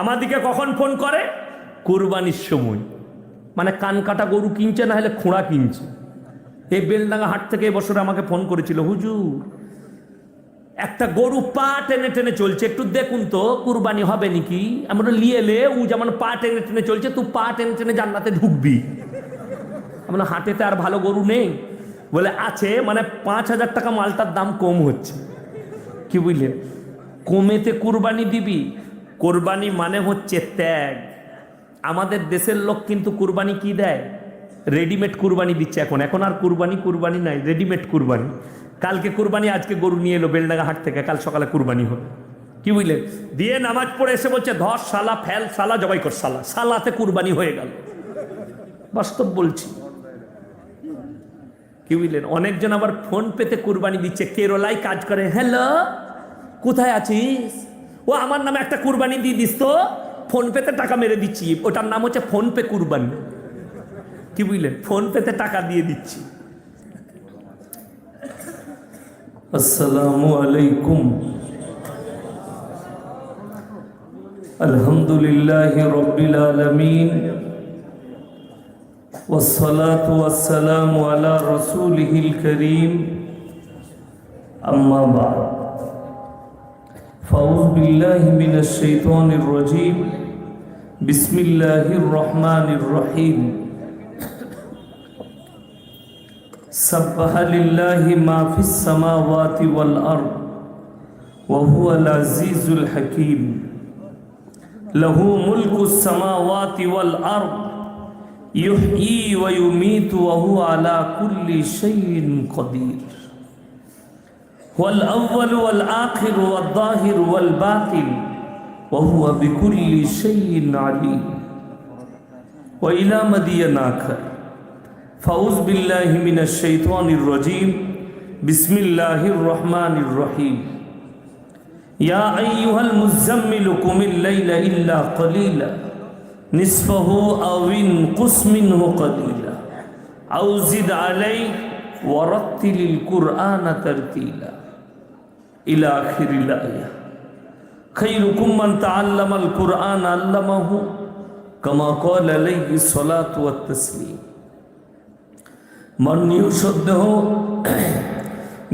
আমাদিকে কখন ফোন করে? কুরবানির সময়, মানে কান কাটা গরু কিনছে, না হলে খোঁড়া কিনছে। এই বেলডাঙ্গা হাট থেকে এবছর আমাকে ফোন করেছিল, হুজুর একটা গরু পা টেনে টেনে চলছে, একটু দেখুন তো কুরবানি হবে নাকি। আমরা লিয়ে লে, ও যেমন পা টেনে টেনে চলছে, তুই পা টেনে টেনে জান্নাতে ঢুকবি। আমরা হাটেতে আর ভালো গরু নেই বলে আছে, মানে 5,000 টাকা মালটার দাম কম হচ্ছে। কি বুঝলেন? কমেতে কুরবানি দিবি। কোরবানি মানে হচ্ছে ত্যাগ। আমাদের দেশের লোক কিন্তু কুরবানি কি দেয়? রেডিমেড কুরবানি দিচ্ছে এখন। এখন আর কুরবানি নাই, রেডিমেড কুরবানি। কালকে কুরবানি, আজকে গরু নিয়ে এলো বেলডাঙ্গা হাট থেকে, কাল সকালে কুরবানি হবে। কি বুঝলেন? দিয়ে নামাজ পড়ে এসে বলছে ধর শালা, ফেল শালা, জবাই কর শালা, শালাতে কুরবানি হয়ে গেল। বাস্তব বলছি। কি বুঝলেন? অনেকজন আবার ফোন পেতে কুরবানি দিচ্ছে, কেরলায় কাজ করে। হ্যালো, কোথায় আছিস? ও আমার নামে একটা কুরবানি দিয়ে দিস তো, ফোন পেতে টাকা মেরে দিচ্ছি। ওটার নাম হচ্ছে ফোন পে কুরবানি। কি বুঝলেন? ফোন পেতে টাকা দিয়ে দিচ্ছি। আসসালামু আলাইকুম। আলহামদুলিল্লাহি রাব্বিল আলামিন, ওয়াসসালাতু ওয়াসসালামু আলা রাসূলিহিল কারীম, আম্মা বা'দ। ফাউযু বিল্লাহি মিনাশ শাইতানির রাজীম। বিসমিল্লাহির রহমানির রহিম। সাব্বাহা লিল্লাহি মা ফিস সামাওয়াতি ওয়াল আরদ ওয়া হুয়াল আজিজুল হাকীম। লাহু মুলকুস সামাওয়াতি ওয়াল আরদ ইউহয়ী ওয়া ইউমীতু ওয়া হুয়া আলা কুল্লি শাইইন কাদির। হুয়াল আউয়ালু ওয়াল আখিরু ওয়াল যাহিরু ওয়াল বাতিন ওয়া হুয়া বিকুল্লি শাইইন আলীম। ওয়া ইলা মাদিয়ানাকা ফাউযু বিল্লাহি মিনাশ শাইতানির রাজীম। বিসমিল্লাহির রহমানির রহিম। ইয়া আইয়ুহাল মুযাম্মিলু কুমিল লাইলা ইল্লা কলিলা নিসফাহু আও ইনকুস মিনহু কলিলা আও জিদ আলাইহি ওয়া রাত্তিলিল কুরআনা তারতিলা ইলা আখিরিল আয়াহ। খায়রুকুম মান তাআল্লামাল কুরআনা আল্লামাহু কামা ক্বালা আলাইহিস সালাতু ওয়াত তাসলিম। মাননীয় শ্রদ্ধেয়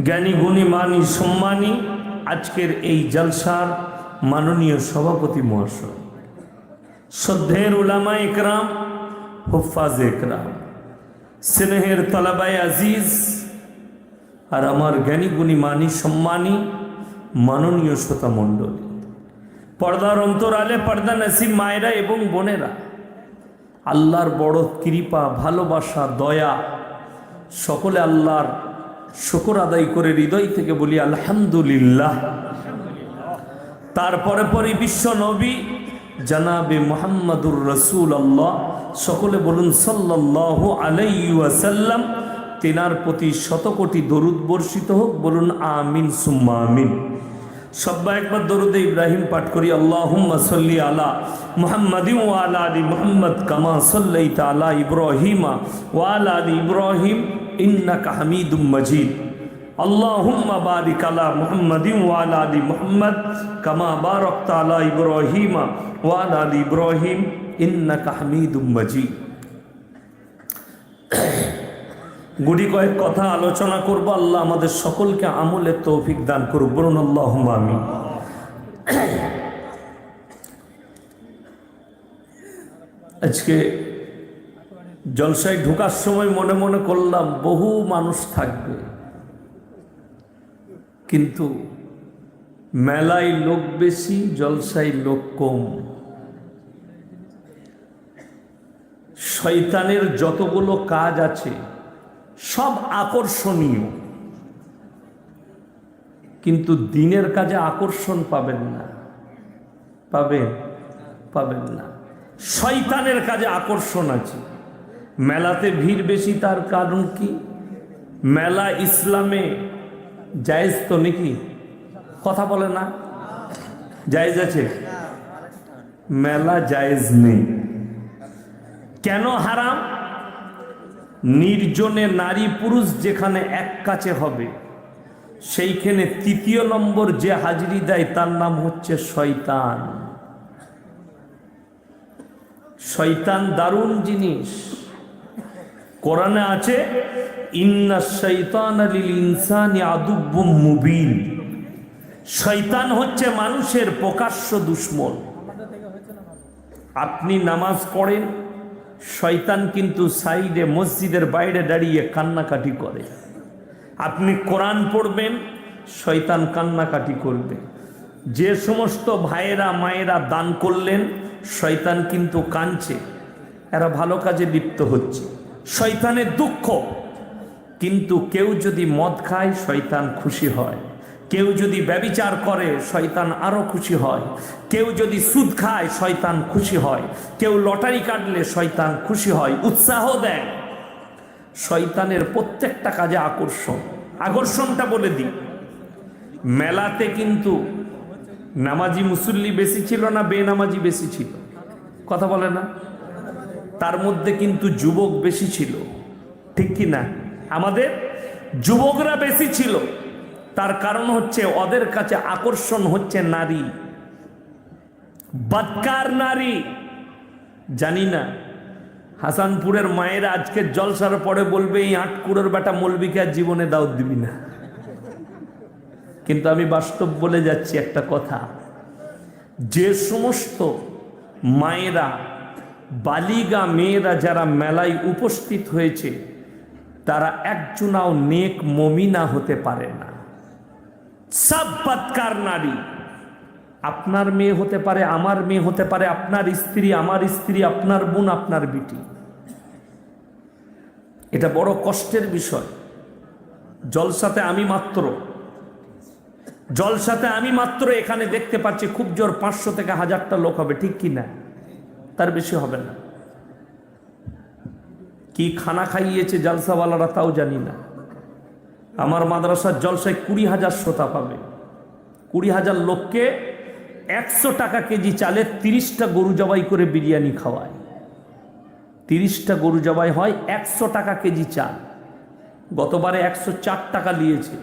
জ্ঞানী গুণী মানী সম্মানী আজকের এই জলসার মাননীয় সভাপতি মহাশয়, শ্রদ্ধের উলামা ইকরাম, হুফাজ ইকরাম, স্নেহের তালাবায়ে আজিজ, আর আমার জ্ঞানী গুণী মানী সম্মানী মাননীয় শ্রোতা মণ্ডলী, পর্দার অন্তরালে পর্দা নসিব মায়েরা এবং বোনেরা, আল্লাহর বড় কৃপা, ভালোবাসা, দয়া, সকলে আল্লাহর শুকর আদায় করে হৃদয় থেকে বলি আলহামদুলিল্লাহ। তারপরে পরে বিশ্ব নবী জনাবে মুহাম্মাদুর রাসূলুল্লাহ, সকলে বলুন সাল্লাল্লাহু আলাইহি ওয়াসাল্লাম। তেনার প্রতি শতকোটি দরুদ বর্ষিত হোক, বলুন আমিন সুম্মা আমিন। সবাই একবার দরুদে ইব্রাহিম পাঠ করি। আল্লাহুম্মা সাল্লি আলা মুহাম্মাদিন ওয়া আলা আলি মুহাম্মদ কামা সাল্লাইতা আলা ইব্রাহিমা ওয়া আলা আলি ইব্রাহিম ইন্নাকা হামিদুম মাজিদ। আল্লাহুম্মা বারিক আলা মুহাম্মাদিন ওয়া আলা আলি মুহাম্মদ কামা বারাকতা আলা ইব্রাহিমা ওয়া আলা আলি ইব্রাহিম ইন্নাকা হামিদুম মাজিদ। গুটি কয়েক কথা আলোচনা করব। আল্লাহ আমাদের সকলকে আমলের তৌফিক দান করুক, বলুন আল্লাহুম্মা আমিন। আজকে জলসায় ঢোকার সময় মনে মনে করলাম বহু মানুষ থাকবে, কিন্তু মেলায় লোক বেশি, জলসায় লোক কম। শয়তানের যতগুলো কাজ আছে সব আকর্ষণীয়, কিন্তু দিনের কাজে আকর্ষণ পাবেন না। পাবেন না। শয়তানের কাজে আকর্ষণ আছে। মেলাতে ভিড় বেশি, তার কারণ কি? মেলা ইসলামে জায়েজ তো নাকি? কথা বলে না, জায়েজ আছে? মেলা জায়েজ নেই। কেন হারাম? নির্জনে নারী পুরুষ যেখানে এক কাছে হবে, সেইখানে তৃতীয় নম্বর যে হাজিরি দেয় তার নাম হচ্ছে শয়তান। শয়তান দারুণ জিনিস। কোরআনে আছে, ইন্নাশ শাইতানা লিল ইনসানি আদুব্বুম মুবিন। শয়তান হচ্ছে মানুষের প্রকাশ্য দুশমন। আপনি নামাজ পড়েন, শয়তান কিন্তু সাইডে মসজিদের বাইরে দাঁড়িয়ে কান্নাকাটি করে। আপনি কোরআন পড়বেন, শয়তান কান্নাকাটি করবে। যে সমস্ত ভাইয়েরা মায়েরা দান করলেন, শয়তান কিন্তু কাঁদছে, এরা ভালো কাজে লিপ্ত হচ্ছে। শয়তানের দুঃখ। কিন্তু কেউ যদি মদ খায়, শয়তান খুশি হয়। কেউ যদি ব্যভিচার করে, শয়তান আরো খুশি হয়। কেউ যদি সুদ খায়, শয়তান খুশি হয়। কেউ লটারি কাটলে শয়তান খুশি হয়, উৎসাহ দেয়। শয়তানের প্রত্যেকটা কাজে আকর্ষণ। আকর্ষণটা বলে দিই, মেলাতে কিন্তু নামাজি মুসল্লি বেশি ছিল না বেনামাজি বেশি ছিল? কথা বলে না? তার মধ্যে কিন্তু যুবক বেশি ছিল, ঠিক কি না? আমাদের যুবকরা বেশি ছিল। তার কারণ হচ্ছে ওদের কাছে আকর্ষণ হচ্ছে নারী, বদকার নারী। জানি না হাসানপুরের মায়েরা আজকে জলসার পরে বলবে, এই আটকুড়োর বেটা মৌলবীকে আর জীবনে দাওয়াত দিবি না। কিন্তু আমি বাস্তব বলে যাচ্ছি একটা কথা, যে সমস্ত মায়েরা, বালিগা মেয়েরা যারা মেলায় উপস্থিত হয়েছে, তারা একজনাও নেক মমিনা হতে পারে না। সব বদকার নারী। আপনার মেয়ে হতে পারে, আমার মেয়ে হতে পারে, আপনার স্ত্রী, আমার স্ত্রী, আপনার বোন, আপনার বিটি। এটা বড় কষ্টের বিষয়। জলসাতে আমি মাত্র এখানে দেখতে পাচ্ছি খুব জোর 500 থেকে 1000টা লোক হবে, ঠিক কি না? তার বেশি হবে না। কি খানা খাইয়েছে জলসাওয়ালারা তাও জানি না। আমার মাদ্রাসার জলসায় 20,000 শ্রোতা পাবে। 20,000 লোককে 100 টাকা কেজি চালে 30টা গরু জবাই করে বিরিয়ানি খাওয়ায়। 30টা গরু জবাই হয়, 100 টাকা কেজি চাল। গতবারে 104 টাকা নিয়েছে।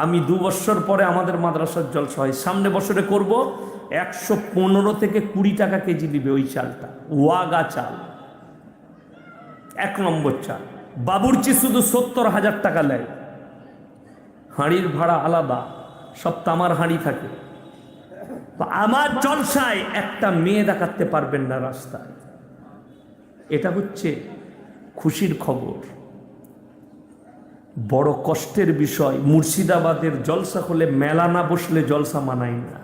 আমি 2 বছর পরে আমাদের মাদ্রাসার জলসা হয়, সামনে বছরে করব, 115 থেকে 20 টাকা কেজি দিবে ওই চালটা। ওয়াগা চাল, 1 নম্বর চাল। বাবুর্চি শুধু 70,000 টাকা নেয়। হাঁড়ির ভাড়া আলাদা, সব তামার হাঁড়ি থাকে। আমার জলসায় একটা মেয়ে দেখাতে পারবেন না রাস্তায়। এটা হচ্ছে খুশির খবর। বড় কষ্টের বিষয়, মুর্শিদাবাদের জলসা হলে মেলা না বসলে জলসা মানায় না।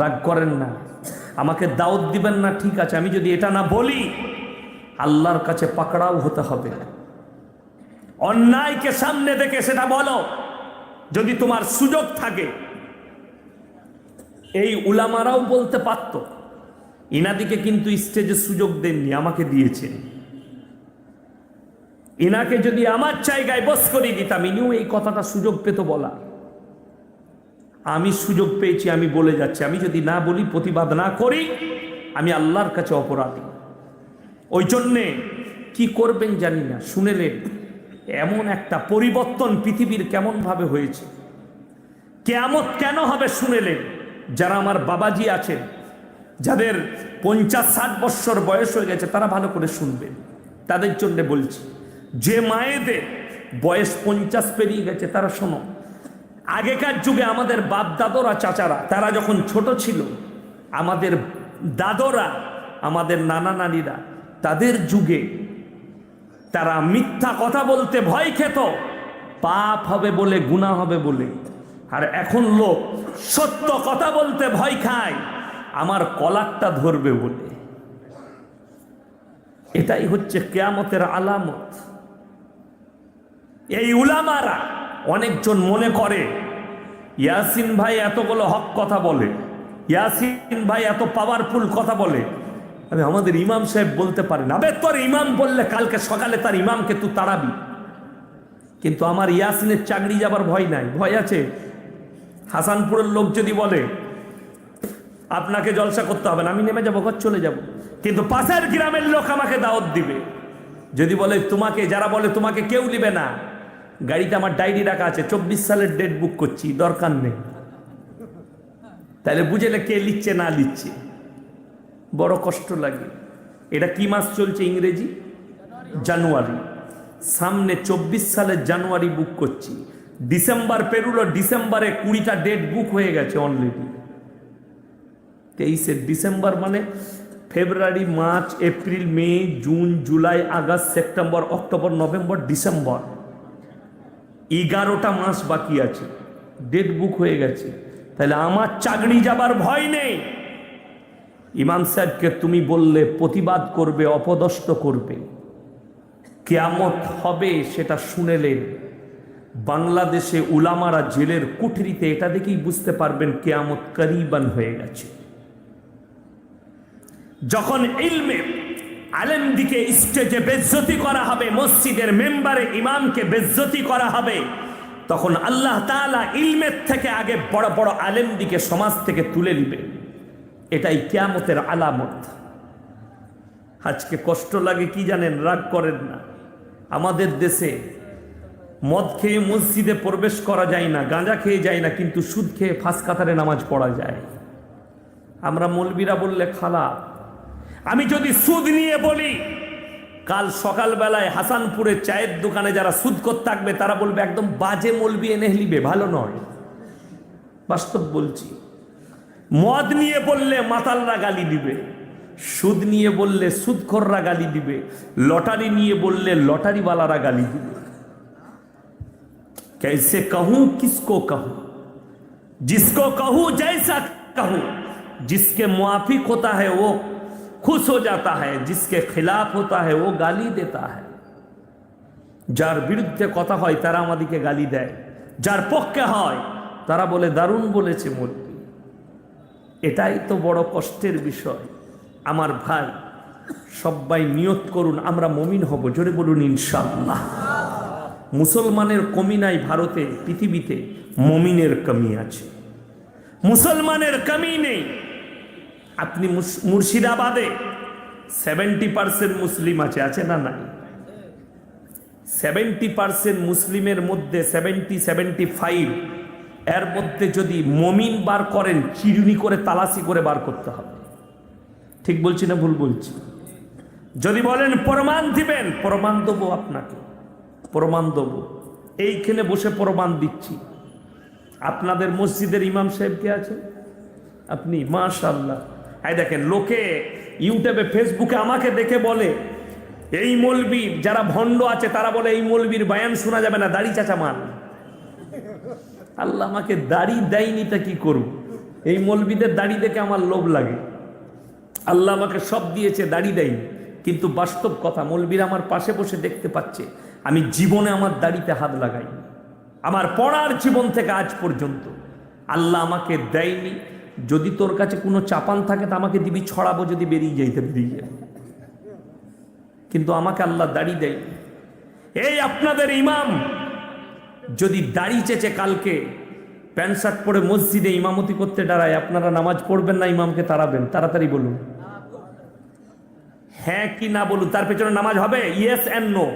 রাগ করেন না, আমাকে দাওয়াত দিবেন না, ঠিক আছে। আমি যদি এটা না বলি, আল্লাহর কাছে পাকড়াও হতে হবে। অন্যায়কে সামনে দেখে সেটা বলো, যদি তোমার সুযোগ থাকে। এই উলামারাও বলতে পারত, ইনাদিকে কিন্তু স্টেজে সুযোগ দেননি, আমাকে দিয়েছেন। ইনাকে যদি আমার জায়গায় বস করে দিতাম, ইনিও এই কথাটা সুযোগ পেত বলা। আমি সুযোগ পেয়েছি, আমি বলে যাচ্ছি। আমি যদি না বলি, প্রতিবাদ না করি, আমি আল্লাহর কাছে অপরাধী। ওই জন্যে কি করবেন জানি না, শুনেলেন এমন একটা পরিবর্তন পৃথিবীর কেমন ভাবে হয়েছে, কিয়ামত কেন হবে শুনেলেন। যারা আমার বাবাজি আছেন, যাদের 50-60 বছর বয়স হয়ে গেছে, তারা ভালো করে শুনবেন। তাদের জন্য বলছি, যে মায়েদের বয়স 50 পেরিয়ে গেছে, তারা শোনো। আগেকার যুগে আমাদের বাপ দাদরা, চাচারা, তারা যখন ছোট ছিল, আমাদের দাদরা, আমাদের নানা নানিরা, তাদের যুগে তারা মিথ্যা কথা বলতে ভয় খেত, পাপ হবে বলে, গুনাহ হবে বলে। আর এখন লোক সত্য কথা বলতে ভয় খায়, আমার কলারটা ধরবে বলে। এটাই হচ্ছে কিয়ামতের আলামত। এই উলামারা, অনেকজন মনে করে ইয়াসিন ভাই এতগুলো হক কথা বলে, ইয়াসিন ভাই এত পাওয়ারফুল কথা বলে, আমি আমাদের ইমাম সাহেব বলতে পারি না। আবে তোর ইমাম বললে কালকে সকালে তার ইমামকে তুই তাড়াবি। কিন্তু আমার ইয়াসিনের চাকরি যাবার ভয় নাই। ভয় আছে হাসানপুরের লোক যদি বলে আপনাকে জলসা করতে হবে না, আমি নেমে যাবো, ঘর চলে যাব। কিন্তু পাশের গ্রামের লোক আমাকে দাওয়াত দিবে। যদি বলে তোমাকে, যারা বলে তোমাকে কেউ নিবে না, গাড়িতে আমার ডায়েরি রাখা আছে, 24 সালের ডেট বুক করছি, দরকার নেই। তাহলে বুঝেলে কে লিখছে না লিখছে। বড় কষ্ট লাগে। এটা কি মাস চলছে ইংরেজি? জানুয়ারি। সামনে 24 সালের জানুয়ারি বুক করছি, ডিসেম্বর পেরুলো, ডিসেম্বরে 20টা ডেট বুক হয়ে গেছে অলরেডি। 23 ডিসেম্বর মানে ফেব্রুয়ারি, মার্চ, এপ্রিল, মে, জুন, জুলাই, আগস্ট, সেপ্টেম্বর, অক্টোবর, নভেম্বর, ডিসেম্বর, 11টা মাস বাকি আছে, ডেট বুক হয়ে গেছে। তাহলে আমার চাকরি যাবার ভয় নেই। ইমাম সাহেবকে তুমি বললে প্রতিবাদ করবে, অপদস্থ করবে, কিয়ামত হবে সেটা শুনেলেন। বাংলাদেশে উলামারা জেলের কুঠরিতে, এটা দেখেই বুঝতে পারবেন কিয়ামত করিবান হয়ে গেছে। যখন ইলমে আলেম দিকে স্টেজে বেজ্জতি করা হবে, মসজিদের মেম্বারে ইমামকে বেজ্জতি করা হবে, তখন আল্লাহ তাআলা ইলমের থেকে আগে বড় বড় আলেম দিকে সমাজ থেকে তুলে নিবে। এটাই কিয়ামতের আলামত। আজকে কষ্ট লাগে কি জানেন? রাগ করেন না। আমাদের দেশে মদ খেয়ে মসজিদে প্রবেশ করা যায় না, গাঁজা খেয়ে যায় না, কিন্তু সুদ খেয়ে ফাঁস কাতারে নামাজ পড়া যায়। আমরা মৌলবীরা বললে খালা। আমি যদি সুদ নিয়ে বলি, কাল সকালবেলায় হাসানপুরের চায়ের দোকানে যারা সুদ করতে থাকবে তারা বলবে একদম বাজে মৌলবি এনে লিবে, ভালো নয়। বাস্তব বলছি। মদ নিয়ে বললে মাতালরা গালি দিবে, সুদ নিয়ে বললে সুদখোররা গালি দিবে, লটারি নিয়ে বললে লটারিওয়ালারা গালি দিবে। कैसे कहूं किसको कहूं, जिसको कहूं जैसा कहूं, जिसके मुआफिक होता है वो खुश हो जाता है, जिसके खिलाफ होता है वो गाली देता है। যার বিরুদ্ধে কথা হয় তারা আমাদেরকে গালি দেয়, যার পক্ষে হয় তারা বলে দারুণ বলেছে মৌলবি। এটাই তো বড় কষ্টের বিষয়। আমার ভাই, সবাই নিয়ত করুন আমরা মুমিন হব, জোরে বলুন ইনশাআল্লাহ। মুসলমানের কমি নাই ভারতে, পৃথিবীতে মুমিনের কমি আছে, মুসলমানের কমি নেই। আপনি মুর্শিদাবাদে 70% মুসলিম আছে না নাই? 70% মুসলিমের মধ্যে 75 এর মধ্যে যদি মুমিন বার করেন, চিরুনি করে তালাশি করে বার করতে হবে। ঠিক বলছি না ভুল বলছি? যদি বলেন প্রমাণ দিবেন, প্রমাণ দেবো আপনাকে, প্রমাণ দেবো। এইখানে বসে প্রমাণ দিচ্ছি। আপনাদের মসজিদের ইমাম সাহেব কে আছে? আপনি, মাশাআল্লাহ। এই দেখেন, লোকে ইউটিউবে ফেসবুকে আমাকে দেখে বলে এই মৌলবী, যারা ভণ্ড আছে তারা বলে এই মৌলবীর বয়ান শোনা যাবে না, দাড়ি চাচা মান। আল্লাহ আমাকে দাড়ি দেয়নি তা কি করব? এই মৌলবীদের দাড়ি দেখে আমার লোভ লাগে। আল্লাহ আমাকে সব দিয়েছে, দাড়ি দেয়নি। কিন্তু বাস্তব কথা, মৌলবীরা আমার পাশে বসে দেখতে পাচ্ছে আমি জীবনে আমার দাড়িতে হাত লাগাইনি। আমার পড়ার জীবন থেকে আজ পর্যন্ত আল্লাহ আমাকে দেয়নি। যদি তোর কাছে কোনো চাপান থাকে তা আমাকে দিবি, ছড়াবো, যদি বেরিয়ে যাইতে বেরিয়ে যাবে। কিন্তু আমাকে আল্লাহ দাড়ি দেয়নি। এই আপনাদের ইমাম যদি দাড়ি চেচে কালকে প্যান্ট শার্ট পরে মসজিদে ইমামতি করতে দাঁড়ায়, আপনারা নামাজ পড়বেন না ইমামকে তাড়াবেন? তাড়াতাড়ি বলুন, হ্যাঁ কি না বলুন। তার পেছনে নামাজ হবে? Yes and no.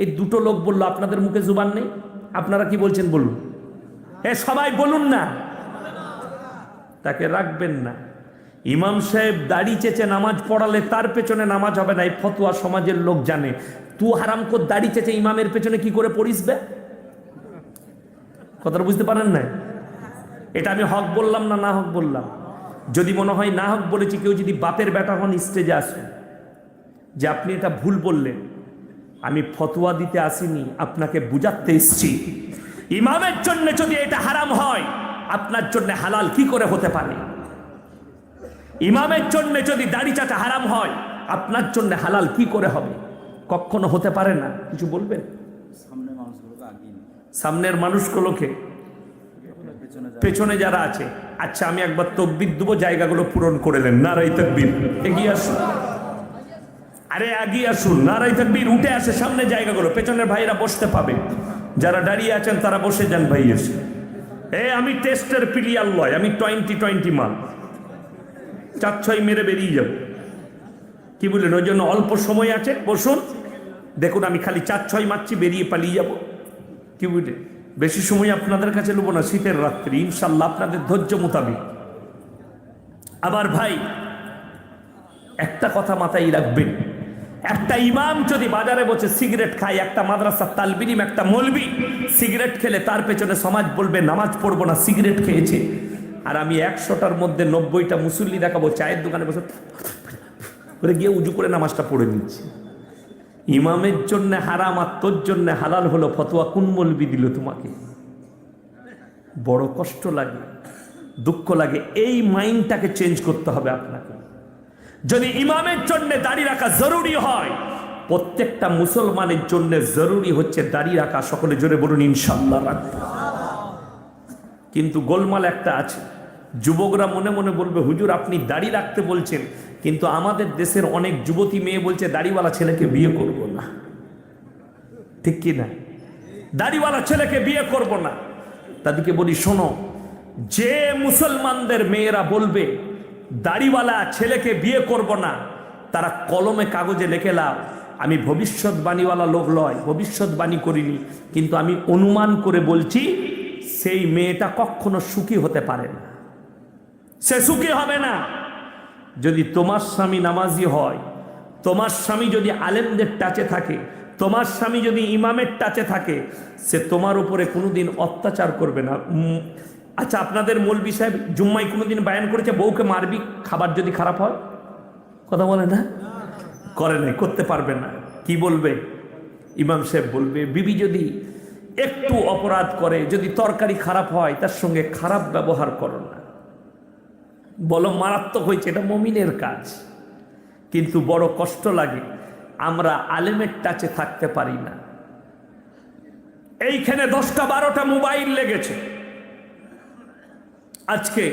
এই দুটো লোক বললো, আপনাদের মুখে জুবান নেই? আপনারা কি বলছেন বলুন? সবাই বলুন না। তাকে রাখবেন না। ইমাম সাহেব দাড়ি চেচে নামাজ পড়ালে তার পেছনে নামাজ হবে না, এই ফতোয়া সমাজের লোক জানে। তুই হারামখোর দাড়ি চেচে ইমামের পেছনে কি করে পড়িস বে? কথাটা বুঝতে পারেন না? এটা আমি হক বললাম না না হক বললাম? যদি মনে হয় না হক বলেছি, কেউ যদি বাপের বেটা হন স্টেজে আসুন, যে আপনি এটা ভুল বললেন। আমি ফতোয়া দিতে আসিনি, আপনাকে বুঝাতে এসছি। ইমামের জন্য যদি এটা হারাম হয়, আপনার জন্য হালাল কি করে হতে পারে? ইমামের জন্য যদি দাড়ি চাচা হারাম হয়, আপনার জন্য হালাল কি করে হবে? কখনো হতে পারে না। কিছু বলবেন? সামনের মানুষগুলোকে, পেছনে যারা আছে। আচ্ছা, আমি একবার তাকবীর দেবো, জায়গাগুলো পূরণ করে দেন। নারায়ে তাকবীর, এগিয়ে আসুন। আরে এগিয়ে আসুন, নারায়ে তাকবীর। উঠে আসে সামনে জায়গাগুলো, পেছনের ভাইরা বসতে পাবে। যারা দাঁড়িয়ে আছেন তারা বসে যান ভাই এসে। আমি টেস্টের প্লেয়ার লয়, আমি 20 মাল 4-6 মেরে বেরিয়ে যাব। কি বলেন? ওই জন্য অল্প সময় আছে, বসুন। দেখুন আমি খালি 4-6 মারছি, বেরিয়ে পালিয়ে যাব। কি বুঝলে? বেশি সময় আপনাদের কাছে নেবো না। শীতের রাত্রি ইনশাল্লাহ আপনাদের ধৈর্য মোতাবেক। আবার ভাই, একটা কথা মাথায় রাখবেন, একটা ইমাম যদি বাজারে বসে সিগারেট খায়, একটা মাদ্রাসার তালবিলিম একটা মৌলবি সিগারেট খেলে, তার পেছনে সমাজ বলবে নামাজ পড়বো না, সিগারেট খেয়েছে। আর আমি 100টার মধ্যে 90টা মুসল্লি দেখাবো চায়ের দোকানে বসে করে গিয়ে উজু করে নামাজটা পড়ে নিচ্ছি। ইমামের জন্য হারাম আর তোর জন্য হালাল হলো, ফতোয়া কোন মৌলবি দিল তোমাকে? বড় কষ্ট লাগে, দুঃখ লাগে। এই মাইন্ডটাকে চেঞ্জ করতে হবে আপনাকে। যদি ইমামের জন্য দাড়ি রাখা জরুরি হয়, প্রত্যেকটা মুসলমানের জন্য জরুরি হচ্ছে দাড়ি রাখা। সকলে জোরে বলুন ইনশাআল্লাহ রাখবে। কিন্তু গোলমাল একটা আছে, যুবকরা মনে মনে বলবে হুজুর আপনি দাড়ি রাখতে বলছেন, কিন্তু আমাদের দেশের অনেক যুবতী মেয়ে বলছে দাড়িওয়ালা ছেলেকে বিয়ে করব না। ঠিক কি না? দাড়িওয়ালা ছেলেকে বিয়ে করব না। তাদেরকে বলি শোনো, যে মুসলমানদের মেয়েরা বলবে দাড়িওয়ালা ছেলেকে বিয়ে করব না, তারা কলমে কাগজে লিখে লাও, আমি ভবিষ্যৎবাণীওয়ালা লোক লয়, ভবিষ্যৎবাণী করিনি, কিন্তু আমি অনুমান করে বলছি সেই মেয়েটা কখনো সুখী হতে পারে না, সে সুখী হবে না। যদি তোমার স্বামী নামাজি হয়, তোমার স্বামী যদি আলেমদের টাচে থাকে, তোমার স্বামী যদি ইমামের টাচে থাকে, সে তোমার উপরে কোনোদিন অত্যাচার করবে না। আচ্ছা, আপনাদের মৌলবি সাহেব জুম্মায় কোনোদিন বায়ান করেছে বউকে মারবি খাবার যদি খারাপ হয়? কথা বলে না? করে নাই, করতে পারবে না। কি বলবে? ইমাম সাহেব বলবে বিবি যদি একটু অপরাধ করে, যদি তরকারি খারাপ হয়, তার সঙ্গে খারাপ ব্যবহার করো না, বলো মারাত্মক হয়েছে, এটা মুমিনের কাজ। কিন্তু বড় কষ্ট লাগে, আমরা আলেমের টাচে থাকতে পারি না। এইখানে 10টা 12টা মোবাইল লেগেছে। আজকে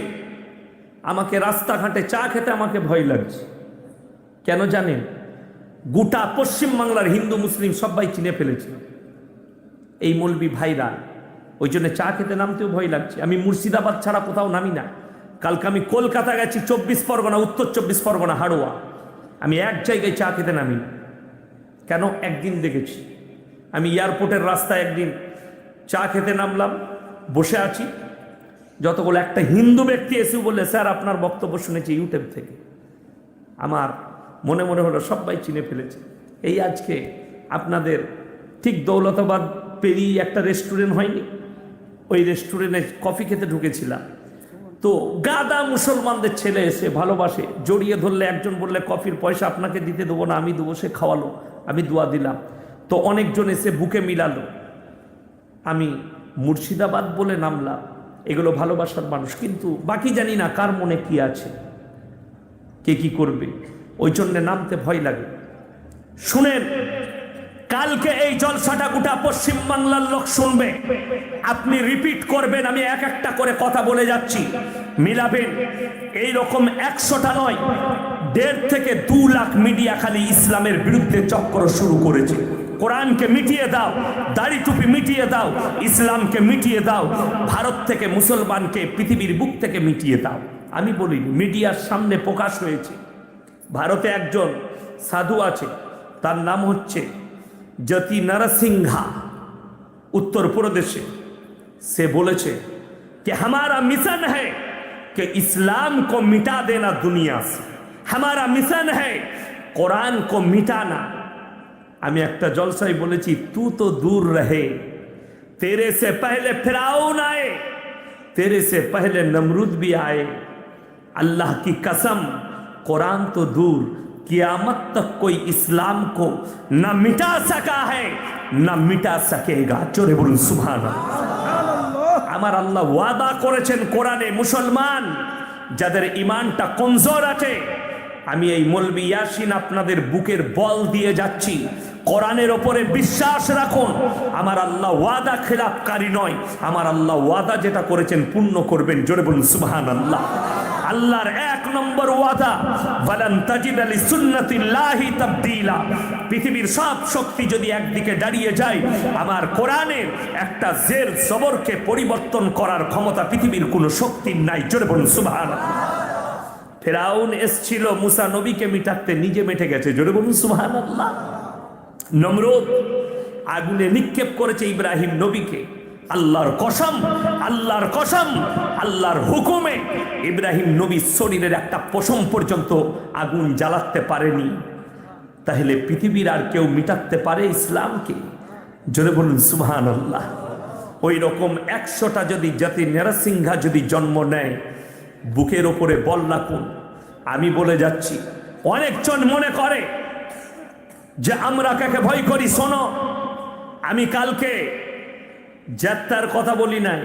আমাকে রাস্তাঘাটে চা খেতে আমাকে ভয় লাগছে। কেন জানেন? গোটা পশ্চিমবাংলার হিন্দু মুসলিম সবাই চিনে ফেলেছে এই মৌলবি ভাইরা, ওই জন্য চা খেতে নামতেও ভয় লাগছে। আমি মুর্শিদাবাদ ছাড়া কোথাও নামি না। কালকে আমি কলকাতা গেছি, 24 পরগনা, উত্তর 24 পরগনা, হাড়োয়া, আমি এক জায়গায় চা খেতে নামি। কেন? একদিন দেখেছি আমি এয়ারপোর্টের রাস্তায় একদিন চা খেতে নামলাম, বসে আছি, যতগুলো একটা হিন্দু ব্যক্তি এসে বললে স্যার আপনার বক্তব্য শুনেছি ইউটিউব থেকে। আমার মনে মনে হলো সবাই চিনে ফেলেছে। এই আজকে আপনাদের ঠিক দৌলতাবাদ পেরিয়ে একটা রেস্টুরেন্ট হয়নি, ওই রেস্টুরেন্টে কফি খেতে ঢুকেছিলাম, তো গাদা মুসলমানদের ছেলে এসে ভালোবাসে, জড়িয়ে ধরলে, একজন বললে কফির পয়সা আপনাকে দিতে দেবো না, আমি দেবো, সে খাওয়ালো, আমি দোয়া দিলাম। তো অনেকজন এসে বুকে মিলালো। আমি মুর্শিদাবাদ বলে নামলাম, এগুলো ভালোবাসার মানুষ, কিন্তু বাকি জানি না কার মনে কি আছে, কে কি করবে, ওই জন্য নামতে ভয় লাগে। শুনেন, কালকে এই জলসাটা গোটা পশ্চিম বাংলার লোক শুনবে, আপনি রিপিট করবেন, আমি এক একটা করে কথা বলে যাচ্ছি, মিলাবেন। এই রকম 100টা নয়, 1.5 থেকে 2 লাখ মিডিয়া খালি ইসলামের বিরুদ্ধে চক্র শুরু করেছে। কোরআনকে মিটিয়ে দাও, দাড়ি টুপি মিটিয়ে দাও, ইসলামকে মিটিয়ে দাও, ভারত থেকে মুসলমানকে পৃথিবীর বুক থেকে মিটিয়ে দাও। আমি বলিনি, মিডিয়ার সামনে প্রকাশ হয়েছে। ভারতে একজন সাধু আছে, তার নাম হচ্ছে জ্যোতি নরসিংহা, उत्तर प्रदेश से बोले कि हमारा मिशन है कि इस्लाम को मिटा देना दुनिया से, हमारा मिशन है कुरान को मिटाना। আমি একটা জলসায় বলেছি, तू तो दूर रहे, तेरे से पहले फिराउन आए, तेरे से पहले नमरूद भी आए, अल्लाह की कसम कुरान तो दूर, कियामत तक कोई इस्लाम को न मिटा सका है न मिटा सकेगा। जोरे बोलुन सुभान अल्लाह। আমার আল্লাহ ওয়াদা করেছেন কোরআনে, মুসলমান যাদের ঈমানটা কমজোর আছে, আমি এই মৌলবি ইয়াসিন আপনাদের বুকের বল দিয়ে যাচ্ছি, কোরআনের ওপরে বিশ্বাস রাখুন। আমার আল্লাহ ওয়াদা খেলাপকারী নয়, আমার আল্লাহ ওয়াদা যেটা করেছেন পূর্ণ করবেন। জোরে বলুন সুবহানাল্লাহ। আল্লাহর 1 নম্বর ওয়াদা, ওয়ালান তাজিদা লিসুন্নাতিল্লাহি তাবদীলা। পৃথিবীর সব শক্তি যদি একদিকে দাঁড়িয়ে যায়, আমার কোরআনের একটা জের জবরকে পরিবর্তন করার ক্ষমতা পৃথিবীর কোনো শক্তির নাই। জোরে বলুন সুবহানাল্লাহ। ফেরাউন এসেছিল মুসা নবীকে মিটাতে, নিজে মেটে গেছে। জোরে বলুন সুবহানাল্লাহ। নমরুদ আগুনে নিক্ষেপ করেছে ইব্রাহিম নবীকে, আল্লাহর কসম, আল্লাহর কসম, আল্লাহর হুকুমে ইব্রাহিম নবীর শরীরের একটা পশম পর্যন্ত আগুন জ্বালাতে পারেনি। তাহলে পৃথিবীর আর কেউ মিটাতে পারে ইসলামকে? জোরে বলুন সুবহানাল্লাহ। ওই রকম 100টা যদি জাতি নরসিংহা যদি জন্ম নেয়, বুকের ওপরে বল রাখুন। আমি বলে যাচ্ছি, অনেকজন মনে করে যে আমরা কাকে ভয় করি। শোনো, আমি কালকে যাত্রার কথা বলি নাই,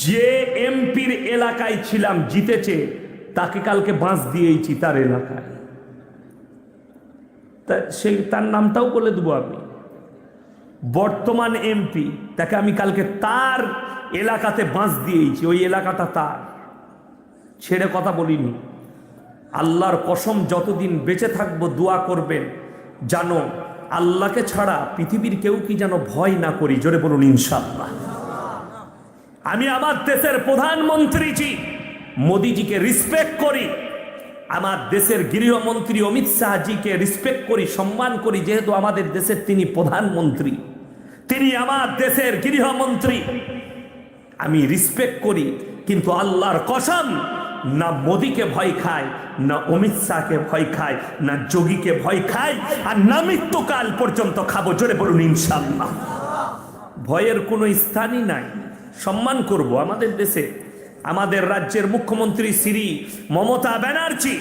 যে এমপির এলাকায় ছিলাম জিতেছে, তাকে কালকে বাঁশ দিয়েছি তার এলাকায়। তার নামটাও বলে দেবো আমি। বর্তমান এমপি, তাকে আমি কালকে তার এলাকাতে বাঁশ দিয়েছি, ওই এলাকাটা তার। ছেড়ে কথা বলিনি। আল্লাহর কসম, যতদিন বেঁচে থাকবো দোয়া করবেন, জানো আল্লাহকে ছাড়া পৃথিবীর কেউ কি যেন ভয় না করি। জোরে বলুন ইনশাআল্লাহ। আমি আমার দেশের প্রধানমন্ত্রীজি মোদিজিকে রেসপেক্ট করি, আমার দেশের গৃহমন্ত্রী অমিত শাহজিকে রেসপেক্ট করি, সম্মান করি, যেহেতু আমাদের দেশের তিনি প্রধানমন্ত্রী, তিনি আমার দেশের গৃহমন্ত্রী, আমি রেসপেক্ট করি। কিন্তু আল্লাহর কসম, না মোদিকে ভয় খায়, না অমিত শাহকে ভয় খায়, না যোগীকে ভয় খায়, আর না মৃত্যুকাল পর্যন্ত খাবো। জোরে বলুন ইনশাআল্লাহ। ভয়ের কোনো স্থানই নাই। সম্মান করব আমাদের দেশে, আমাদের রাজ্যের মুখ্যমন্ত্রী শ্রী মমতা ব্যানার্জি,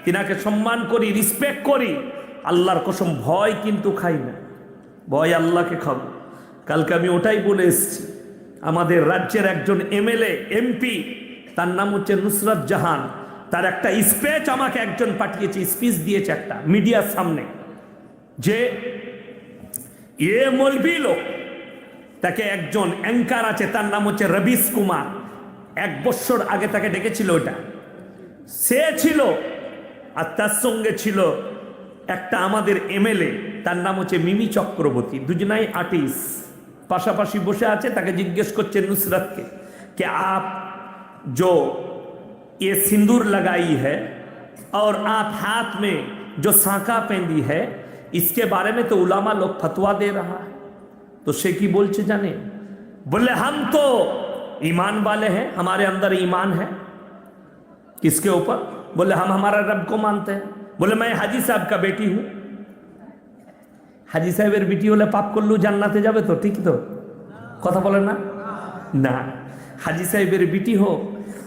তিনাকে সম্মান করি, রেসপেক্ট করি। আল্লাহর কসম, ভয় কিন্তু খাই না, ভয় আল্লাহকে খাবো। কালকে আমি ওটাই বলে এসেছি। আমাদের রাজ্যের একজন এমএলএ এমপি, তার নাম হচ্ছে নুসরাত জাহান, তার একটা স্পিচ আমাকে একজন পাঠিয়েছে, স্পিচ দিয়েছে একটা মিডিয়ার সামনে, যে এ মৌলবি লোক, তাকে একজন অ্যাঙ্কার আছে, তার নাম হচ্ছে রবিশ কুমার, 1 বছর আগে তাকে ডেকেছিল, ওটা সে ছিল। আর তার সঙ্গে ছিল একটা আমাদের এমএলএ, তার নাম হচ্ছে মিমি চক্রবর্তী, দুজনাই আর্টিস্ট, পাশাপাশি বসে আছে। তাকে জিজ্ঞেস করছে নুসরতকে, कि आप जो ये सिंदूर लगाई है और आप हाथ में जो सांका पहनी है, इसके बारे में तो उलामा लोग फतवा दे रहा है। तो से की बोलचे जाने, बोले हम तो ईमान वाले हैं, हमारे अंदर ईमान है। किसके ऊपर? बोले हम हमारा रब को मानते हैं। बोले मैं हाजी साहब का बेटी हूं। हाजी साहेबेर बेटी होले पाप करलू জান্নাতে যাবে তো? ঠিক তো কথা বলে না? না, হাজি সাহেবের বিটি হোক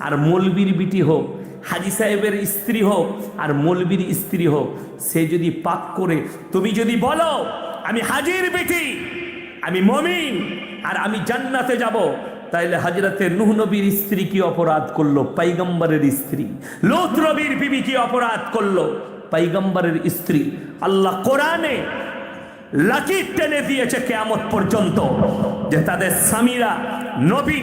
আর মৌলবীর বিটি হোক, হাজি সাহেবের স্ত্রী হোক আর মৌলবীর স্ত্রী হোক, সে যদি পাপ করে, তুমি যদি বলো আমি হাজির বিটি, আমি মুমিন আর আমি জান্নাতে যাব, তাইলে হযরতে নূহ নবীর স্ত্রী কি অপরাধ করলো? পয়গম্বরের স্ত্রী। লূত নবীর বিবি কি অপরাধ করলো? পয়গম্বরের স্ত্রী। আল্লাহ কোরআনে লাকির টেনে দিয়েছে কিয়ামত পর্যন্ত, যে তাদের স্বামীরা নবী,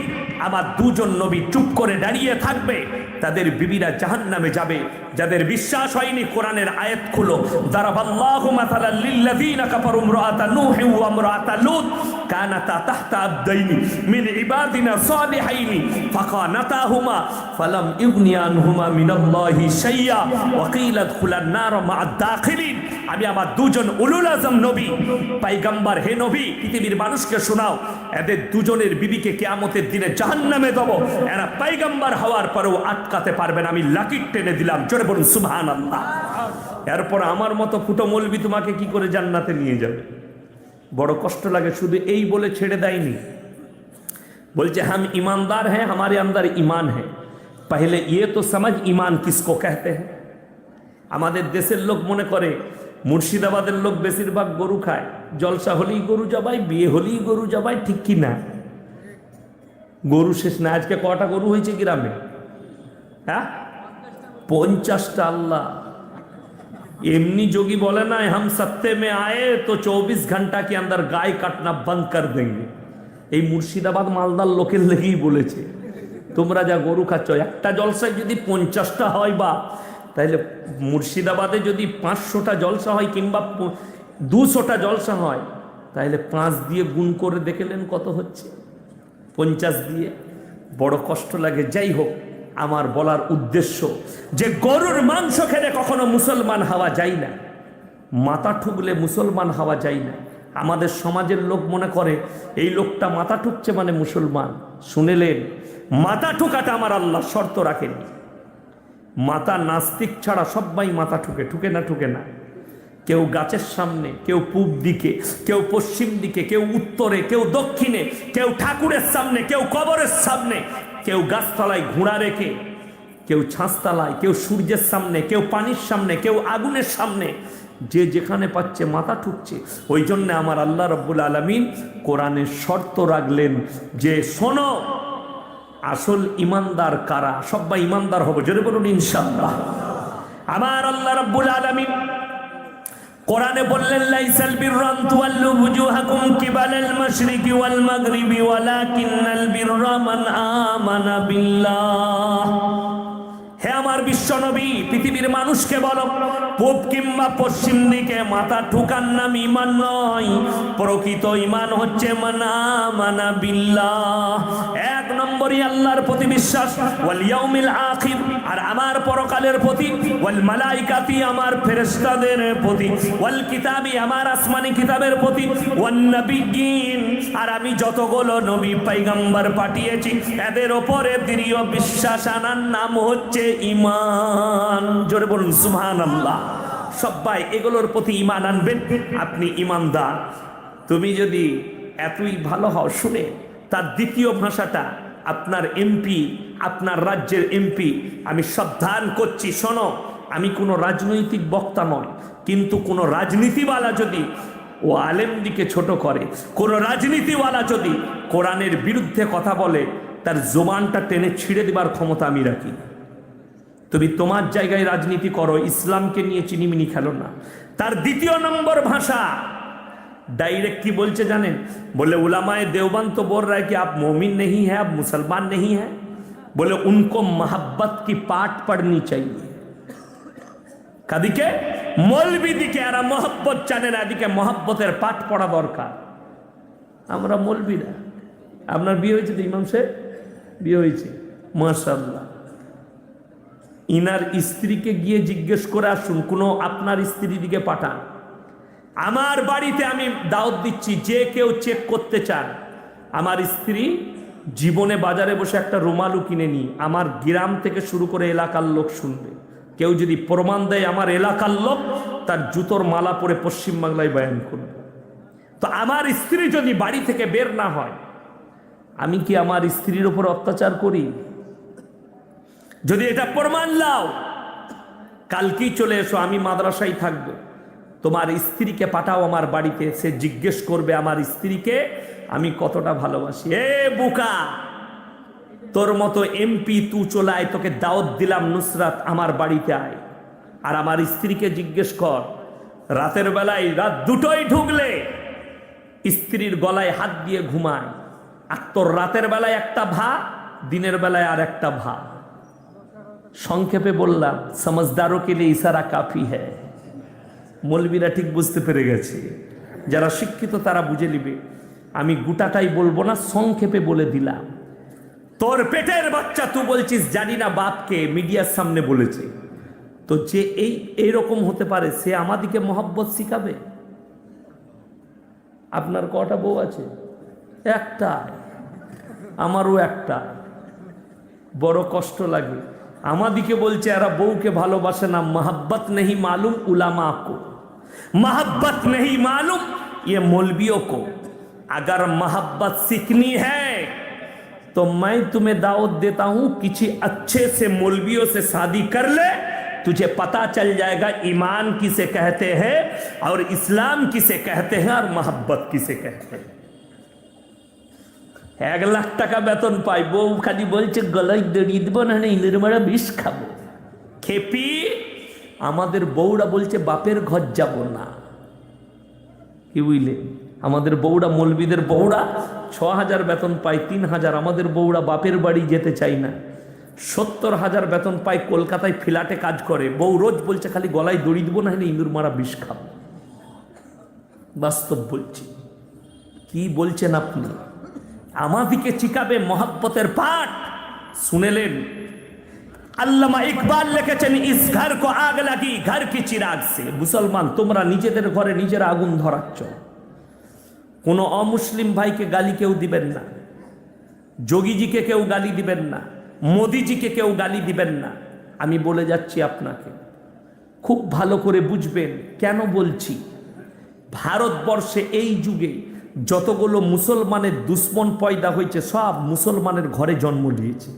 আমার 2 জন নবী চুপ করে দাঁড়িয়ে থাকবে, তাদের বিবিরা জাহান্নামে যাবে। যাদের বিশ্বাস হয়নি, কোরআনের আয়াত খুলো। দারাবাল্লাহু মাসালাল লিল্লাযিনা কাফারু ইমরাআতা নূহি ওয়া ইমরাআতা লূত কানাতা তাহতা আবদাইনি মিন ইবাদিনা সালিহাইনি ফাখানাতাহুমা ফালাম ইগনি আনহুমা মিনাল্লাহি শাইয়্যা ওয়া কিলা দুখুলান নার মা'আদ দাখিলিন। আমি আমার 2 জন উলুল আযম নবী, পয়গম্বর, হে নবী, পৃথিবীর মানুষকে শোনাও, এদের 2 জনের বিবিকে কিয়ামতের দিনে জাহান্নামে দেব। এরা পয়গম্বর হওয়ার পরেও আটকাতে পারবে না। আমি লাকির টেনে দিলাম। জোরে বলুন সুবহানাল্লাহ। এরপর আমার মতো ফুটো মৌলবি তোমাকে কি করে জান্নাতে নিয়ে যাবে? বড় কষ্ট লাগে। শুধু এই বলে ছেড়ে দেয়নি, বলছে हम ईमानदार हैं, हमारे अंदर ईमान है। पहले ये तो समझ ईमान किसको कहते हैं। আমাদের দেশের লোক মনে করে, মুর্শিদাবাদের লোক বেশিরভাগ গরু খায়, জলসা হলেই গরু জবাই, বিয়ে হলেই গরু জবাই, ঠিক কি না? গরু শেষ না। আজকে কটা গরু হয়েছে গ্রামে? হ্যাঁ, 50টা। আল্লাহ এমনি যোগী বলে না, हम सत्ते में आए तो 24 घंटा के अंदर गाय काटना बंद कर देंगे। এই মুর্শিদাবাদ মালদার লোকের লেগেই বলেছে, তোমরা যা গরু খাচ্ছ, একটা জলসায় যদি 50টা হয়, বা তাহলে মুর্শিদাবাদে যদি 500টা জলসা হয় কিংবা 200টা জলসা হয়, তাহলে 5 দিয়ে গুণ করে দেখলেন কত হচ্ছে? 50 দিয়ে। বড় কষ্ট লাগে। যাই হোক, আমার বলার উদ্দেশ্য যে গরুর মাংস খেলে কখনো মুসলমান হওয়া যায় না, মাথা ঠুকলে মুসলমান হওয়া যায় না। আমাদের সমাজের লোক মনে করে এই লোকটা মাথা ঠুকছে মানে মুসলমান। শুনেলেন, মাথা ঠুকাটা আমার আল্লাহ শর্ত রাখেনি। মাথা নাস্তিক ছাড়া সবাই মাথা ঠুকে, ঠুকে না। কেউ গাছের সামনে, কেউ পূব দিকে, কেউ পশ্চিম দিকে, কেউ উত্তরে, কেউ দক্ষিণে, কেউ ঠাকুরের সামনে, কেউ কবরের সামনে, কেউ গাছতলায় ঘোড়া রেখে, কেউ ছাঁচতলায়, কেউ সূর্যের সামনে, কেউ পানির সামনে, কেউ আগুনের সামনে, যে যেখানে পাচ্ছে মাথা ঠুকছে। ওই জন্য আমার আল্লাহ রব্বুল আলামিন কোরআনে শর্ত রাখলেন যে শোনো, আসল ইমানদার কারা? সবাই ইমানদার হবো, জোরে বলুন ইনশাআল্লাহ। আমার আল্লাহ রব্বুল আলামিন কোরআনে বললেন, লাইসাল বিররা আন তুওয়াল্লু ওয়ুজুহাকুম কিবালাল মাশরিকি ওয়াল মাগরিবি ওয়ালাকিন্নাল বিররা মান আমানা বিল্লাহ। হে আমার বিশ্বনবী, পৃথিবীর মানুষকে বলো, পূব কিংবা পশ্চিম দিকে মাথা ঠুকার নাম ঈমান নয়। প্রকৃত ঈমান হচ্ছে মান আমানা বিল্লাহ, এক নম্বরই আল্লাহর প্রতি বিশ্বাস, ওয়াল ইয়াউমিল আখির, আর আমার পরকালের প্রতি, ওয়াল মালাইকাতি, আমার ফেরেশতাদের প্রতি, ওয়াল কিতাবি, আমার আসমানি কিতাবের প্রতি, ওয়ান নাবিয়্যিন, আর আমি যতগুলো নবী পয়গম্বর পাঠিয়েছি এদের উপরে দৃঢ় বিশ্বাস আনার নাম হচ্ছে ঈমান। জোরে বলুন সুবহানাল্লাহ। সবাই এগুলোর প্রতি ঈমান আনবেন, আপনি ঈমানদার। তুমি যদি এতই ভালো হও, শুনে তার দ্বিতীয় ভাষাটা আপনার এমপি, আপনার রাজ্যের এমপি, আমি সাবধান করছি, শোনো, আমি কোনো রাজনৈতিক বক্তা নয়, কিন্তু কোনো রাজনীতিওয়ালা যদি ও আলেমদিকে ছোট করে, কোনো রাজনীতিওয়ালা যদি কোরআনের বিরুদ্ধে কথা বলে, তার জবানটা টেনে ছিঁড়ে দেবার ক্ষমতা আমি রাখি। তুমি তোমার জায়গায় রাজনীতি করো, ইসলামকে নিয়ে চিনিমিনি খেলো না। তার দ্বিতীয় নম্বর ভাষা डायरेक्ट की बोलचे जाने, बोले उलमाए देवबंद तो बोल रहा है कि आप मोमिन नहीं है, आप मुसलमान नहीं है। बोले उनको मोहब्बत की पाठ पढ़नी चाहिए। कदिके मौलवी दिके आरा मोहब्बत जाने ना दिके मोहब्बतेर पाठ पढ़ा दरकार। আমরা মৌলবীরা, আপনার বিয়ে হয়েছে তো ইমাম সাহেব? বিয়ে হয়েছে, মাশাআল্লাহ। ইনার স্ত্রীকে গিয়ে জিজ্ঞেস করে আসুন, কোনো আপনার স্ত্রী দিকে পাঠান। আমার বাড়িতে আমি দাওয়াত দিচ্ছি, যে কেউ চেক করতে চান, আমার স্ত্রী জীবনে বাজারে বসে একটা রুমালও কিনে নি, আমার গ্রাম থেকে শুরু করে এলাকার লোক শুনবে। কেউ যদি প্রমাণ দেয় আমার এলাকার লোক, তার জুতোর মালা পরে পশ্চিমবাংলায় বয়ান করবে। তো আমার স্ত্রী যদি বাড়ি থেকে বের না হয়, আমি কি আমার স্ত্রীর উপর অত্যাচার করি? যদি এটা প্রমাণ লাও, কালকেই চলে এসো, আমি মাদ্রাসায় থাকবো, তোমার স্ত্রীকে পাঠাও আমার বাড়িতে, সে জিজ্ঞেস করবে আমার স্ত্রীকে আমি কতটা ভালোবাসি। এ বুকা, তোর মতো এমপি তু চলে আয়, তোকে দাওয়াত দিলাম নুসরাত, আমার বাড়িতে আয়। আর আমার স্ত্রীকে জিজ্ঞেস কর, রাতের বেলায় রাত দুটোই ঢুকলে স্ত্রীর গলায় হাত দিয়ে ঘুমায়, আর তোর রাতের বেলায় একটা ভা, দিনের বেলায় আর একটা ভা। সংক্ষেপে বললাম, সমঝদারো কে লিয়ে ইশারা কাফি হ্যায়। মৌলবীরা ঠিক বুঝতে পেরে গেছে, যারা শিক্ষিত তারা বুঝে নিবে। আমি গোটাটাই বলবো না, সংক্ষেপে বলে দিলাম। তোর পেটের বাচ্চা তুই বলছিস জানি না বাপকে, মিডিয়ার সামনে বলেছে, তো যে এইরকম হতে পারে, সে আমাদিকে মহব্বত শিখাবে? আপনার কটা বউ আছে? একটা, আমারও একটা। বড় কষ্ট লাগে। আমাদিকে বলছে এরা বউকে ভালোবাসে না, मोहब्बत नहीं मालूम उलमा को, मोहब्बत नहीं मालूम ये मौलवियों को। अगर मोहब्बत सीखनी है तो मैं तुम्हें दावत देता हूं, किसी अच्छे से मौलवियों से शादी कर ले, तुझे पता चल जाएगा ईमान किसे कहते हैं और इस्लाम किसे कहते हैं और मोहब्बत किसे कहते हैं। 1 লাখ টাকা বেতন পাই, বউ খালি বলছে গলায় দড়ি দেবো না, ইঁদুর মারা বিষ খাবো। খেপি, আমাদের বউরা বলছে বাপের ঘর যাব না। কি বুঝলে? আমাদের বউরা, মৌলবীদের বউরা 6000 বেতন পায়, 3000। আমাদের বউরা বাপের বাড়ি যেতে চাই না। 70,000 বেতন পায়, কলকাতায় ফ্ল্যাটে কাজ করে। বউ রোজ বলছে খালি গলায় দড়ি দেবো না, ইঁদুর মারা বিষ খাবো। বাস্তব বলছি। কি বলছেন আপনি? আমাদিকে শিখাবে মহব্বতের পাঠ। শুনেলেন, আল্লামা ইকবাল লিখেছেন, ইস ঘর কো আগ লাগি ঘর কি চিরাগ সে। মুসলমান, তোমরা নিজেদের ঘরে নিজেরা আগুন ধরাচ্ছ। কোনো অমুসলিম ভাইকে গালি কেউ দিবেন না, যোগীজিকে কেউ গালি দিবেন না, মোদিজিকে কেউ গালি দিবেন না। আমি বলে যাচ্ছি আপনাকে, খুব ভালো করে বুঝবেন কেন বলছি। ভারতবর্ষে এই যুগে যতগুলো মুসলমানের দুশ্মন পয়দা হয়েছে সব মুসলমানের ঘরে জন্ম নিয়েছে,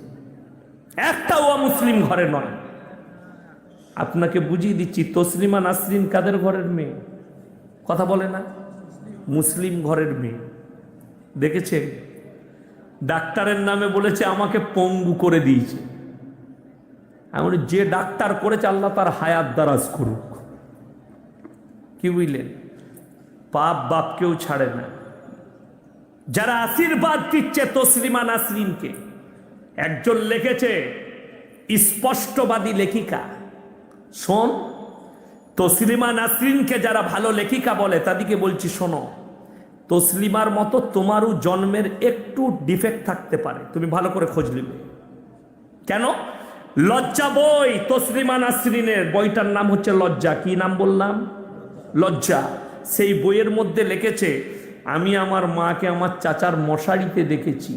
একটাও অমুসলিম ঘরে নয়। আপনাকে বুঝিয়ে দিচ্ছি, তসলিমা নাসরিন কাদের ঘরের মেয়ে? কথা বলে না, মুসলিম ঘরের মেয়ে। দেখেছে, ডাক্তারের নামে বলেছে আমাকে পঙ্গু করে দিয়েছে। এমন যে ডাক্তার করেছে আল্লাহ তার হায়াত দারাজ করুক। কি বুঝলেন? পাপ বাপকেও ছাড়ে না। যারা আশীর্বাদ দিচ্ছে তসলিমা নাসরিনকে, একজন লিখেছে, স্পষ্টবাদী লেখিকা। শোন, তসলিমা নাসরিনকে যারা ভালো লেখিকা বলে তাদেরকে বলছি, শোনো, তসলিমার মতো তোমারও জন্মের একটু ডিফেক্ট থাকতে পারে, তুমি ভালো করে খোঁজ নিবে। কেন? লজ্জা বই তসলিমা নাসরিনের, বইটার নাম হচ্ছে লজ্জা। কি নাম বললাম? লজ্জা। সেই বইয়ের মধ্যে লিখেছে, আমি আমার মাকে আমার চাচার মশারিতে দেখেছি।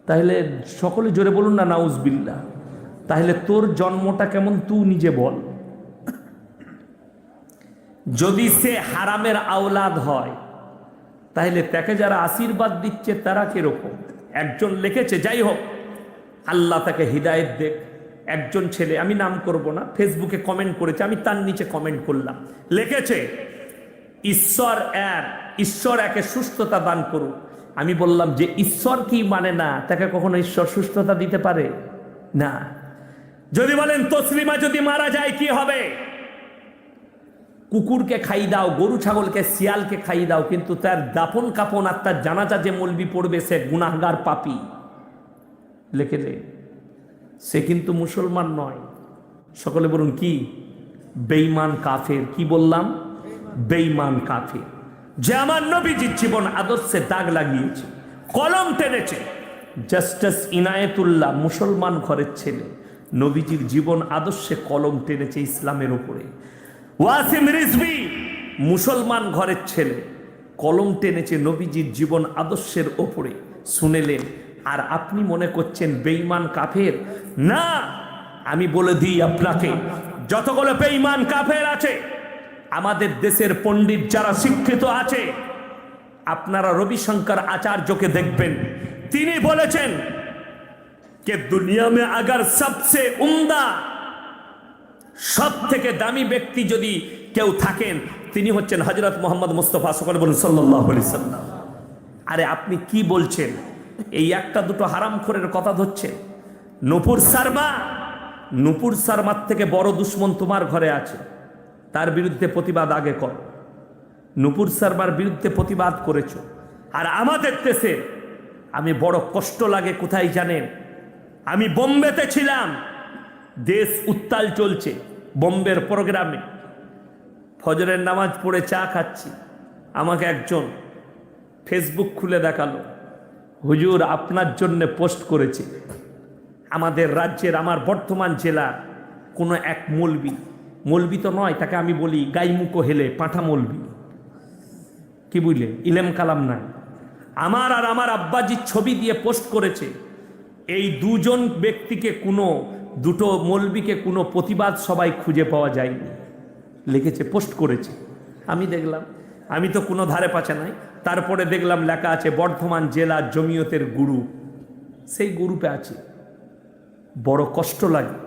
তাহলে সকলে জোরে বলুন না নাউজবিল্লাহ। তাহলে তোর জন্মটা কেমন তুই নিজে বল। যদি সে হারামের আওলাদ হয় তাহলে তাকে যারা আশীর্বাদ দিচ্ছে তারা কিরকম? একজন লিখেছে, যাই হোক আল্লাহ তাকে হিদায়েত দেখ। একজন ছেলে, আমি নাম করব না, ফেসবুকে কমেন্ট করেছে, আমি তার নিচে কমেন্ট করলাম। লিখেছে, ঈশ্বর একে সুস্থতা দান করুক। আমি বললাম যে ঈশ্বর কি মানে না, তাকে কখনো ঈশ্বর সুস্থতা দিতে পারে না। যদি বলেন তসলিমা যদি মারা যায় কি হবে? কুকুরকে খাই দাও, গরু ছাগলকে, শিয়ালকে খাই দাও, কিন্তু তার দাফন কাফন আর তার জানাজা যে মলবি পড়বে সে গুনাহগার পাপী। লিখে দে, সে কিন্তু মুসলমান নয়। সকলে বলুন কি? বেঈমান কাফের। কি বললাম? বেঈমান কাফের। যে আমার নবীজির জীবন আদর্শে দাগ লাগিয়েছে, কলম টেনেছে। জাস্টিস ইনায়েতুল্লাহ মুসলমান ঘরের ছেলে, নবীজির জীবন আদর্শে কলম টেনেছে ইসলামের উপরে। ওয়াসিম রিজভী মুসলমান ঘরের ছেলে, কলম টেনেছে নবীজির জীবন আদর্শের ওপরে। শুনেলেন, আর আপনি মনে করছেন বেঈমান কাফের? না, আমি বলে দিই আপনাকে, যতগুলো বেঈমান কাফের আছে আমাদের দেশের পণ্ডিত যারা শিক্ষিত আছে, আপনারা রবিশঙ্কর আচার্যকে দেখবেন, তিনি বলেছেন যে দুনিয়া মে আগার সবচেয়ে উমদা, সব থেকে দামি ব্যক্তি যদি কেউ থাকেন তিনি হচ্ছেন হযরত মুহাম্মদ মুস্তাফা সকলে বলুন সাল্লাল্লাহু আলাইহি সাল্লাম। আরে আপনি কি বলছেন? এই একটা দুটো হারামখোরের কথা ধরছেন। নূপুর শর্মার থেকে বড় দুশ্মন তোমার ঘরে আছে, তার বিরুদ্ধে প্রতিবাদ আগে করো। নূপুর শর্মার বিরুদ্ধে প্রতিবাদ করেছো। আর আমাদের দেশে আমি বড় কষ্ট লাগে কোথায় জানেন? আমি বোম্বেতে ছিলাম, দেশ উত্তাল চলছে, বোম্বের প্রোগ্রামে ফজরের নামাজ পড়ে চা খাচ্ছি, আমাকে একজন ফেসবুক খুলে দেখালো, হুজুর আপনার জন্য পোস্ট করেছে আমাদের রাজ্যের, আমার বর্ধমান জেলার কোনো এক মৌলবি তো নয়, তাকে আমি বলি গাইমুখো হেলে পাঁঠা মৌলবি। কি বুঝলে? ইলেম কালাম নাই। আমার আর আমার আব্বাজির ছবি দিয়ে পোস্ট করেছে। এই দুজন ব্যক্তিকে দুটো মৌলবিকে কোনো প্রতিবাদ সবাই খুঁজে পাওয়া যায়নি, লিখেছে, পোস্ট করেছে। আমি দেখলাম, আমি তো কোনো ধারে পাচ্ছে নাই। তারপরে দেখলাম লেখা আছে বর্ধমান জেলা জমিয়তের গুরু, সেই গ্রুপে আছে। বড় কষ্ট লাগে।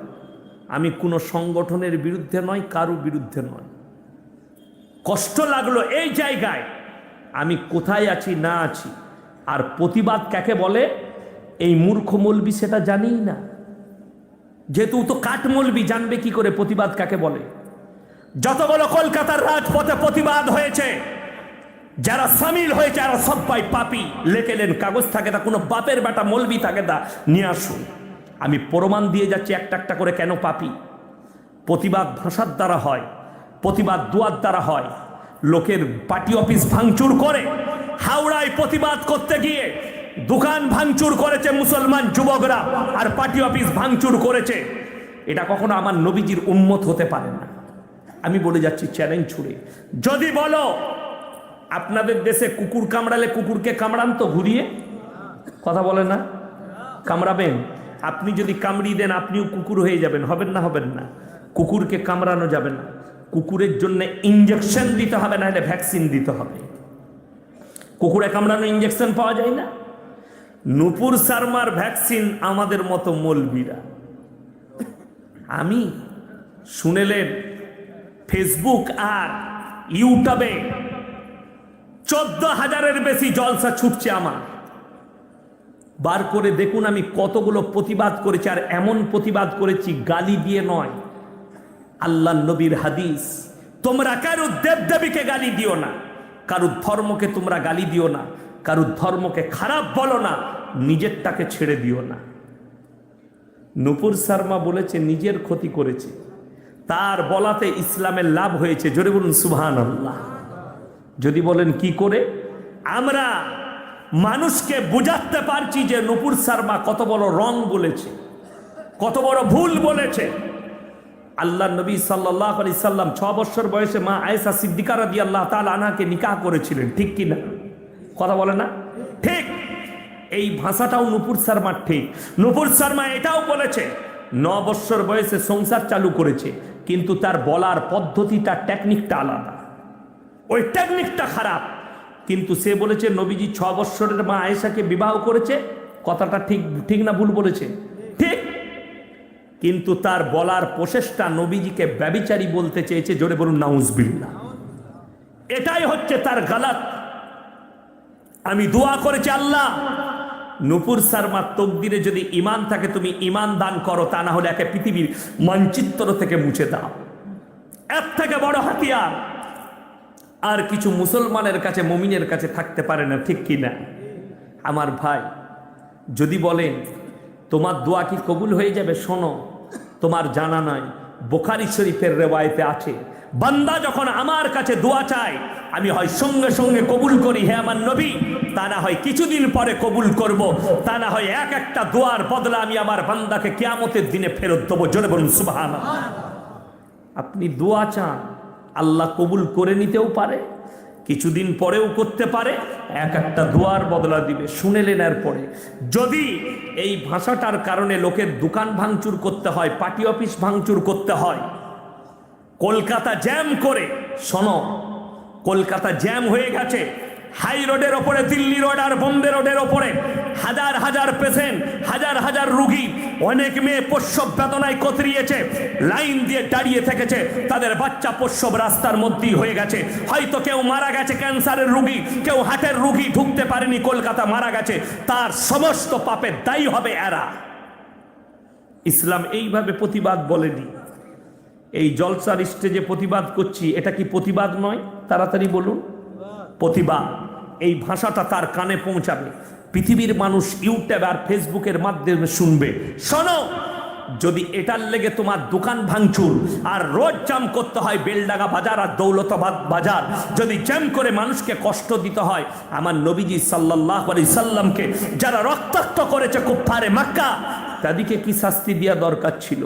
আমি কোনো সংগঠনের বিরুদ্ধে নয়, কারো বিরুদ্ধে নয়। কষ্ট লাগলো এই জায়গায়, আমি কোথায় আছি না আছি। আর প্রতিবাদ কাকে বলে এই মূর্খ মৌলবি সেটা জানিই না, যেহেতু তো কাঠ মৌলবি, জানবে কি করে প্রতিবাদ কাকে বলে? যতগুলো কলকাতার রাজপথে প্রতিবাদ হয়েছে, যারা সামিল হয়েছে যারা সবাই পাপী। লেখেলেন, কাগজ থাকে তা কোনো বাপের বেটা মৌলবি থাকে তা নিয়ে আসুন। আমি প্রমাণ দিয়ে যাচ্ছি একটা একটা করে কেন পাপী। প্রতিবাদ ভাষার দ্বারা হয়, প্রতিবাদ দুয়ার দ্বারা হয়। লোকের পার্টি অফিস ভাঙচুর করে, হাওড়ায় প্রতিবাদ করতে গিয়ে দোকান ভাঙচুর করেছে মুসলমান যুবকরা, আর পার্টি অফিস ভাঙচুর করেছে। এটা কখনো আমার নবীজির উম্মত হতে পারে না। আমি বলে যাচ্ছি চ্যালেঞ্জ ছুড়ে, যদি বলো আপনাদের দেশে কুকুর কামড়ালে কুকুরকে কামড়ান তো ঘুরিয়ে? কথা বলে না? কামড়াবেন? আপনি যদি কামড়িয়ে দেন আপনিও কুকুর হয়ে যাবেন, হবেন না? হবেন না। কুকুরকে কামড়ানো যাবে না, কুকুরের জন্য ইঞ্জেকশন দিতে হবে, না হলে ভ্যাকসিন দিতে হবে। কুকুরে কামড়ানো ইঞ্জেকশন পাওয়া যায় না। নুপুর শর্মার ভ্যাকসিন আমাদের মতো মৌলবীরা। আমি শুনেলেন ফেসবুক আর ইউটিউবে 14,000-এর বেশি জলসা ছুটছে আমার। বার করে দেখুন আমি কতগুলো প্রতিবাদ করেছি, আর এমন প্রতিবাদ করেছি গালি দিয়ে নয়। আল্লাহ নবীর হাদিস, তোমরা কারুর দেবদেবীকে গালি দিও না, কারুর ধর্মকে তোমরা গালি দিও না, কারুর ধর্মকে খারাপ বলো না, নিজেরটাকে ছেড়ে দিও না। নুপুর শর্মা বলেছে নিজের ক্ষতি করেছে, তার বলাতে ইসলামের লাভ হয়েছে। জোরে বলুন সুবহানাল্লাহ। যদি বলেন কি করে, আমরা মানুষকে বুঝাতে পারছি যে নুপুর শর্মা কত বড় রং বলেছে, কত বড় ভুল বলেছে। আল্লাহ নবী সাল্লাল্লাহু আলাইহি সাল্লাম 6 বছর বয়সে মা আয়েশা সিদ্দিকা রাদিয়াল্লাহু তাআলা আনহাকে নিকাহ করেছিলেন, ঠিক কি না? কথা বলে না? ঠিক। এই ভাষাটাও নুপুর শর্মার ঠিক। নুপুর শর্মা এটাও বলেছে 9 বছর বয়সে সংসার চালু করেছে, কিন্তু তার বলার পদ্ধতিটা, টেকনিকটা আলাদা, ওই টেকনিকটা খারাপ। কিন্তু সে বলেছে নবীজি 6 বছরের মা আয়েশাকে বিবাহ করেছে। কথাটা ঠিক, ঠিক না ভুল বলেছে? ঠিক। কিন্তু তার বলার প্রচেষ্টা নবীজিকে ব্যভিচারী বলতে চেয়েছে। জোরে বলুন নাউজুবিল্লাহ। এটাই হচ্ছে তার গালাত। আমি দোয়া করেছি, আল্লাহ নুপুর শর্মার তকদিরে যদি ঈমান থাকে তুমি ঈমান দান করো, তা না হলে একে পৃথিবীর মানচিত্র থেকে মুছে দাও। এর থেকে বড় হাতিয়ার আর কিছু মুসলমানের কাছে, মুমিনের কাছে থাকতে পারে না, ঠিক কি না? আমার ভাই, যদি বলেন তোমার দোয়া কি কবুল হয়ে যাবে, শোনো, তোমার জানা নয়, বুখারী শরীফের রেওয়ায়েতে আছে, বান্দা যখন আমার কাছে দোয়া চায় আমি হয় সঙ্গে সঙ্গে কবুল করি, হে আমার নবী, তা না হয় কিছুদিন পরে কবুল করব, তা না হয় এক একটা দোয়ার বদলা আমি আমার বান্দাকে কিয়ামতের দিনে ফেরত দেবো। জোরে বলুন সুবহানাল্লাহ। আপনি দোয়া চান, আল্লাহ কবুল করে নিতেও পারে, কিছুদিন পরেও করতে পারে, এক একটা দোয়ার বদলা দিবে। শুনেলেন? এরপরে যদি এই ভাষাটার কারণে লোকের দোকান ভাঙচুর করতে হয়, পার্টি অফিস ভাঙচুর করতে হয়, কলকাতা জ্যাম করে, শোনো, কলকাতা জ্যাম হয়ে গেছে, হাই রোডের ওপরে, দিল্লি রোড আর বোম্বে রোডের ওপরে হাজার হাজার পেশেন্ট, হাজার হাজার রুগী, অনেক মেয়ে প্রসব বেদনায় কতরিয়েছে, লাইন দিয়ে দাঁড়িয়ে থেকেছে, তাদের বাচ্চা প্রসব রাস্তার মধ্যেই হয়ে গেছে। হয়তো কেউ মারা গেছে, ক্যান্সারের রুগী, কেউ হার্টের রুগী, ঢুকতে পারেনি, কলকাতা মারা গেছে, তার সমস্ত পাপের দায়ী হবে এরা। ইসলাম এইভাবে প্রতিবাদ বলেনি। এই জলসার স্টেজে প্রতিবাদ করছি, এটা কি প্রতিবাদ নয়? তাড়াতাড়ি বলুন। প্রতিবাদ। এই ভাষাটা তার কানে পৌঁছাবে, পৃথিবীর মানুষ ইউটিউব আর ফেসবুকের মাধ্যমে শুনবে। শোনো, যদি এটার লেগে তোমার দোকান ভাঙচুর আর রোড জ্যাম করতে হয়, বেলডাঙ্গা বাজার আর দৌলতাবাদ বাজার যদি জ্যাম করে মানুষকে কষ্ট দিতে হয়, আমার নবীজি সাল্লাল্লাহু আলাইহি সাল্লামকে যারা রক্তাক্ত করেছে কুফফারে মক্কা, তাদেরকে কি শাস্তি দেওয়া দরকার ছিল?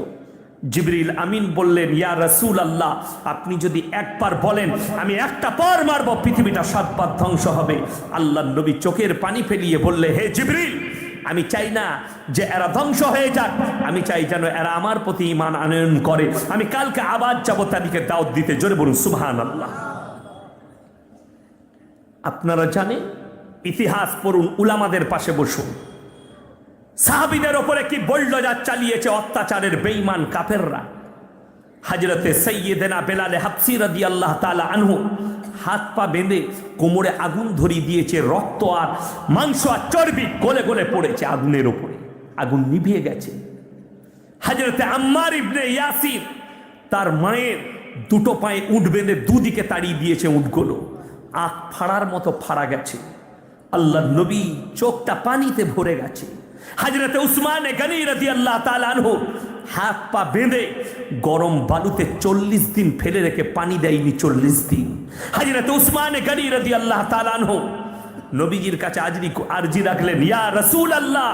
জিবরিল আমিন বললেন, ইয়া রাসূলুল্লাহ, আপনি যদি একবার বলেন আমি একটা পর মারব, পৃথিবীটা 7 বার ধ্বংস হবে। আল্লাহর নবী চোখের পানি ফেলিয়ে বললে, হে জিবরিল, আমি চাই না যে এরা ধ্বংস হয়ে যাক, আমি চাই যেন এরা আমার প্রতি ঈমান আনয়ন করে। আমি কালকে আবার যাব তাদেরকে দাওয়াত দিতে। জোরে বলুন সুবহানাল্লাহ। আপনারা জানেন, ইতিহাস পড়ুন, উলামাদের পাশে বসুন, সাহাবীদের উপরে কি বুলডোজার চালিয়েছে অত্যাচারের বেঈমান কাফেররা। হযরতে সাইয়্যিদানা বেলাল হাবশী রাদিয়াল্লাহু তাআলা আনহু হাত পা বেঁধে কোমরে আগুন ধরিয়ে দিয়েছে, রক্ত আর মাংস আর চর্বি গলে গলে পড়েছে আগুনের উপরে, আগুন নিভিয়ে গেছে। হযরতে আম্মার ইবনে ইয়াসির তার মায়ের দুটো পায়ে উট বেঁধে দুদিকে তাড়িয়ে দিয়েছে, উটগুলো আখ ফাড়ার মতো ফাড়া গেছে। আল্লাহর নবী চোখটা পানিতে ভরে গেছে। হযরতে উসমানে গনি রাদিয়াল্লাহু তাআলা আনহু হাত পা বেঁধে গরম বালুতে 40 দিন ফেলে রেখে পানি দেয়নি, 40 দিন। হযরতে উসমানে গনি রাদিয়াল্লাহু তাআলা আনহু নবীজির কাছে আরজি রাখলেন, ইয়া রাসূলুল্লাহ,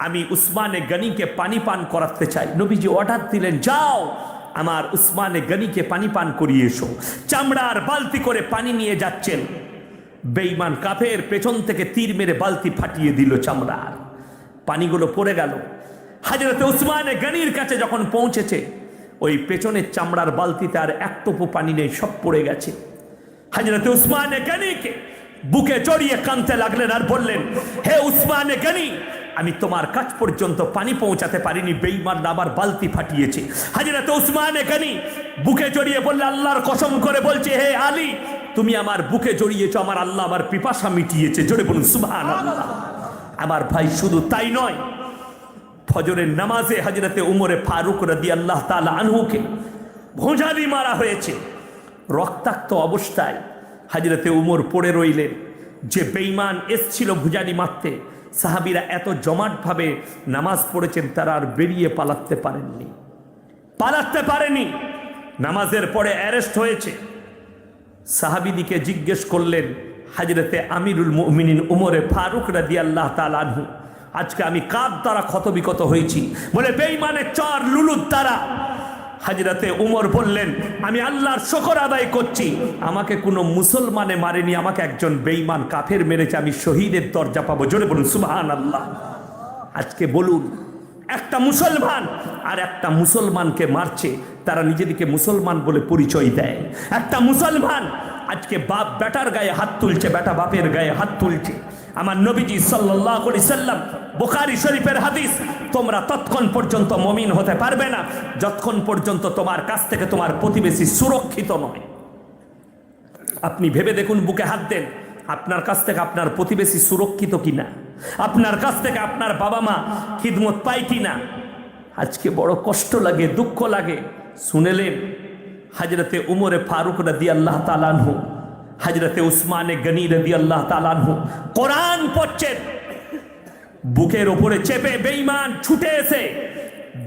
আমি উসমানে গনিকে পানি পান করাতে চাই। নবীজি অর্ডার দিলেন, যাও আমার উসমানে গনিকে পানি পান করিয়ে এসো। চামড়ার বালতি করে পানি নিয়ে যাচ্ছেন, বেঈমান কাফের পেছন থেকে তীর মেরে বালতি ফাটিয়ে দিল, চামড়ার পানিগুলো পড়ে গেল। হযরত উসমানে গনির কাছে যখন পৌঁছেছে, ওই পেছনের চামড়ার বালতিতে আর এক টোপো পানি নেই, সব পড়ে গেছে। হযরত উসমানে গনিকে বুকে জড়িয়ে কাঁদতে লাগলেন আর বললেন, হে উসমানে গনি, আমি তোমার কাছ পর্যন্ত পানি পৌঁছাতে পারিনি, বেঈমান আমার বালতি ফাটিয়েছে। হযরত উসমানে গনি বুকে জড়িয়ে বললে, আল্লাহর কসম করে বলছে, হে আলী, তুমি আমার বুকে জড়িয়েছো, আমার আল্লাহ আমার পিপাসা মিটিয়েছে। জোরে বলুন সুবহানাল্লাহ। আমার ভাই, শুধু তাই নয়, ফজরের নামাজে হযরতে উমরে ফারুক রাদিয়াল্লাহু তাআলা আনহুকে ভোঁজালি মারা হয়েছে। রক্তাক্ত অবস্থায় হযরতে উমর পড়ে রইলেন। যে বেঈমান এসছিল ভুজালি মারতে, সাহাবীরা এত জমাটভাবে নামাজ পড়েছেন, তারা আর বেরিয়ে পালাতে পারেনি। নামাজের পরে অ্যারেস্ট হয়েছে। সাহাবীদিকে জিজ্ঞেস করলেন হযরতে আমিরুল মুমিনিন উমরে ফারুক রাদিয়াল্লাহু তাআলা আনহু, আজকে আমি কার দ্বারা ক্ষতবিক্ষত হয়েছি? বলে, বেঈমানের চর লুলুর দ্বারা। হযরতে উমর বললেন, আমি আল্লাহর শুকর আদায় করছি, আমাকে কোনো মুসলমানে মারেনি, আমাকে একজন বেঈমান কাফের মেরেছে, আমি শহীদের দরজা পাবো। জোরে বলুন সুবহানাল্লাহ। আজকে বলুন, একটা মুসলমান আর একটা মুসলমানকে মারছে, তারা নিজেদেরকে মুসলমান বলে পরিচয় দেয়। একটা মুসলমান আজকে বাপ বেটার গায়ে হাত তুলছে, বেটা বাপের গায়ে হাত তুলছে। আমার নবীজি সাল্লাল্লাহু আলাইহি সাল্লাম, বুখারী শরীফের হাদিস, তোমরা ততক্ষণ পর্যন্ত মুমিন হতে পারবে না যতক্ষণ পর্যন্ত তোমার কাছ থেকে তোমার প্রতিবেশী সুরক্ষিত নয়। আপনি ভেবে দেখুন, বুকে হাত দেন, আপনার কাছ থেকে আপনার প্রতিবেশী সুরক্ষিত কিনা, আপনার কাছ থেকে আপনার বাবা মা খিদমত পায় কিনা। আজকে বড় কষ্ট লাগে, দুঃখ লাগে। শুনেলেন হযরতে উমরে ফারুক রাদিয়াল্লাহু তাআলা আনহু, হযরতে উসমানে গনি রাদিয়াল্লাহু তাআলা আনহু কোরআন পড়ছেন, বুকের উপরে চেপে বেঈমান ছুটে এসে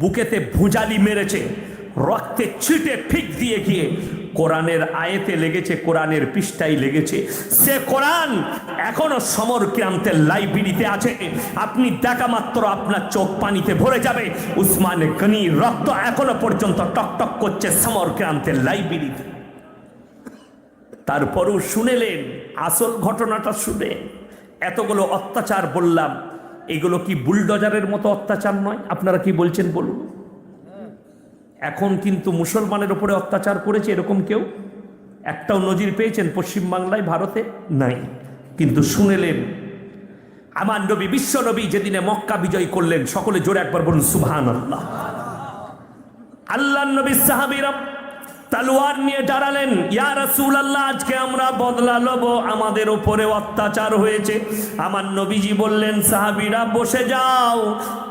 বুকেতে ভুজালি মেরেছে, রক্তে ছিটে ফিক দিয়ে গিয়ে কোরআনের আয়াতে লেগেছে, কোরআনের পৃষ্ঠায় লেগেছে। সে কোরআন এখনো সমর ক্রান্তের লাইব্রেরিতে আছে। আপনি দেখা মাত্র আপনার চোখ পানিতে ভরে যাবে। উসমানে গনির রক্ত এখনো পর্যন্ত টকটক করছে সমর ক্রান্তের লাইব্রেরিতে। তারপরও শুনেলেন আসল ঘটনাটা। শুনে এতগুলো অত্যাচার বললাম, এগুলো কি বুলডোজারের মতো অত্যাচার নয়? আপনারা কি বলছেন বলুন? এখন কিন্তু মুসলমানের উপরে অত্যাচার করেছে এরকম কেউ একটাও নজির পেয়েছেন পশ্চিমবাংলায়, ভারতে? নাই। কিন্তু শুনেলেন আমার নবী, বিশ্ব নবী যেদিনে মক্কা বিজয় করলেন, সকলে জোরে একবার বলুন সুবহানাল্লাহ। আল্লাহর নবী সাহাবীরা তলোয়ার নিয়ে দাঁড়ালেন, ইয়া রাসূলুল্লাহ, আজকে আমরা বদলা লব, আমাদের উপরে অত্যাচার হয়েছে। আমার নবীজি বললেন, সাহাবীরা বসে যাও,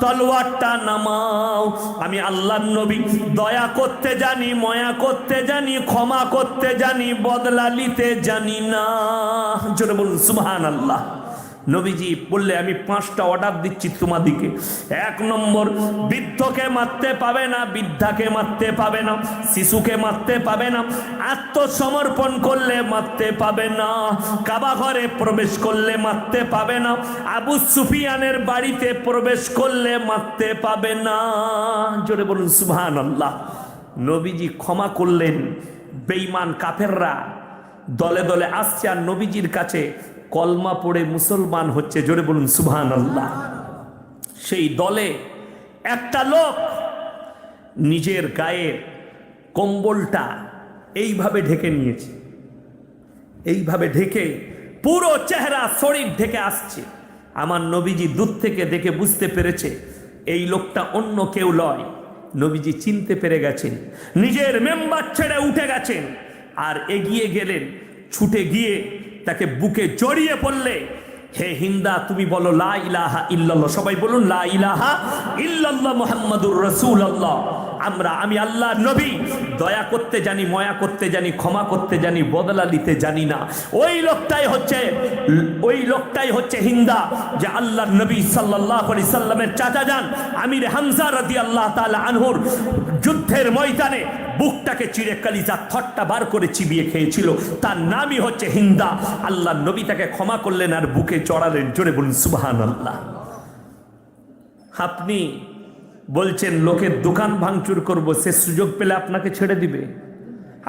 তলোয়ারটা নামাও। আমি আল্লাহর নবী দয়া করতে জানি, মায়া করতে জানি, ক্ষমা করতে জানি, বদলা নিতে জানি না। জোরে বলুন সুবহানাল্লাহ। নবীজি বললে, আমি 5টা অর্ডার দিচ্ছি তোমাদিকে। 1 নম্বর, বৃদ্ধকে মারতে পাবে না, বৃদ্ধাকে মারতে পাবে না, শিশুকে মারতে পাবে না, আত্মসমর্পণ করলে মারতে পাবে না, কাবা ঘরে প্রবেশ করলে মারতে পাবে না, আবু সুফিয়ানের বাড়িতে প্রবেশ করলে মারতে পাবে না। জোরে বলুন সুবহানাল্লাহ। নবীজি ক্ষমা করলেন। বেঈমান কাফেররা দলে দলে আসছে আর নবীজির কাছে কলমা পড়ে মুসলমান হচ্ছে। জোরে বলুন সুবহানাল্লাহ। সেই দলে একটা লোক নিজের গায়ের কম্বলটা এইভাবে ঢেকে নিয়েছে, এইভাবে ঢেকে পুরো চেহারা শরীর ঢেকে আসছে। আমার নবীজি দূর থেকে দেখে বুঝতে পেরেছে এই লোকটা অন্য কেউ নয়। নবীজি চিনতে পেরে গেছেন, নিজের মেম্বার ছেড়ে উঠে গেছেন আর এগিয়ে গেলেন। ছুটে গিয়ে তাকে বুকে জড়িয়ে পড়লে, হে হিন্দা, তুমি বলো লা ইলাহা ইল্লাল্লাহ। সবাই বলুন লা ইলাহা ইল্লাল্লাহ মুহাম্মাদুর রাসূলুল্লাহ। আমি আল্লাহর নবী, দয়া করতে জানি, মায়া করতে জানি, ক্ষমা করতে জানি, বদলা নিতে জানি না। ওই লোকটাই হচ্ছে হিন্দা, যে আল্লাহর নবী সাল্লাল্লাহু আলাইহি সাল্লামের চাচা যান আমির হামজা রাদিয়াল্লাহু তাআলা আনহুর যুদ্ধের ময়দানে বুকটাকে চিড়ে কালিজা থট্টা বার করে চিবিয়ে খেয়েছিল। তার নামই হচ্ছে হিন্দা। আল্লাহর নবী তাকে ক্ষমা করলেন আর বুকে চড়ালেন। জোরে বলুন সুবহানাল্লাহ। আপনি বলছেন লোকের দোকান ভাঙচুর করব, সে সুযোগ পেলে আপনাকে ছেড়ে দিবে?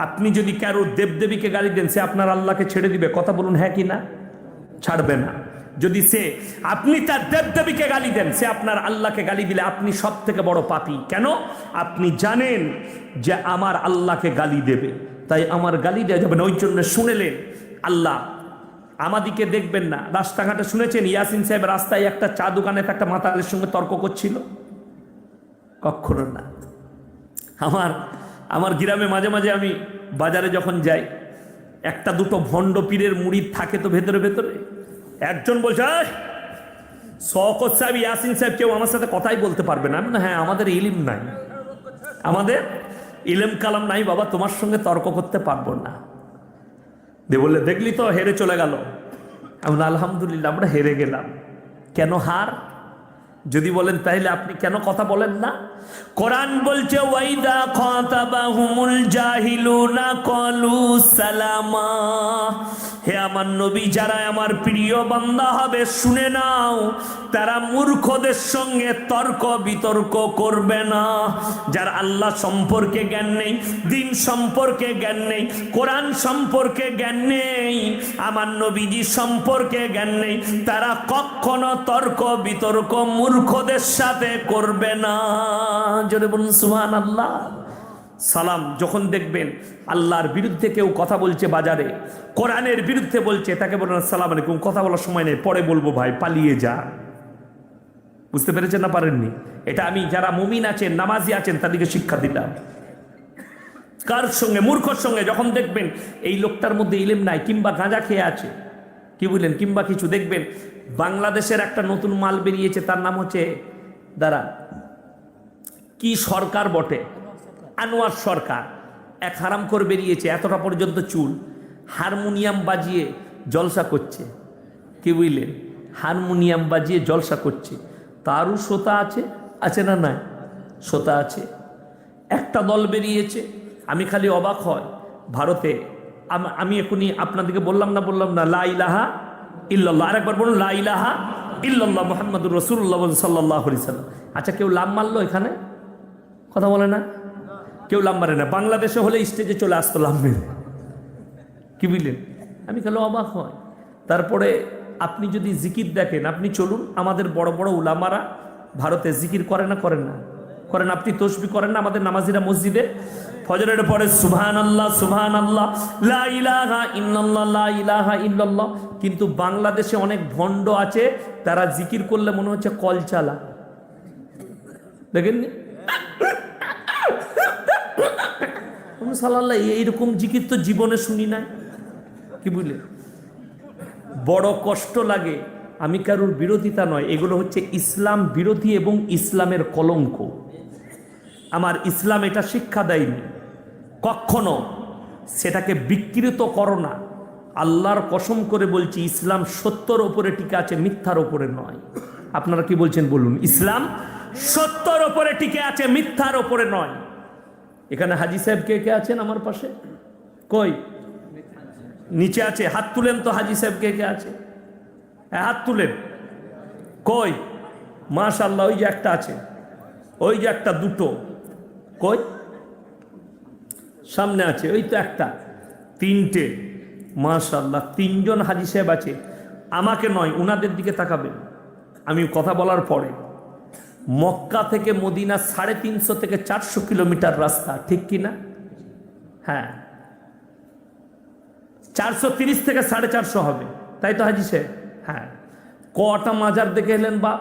আপনি যদি কারো দেবদেবীকে গালি দেন, সে আপনার আল্লাহকে ছেড়ে দিবে? কথা বলুন হ্যাঁ কি না? ছাড়বে না। যদি আপনি তার দেবদেবীকে গালি দেন, সে আপনার আল্লাহকে গালি দিলে আপনি সব থেকে বড় পাপী। কেন? আপনি জানেন যে আমার আল্লাহকে গালি দেবে, তাই আমার গালি দেওয়া যাবে না। ওই জন্য শুনেলেন আল্লাহ আমাদিকে দেখবেন না। রাস্তাঘাটে শুনেছেন ইয়াসিন সাহেব রাস্তায় একটা চা দোকানে একটা মাতালের সঙ্গে তর্ক করছিল? কখনো না। আমার গ্রামে মাঝে মাঝে আমি বাজারে যখন যাই, একটা দুটো ভণ্ড পীরের মুড়িদ থাকে তো ভেতরে ভেতরে। একজন বলছে শওকত সাহেব, ইয়াসিন সাহেব কেউ আমার সাথে কথাই বলতে পারবে না। হ্যাঁ, আমাদের ইলিম নাই, আমাদের ইলেম কালাম নাই বাবা, তোমার সঙ্গে তর্ক করতে পারবো না। দিয়ে বললে দেখলি তো হেরে চলে গেল। আমি আলহামদুলিল্লাহ আমরা হেরে গেলাম। কেন হার? যদি বলেন তাহলে আপনি কেন কথা বলেন না? কোরআন বলছে ওয়াইদা খাতাবাহুমুল জাহিলুনা ক্বালু সালামা। হে আমার নবী, যারা আমার প্রিয় বান্দা হবে শুনে নাও, তারা মূর্খদের সঙ্গে তর্ক বিতর্ক করবে না। যার আল্লাহ সম্পর্কে জ্ঞান নেই, দিন সম্পর্কে জ্ঞান নেই, কোরআন সম্পর্কে জ্ঞান নেই, আমার নবীজি সম্পর্কে জ্ঞান নেই, তারা কখনো তর্ক বিতর্ক মূর্খদের সাথে করবে না। জোরে বলুন সুবহানাল্লাহ। সালাম যখন দেখবেন আল্লাহর বিরুদ্ধে কেউ কথা বলছে বাজারে, কোরআনের বিরুদ্ধে বলছে, তাকে বলুন আসসালামু আলাইকুম, কথা বলার সময় নেই, পরে বলবো ভাই, পালিয়ে যা। বুঝতে পেরেছেন না পারেননি? এটা আমি যারা মুমিন আছেন, নামাজি আছেন, তাদেরকে শিক্ষা দিলাম। কার সঙ্গে? মূর্খর সঙ্গে। যখন দেখবেন এই লোকটার মধ্যে ইলম নাই, কিংবা গাঁজা খেয়ে আছে, কি বুঝলেন, কিংবা কিছু দেখবেন বাংলাদেশের একটা নতুন মাল বেরিয়েছে, তার নাম হচ্ছে কি সরকার বটে, আনোয়ার সরকার। এক হারামখোর বেরিয়েছে, এতটা পর্যন্ত চুল, হারমোনিয়াম বাজিয়ে জলসা করছে। কি বুঝলেন? হারমোনিয়াম বাজিয়ে জলসা করছে। তারও শ্রোতা আছে, আছে না? নাই, শ্রোতা আছে। একটা দল বেরিয়েছে, আমি খালি অবাক হয় ভারতে। আমি এখনই আপনাদেরকে বললাম না লা ইলাহা ইল্লাল্লাহ, আরেকবার বলুন লা ইলাহা ইল্লাল্লাহ মুহাম্মাদুর রাসূলুল্লাহ সাল্লাল্লাহু আলাইহি সাল্লাম। আচ্ছা, কেউ লাম মারলো এখানে? কথা বলে না, কেউ লাম মারে না। বাংলাদেশে হলে স্টেজে চলে আসতো লাম মেরে। কি বুঝলেন? আমি খালি অবাক হয়। তারপরে আপনি যদি জিকির দেখেন, আপনি চলুন, আমাদের বড় বড় উলামারা ভারতে জিকির করে না? করেন না? করেন। আপনি তসবিহ করেন না? আমাদের নামাজিরা মসজিদে ফজরের পরে সুবহানাল্লাহ সুবহানাল্লাহ, লা ইলাহা ইল্লাল্লাহ, লা ইলাহা ইল্লাল্লাহ। কিন্তু বাংলাদেশে অনেক ভণ্ড আছে, তারা জিকির করলে মনে হচ্ছে কল চালা। দেখেননি? সাল্লাল্লাহ, এইরকম জিকির তো জীবনে শুনি নাই। কি বুঝলে? বড় কষ্ট লাগে। আমি কারোর বিরোধিতা নয়, এগুলো হচ্ছে ইসলাম বিরোধী এবং ইসলামের কলঙ্ক। আমার ইসলাম এটা শিক্ষা দেয়নি, কখনো সেটাকে বিকৃত করো না। আল্লাহর কসম করে বলছি, ইসলাম সত্যর ওপরে টিকে আছে, মিথ্যার ওপরে নয়। আপনারা কি বলছেন বলুন? ইসলাম সত্যর ওপরে টিকে আছে, মিথ্যার ওপরে নয়। এখানে হাজি সাহেব কে কে আছেন আমার পাশে? কই? নিচে আছে, হাত তুলেন তো। হাজি সাহেব কে কে আছে? হাত তুলেন। কই? মাশাআল্লাহ, ওই যে একটা আছে, ওই যে একটা, দুটো। কই? সামনে আছে, ওই তো একটা, তিনটে। মাশাআল্লাহ, তিনজন হাজি সাহেব আছে। আমাকে নয়, উনাদের দিকে তাকাবেন। আমি কথা বলার পরে, মক্কা থেকে মদিনা 350 থেকে 400 কিলোমিটার রাস্তা, ঠিক কি না? হ্যাঁ, 430 থেকে 450 হবে, তাই তো হাজি সাহেব? হ্যাঁ। কটা মাজার দেখে এলেন বা?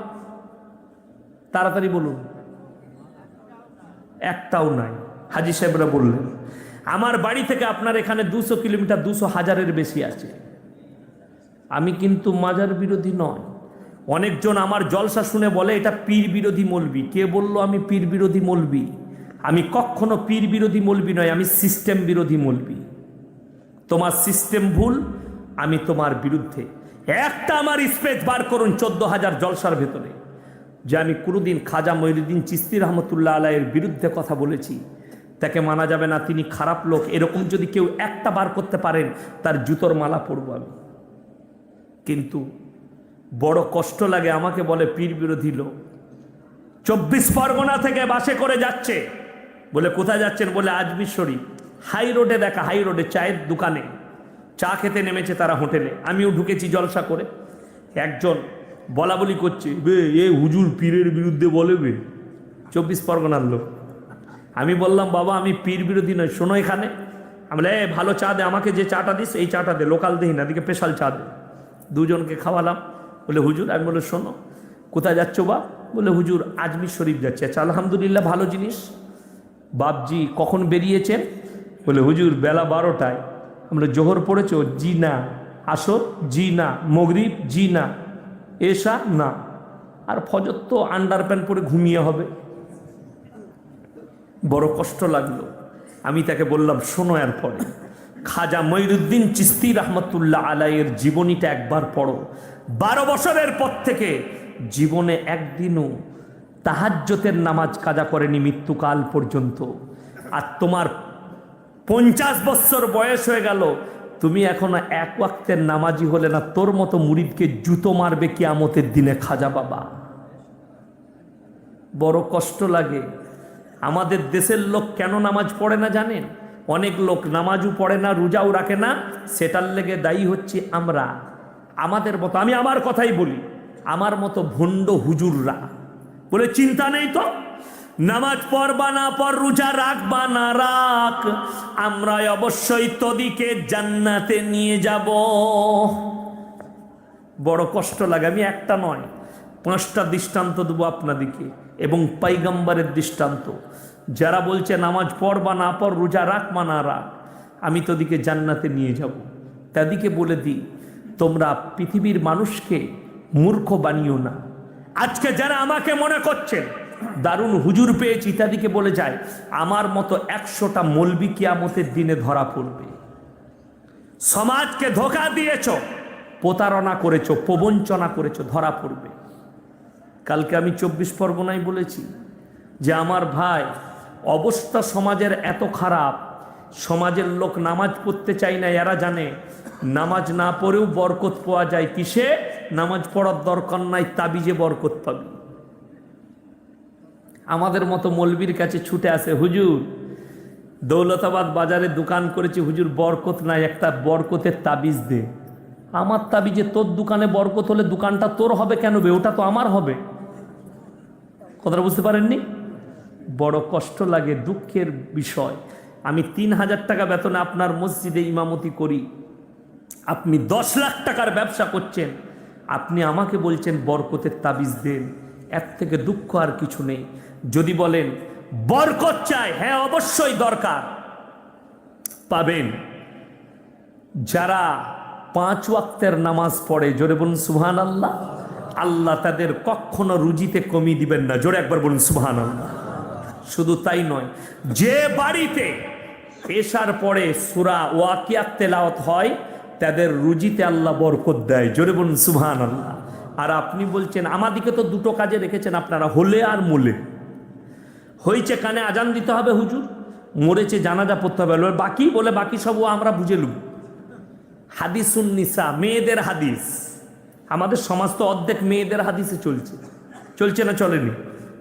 তাড়াতাড়ি বলুন। একটাও নাই। হাজি সাহেবরা বললেন আমার বাড়ি থেকে আপনার এখানে 200 কিলোমিটার, 200 হাজারের বেশি আছে। আমি কিন্তু মাজার বিরোধী নয়। অনেকজন আমার জলসা শুনে বলে এটা পীর বিরোধী মৌলবি। কে বললো আমি পীর বিরোধী মৌলবি? আমি কখনো পীর বিরোধী মৌলবি নয়, আমি সিস্টেম বিরোধী মৌলবি। তোমার সিস্টেম ভুল, আমি তোমার বিরুদ্ধে। একটা আমার স্পেস বার করুন 14,000 জলসার ভেতরে যে আমি কোনোদিন খাজা মঈনুদ্দিন চিশতি রহমতুল্লাহ আলাইহির বিরুদ্ধে কথা বলেছি, তাকে মানা যাবে না, তিনি খারাপ লোক, এরকম যদি কেউ একটা বার করতে পারেন, তার জুতোর মালা পরব আমি। কিন্তু বড় কষ্ট লাগে, আমাকে বলে পীর বিরোধী লোক। 24 পরগনা থেকে বাসে করে যাচ্ছে। বলে কোথায় যাচ্ছেন? বলে আজমির শরীফ। হাই রোডে দেখা, হাই রোডে চায়ের দোকানে চা খেতে নেমেছে তারা হোটেলে। আমিও ঢুকেছি জলসা করে। একজন বলা বলি করছে, বে এ হুজুর পীরের বিরুদ্ধে বলে বে। 24 পরগনার লোক। আমি বললাম বাবা আমি পীর বিরোধী নয়, শোনো এখানে। আমি বলে ভালো চা দে, আমাকে যে চাটা দিস এই চাটা দে, লোকাল দেই না, দিকে স্পেশাল চা দে। দুজনকে খাওয়ালাম। বলে হুজুর, আমি বলে শোনো কোথায় যাচ্ছ বা? বলে হুজুর আজমির শরীফ যাচ্ছে। আচ্ছা আলহামদুলিল্লাহ, ভালো জিনিস। বাপজি কখন বেরিয়েছেন? বলে হুজুর বেলা 12টায়। আমরা জোহর পড়েছো? জি না। আসর? জি না। মগরিব? জি না। এশা? না। আর ফজর তো আন্ডার প্যান্ট পরে ঘুমিয়ে হবে। বড় কষ্ট লাগলো। আমি তাকে বললাম শোনো, এরপরে খাজা মঈনুদ্দিন চিশতি রহমতুল্লাহ আলাইয়ের জীবনীটা একবার পড়ো। 12 বছরের পর থেকে জীবনে একদিনও তাহাজ্জুদের নামাজ কাজা করেনি মৃত্যুকাল পর্যন্ত। আর তোমার 50 বছর বয়স হয়ে গেল, তুমি এখনো এক ওয়াক্তের নামাজি হলে না। তোর মতো মুরিদকে জুতো মারবে কিয়ামতের দিনে খাজা বাবা। বড় কষ্ট লাগে। আমাদের দেশের লোক কেন নামাজ পড়ে না জানেন? অনেক লোক নামাজও পড়ে না, রোজাও রাখে না। সেটার লেগে দায়ী হচ্ছে আমরা। আমাদের মতো, আমি আমার কথাই বলি, আমার মতো ভণ্ড হুজুররা বলে চিন্তা নেই তো, নামাজ পড়বা না পর, রোজা রাখবা না রাখ, আমরা অবশ্যই তোদিকে জান্নাতে নিয়ে যাব। বড় কষ্ট লাগে। আমি একটা নয় 5টা দৃষ্টান্ত দেবো আপনাদিকে, এবং পাইগাম্বারের দৃষ্টান্ত। যারা বলছে নামাজ পড়বা না পর, রোজা রাখবা না রাখ, আমি তোদিকে জান্নাতে নিয়ে যাব, তাদিকে বলে দিই তোমরা পৃথিবীর মানুষকে মূর্খ বানিও না। আজকে যারা আমাকে মনে করছেন দারুণ হুজুর পেয়েছি, তাদিকে বলে যায় আমার মতো 100টা মৌলবি কিয়ামতের দিনে ধরা পড়বে। সমাজকে ধোঁকা দিয়েছ, প্রতারণা করেছ, প্রবঞ্চনা করেছ, ধরা পড়বে। কালকে আমি 24 পরগনায় বলেছি যে আমার ভাই, অবস্থা সমাজের এত খারাপ, সমাজের লোক নামাজ পড়তে চায় না। এরা জানে নামাজ না পড়েও বরকত পাওয়া যায়। কিসে? নামাজ পড়ার দরকার নাই, তাবিজে বরকত পাবি। আমাদের মতো মৌলবীর কাছে ছুটে আসে, হুজুর দৌলতাবাদ বাজারে দোকান করেছি, হুজুর বরকত নাই, একটা বরকতের তাবিজ দে। আমার তাবিজে তোর দোকানে বরকত হলে দোকানটা তোর হবে কেন বে? ওটা তো আমার হবে। কথাটা বুঝতে পারেননি? বড় কষ্ট লাগে, দুঃখের বিষয়। আমি 3000 টাকা বেতনে আপনার মসজিদে ইমামতি করি, আপনি 10 লাখ টাকার ব্যবসা করছেন, আপনি আমাকে বলছেন বরকতের তাবিজ দেন। এর থেকে দুঃখ আর কিছু নেই। যদি বলেন বরকত চাই, হ্যাঁ অবশ্যই দরকার, পাবেন। যারা 5 ওয়াক্তের নামাজ পড়ে, জোরে বলুন সুবহানাল্লাহ, আল্লাহ তাদের কখনো রুজিতে কমি দিবেন না। জোরে একবার বলুন সুবহানাল্লাহ। শুধু তাই নয়, যে বাড়িতে এশার পরে সূরা ওয়াকিয়াত তেলাওয়াত হয়, তাদের রুজিতে আল্লাহ বরকত দেয়। জোরে বলুন সুবহানাল্লাহ। আর আপনি বলছেন আমাদিকে তো দুটো কাজে রেখেছেন আপনারা, হলে আর মোলে। হয়েছে কানে আজান দিতে হবে হুজুর, মরেছে জানাজা পড়তে হবে, বাকি বলে বাকি সব আমরা বুঝে লুব। হাদিসুন নিসা, মেয়েদের হাদিস। আমাদের সমাজ তো অর্ধেক মেয়েদের হাদিসে চলছে। চলছে না চলেনি?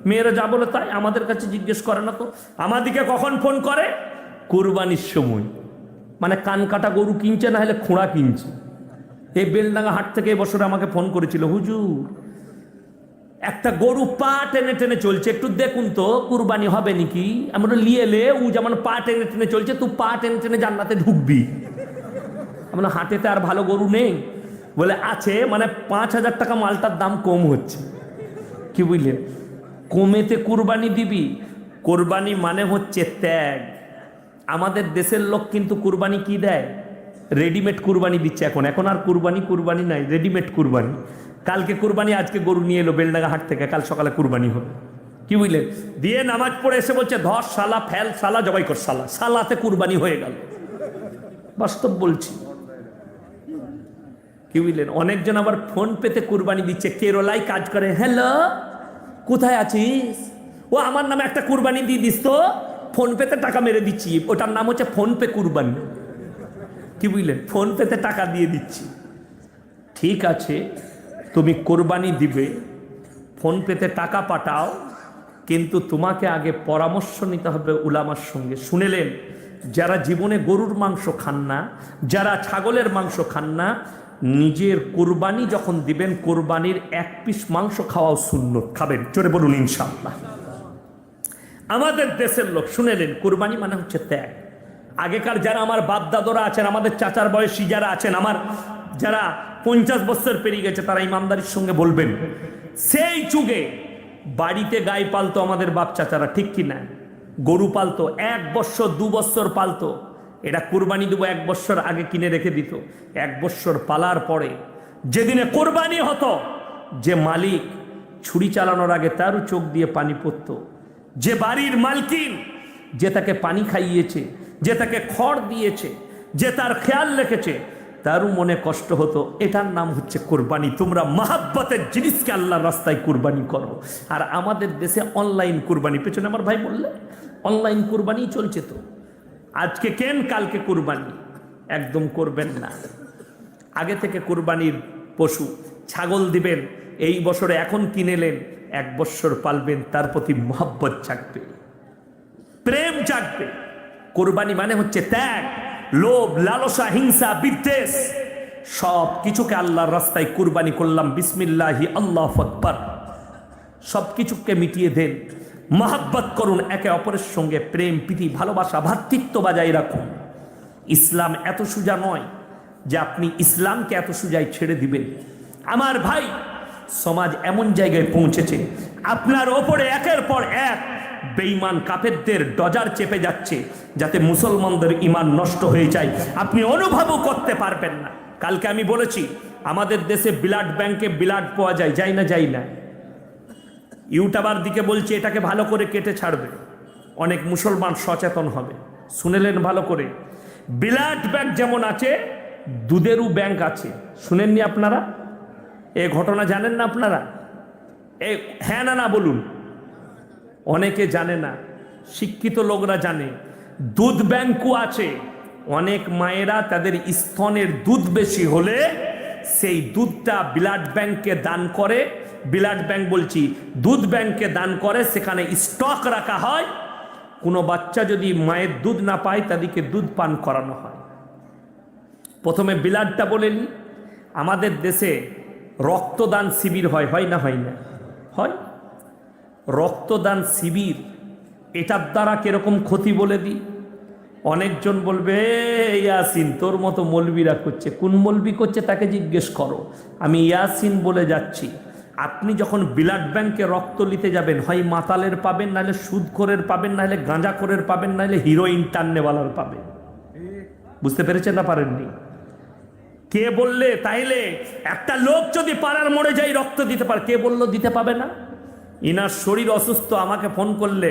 মেয়েরা যা বলে তাই, আমাদের কাছে জিজ্ঞেস করে না তো। আমাদিকে কখন ফোন করে? কুরবানির সময়। মানে কান কাটা গরু কিনছে, না হলে খোঁড়া কিনছে। এই বেলডাঙ্গা হাট থেকে এবছর আমাকে ফোন করেছিল, হুজুর একটা গরু পা টেনে টেনে চলছে, একটু দেখুন তো কুরবানি হবে নাকি। আমরা লিয়ে লে, ও যেমন পা টেনে টেনে চলছে, তুই পা টেনে টেনে জান্নাতে ঢুকবি। আমরা হাটেতে আর ভালো গরু নেই? বলে আছে, মানে 5000 টাকা মালটার দাম কম হচ্ছে। কি বুঝলেন? কমেতে কুরবানি দিবি। কোরবানি মানে হচ্ছে ত্যাগ। আমাদের দেশের লোক কিন্তু কুরবানি কি দেয়? রেডিমেড কুরবানি দিচ্ছে এখন। এখন আর কুরবানি নাই, রেডিমেড কুরবানি। কালকে কুরবানি, আজকে গরু নিয়ে এলো বেলডাঙ্গা হাট থেকে, কাল সকালে কুরবানি হবে। কি বুঝলেন? দিয়ে নামাজ পড়ে এসে বলছে ধর শালা, ফেল শালা, জবাই কর শালা। শালাতে কুরবানি হয়ে গেল। বাস্তব বলছি। কি বুঝলেন? অনেকজন আবার ফোন পেতে কুরবানি দিচ্ছে, কেরলায় কাজ করে। হ্যালো, কোথায় আছিস? ও আমার নামে একটা কুরবানি দিয়ে দিস তো, ফোন পেতে টাকা মেরে দিচ্ছি। ওটার নাম হচ্ছে ফোন পে কুরবানি। কি বুঝলেন? ফোন পেতে টাকা দিয়ে দিচ্ছি। ঠিক আছে, তুমি কোরবানি দিবে, ফোন পেতে টাকা পাঠাও, কিন্তু তোমাকে আগে পরামর্শ নিতে হবে উলামার সঙ্গে। শুনেলেন, যারা জীবনে গরুর মাংস খান না, যারা ছাগলের মাংস খান না, নিজের কোরবানি যখন দিবেন, কোরবানির এক পিস মাংস খাওয়াও সুন্নত। খাবেন? জোরে বলুন ইনশাআল্লাহ। আমাদের দেশের লোক শুনেলেন, কোরবানি মানে হচ্ছে ত্যাগ। আগেকার যারা আমার বাপ দাদরা আছেন, আমাদের চাচার বয়সী যারা আছেন, আমার যারা 50 বছর পেরিয়ে গেছে, তারা ইমানদারির সঙ্গে বলবেন, সেই যুগে বাড়িতে গাই পালতো আমাদের বাপ চাচারা, ঠিক কি না? গরু পালতো, 1 বছর 2 বছর পালতো। এটা কোরবানি দেবো 1 বছর আগে কিনে রেখে দিত। 1 বছর পালার পরে যেদিনে কোরবানি হতো, যে মালিক ছুরি চালানোর আগে তারও চোখ দিয়ে পানি পড়তো, যে বাড়ির মালকিন, যে তাকে পানি খাইয়েছে, যে তাকে খড় দিয়েছে, যে তার খেয়াল রেখেছে, তারও মনে কষ্ট হতো। এটার নাম হচ্ছে কোরবানি। তোমরা মহাব্বতের জিনিসকে আল্লাহর রাস্তায় কোরবানি করো। আর আমাদের দেশে অনলাইন কোরবানি, পেছনে আমার ভাই বললে অনলাইন কোরবানি চলছে। তো আজকে কেন কালকে কোরবানি, একদম করবেন না। আগে থেকে কোরবানির পশু ছাগল দিবেন, এই বছরে এখন কিনেলেন, 1 বছর পালবেন, তার প্রতি মহব্বত জাগবে, প্রেম জাগবে। কোরবানি মানে হচ্ছে ত্যাগ, লোভ, লালসা, হিংসা, বিদ্বেষ, সব কিছুকে আল্লাহর রাস্তায় কুরবানি করলাম, বিসমিল্লাহি আল্লাহু আকবার। সব কিছুকে মিটিয়ে দেন, মহব্বত করুন একে অপরের সঙ্গে, প্রেম, প্রীতি, ভালোবাসা, ভ্রাতৃত্ব বজায় রাখুন। ইসলাম এত সোজা নয় যে আপনি ইসলামকে এত সোজায় ছেড়ে দিবেন। আমার ভাই, সমাজ এমন জায়গায় পৌঁছেছে, আপনার ওপরে একের পর এক বেঈমান কাফেরদের ডজার চেপে যাচ্ছে, যাতে মুসলমানদের ঈমান নষ্ট হয়ে যায়। আপনি অনুভবও করতে পারবেন না। কালকে আমি বলেছি, আমাদের দেশে ব্লাড ব্যাংকে ব্লাড পাওয়া যায়, যাই না? যাই না? ইউটিউবার দিকে বলছে এটাকে ভালো করে কেটে ছাড়বে, অনেক মুসলমান সচেতন হবে। শুনেলেন ভালো করে, ব্লাড ব্যাংক যেমন আছে, দুধেরও ব্যাংক আছে। শুনেননি আপনারা? এ ঘটনা জানেন না আপনারা? হ্যাঁ না বলুন। অনেকে জানে না, শিক্ষিত লোকরা জানে। দুধ ব্যাংকও আছে। অনেক মায়েরা তাদের স্তনের দুধ বেশি হলে সেই দুধটা ব্লাড ব্যাংকে দান করে। ব্লাড ব্যাংক বলছি, দুধ ব্যাংকে দান করে, সেখানে স্টক রাখা হয়। কোনো বাচ্চা যদি মায়ের দুধ না পায়, তাদেরকে দুধ পান করানো হয়। প্রথমে ব্লাডটা বলেন, আমাদের দেশে রক্তদান শিবির হয়, হয় না? হয় না? হয়। রক্তদান শিবির, এটার দ্বারা কিরকম ক্ষতি বলে দিই। অনেকজন বলবে, ইয়াসিন তোর মতো মৌলবীরা করছে। কোন মৌলবী করছে তাকে জিজ্ঞেস করো। আমি ইয়াসিন বলে যাচ্ছি, আপনি যখন ব্লাড ব্যাংকে রক্ত নিতে যাবেন, হয় মাতালের পাবেন, নাহলে সুদখোরের পাবেন, নাহলে গাঁজাখোরের পাবেন, নাহলে হিরোইন টান্নেওয়ালার পাবেন। বুঝতে পেরেছেন না পারেননি? কে বললে? তাইলে একটা লোক যদি পাড়ার মোড়ে যাই রক্ত দিতে পারে, কে বললো দিতে পাবে না? ইনার শরীর অসুস্থ, আমাকে ফোন করলে,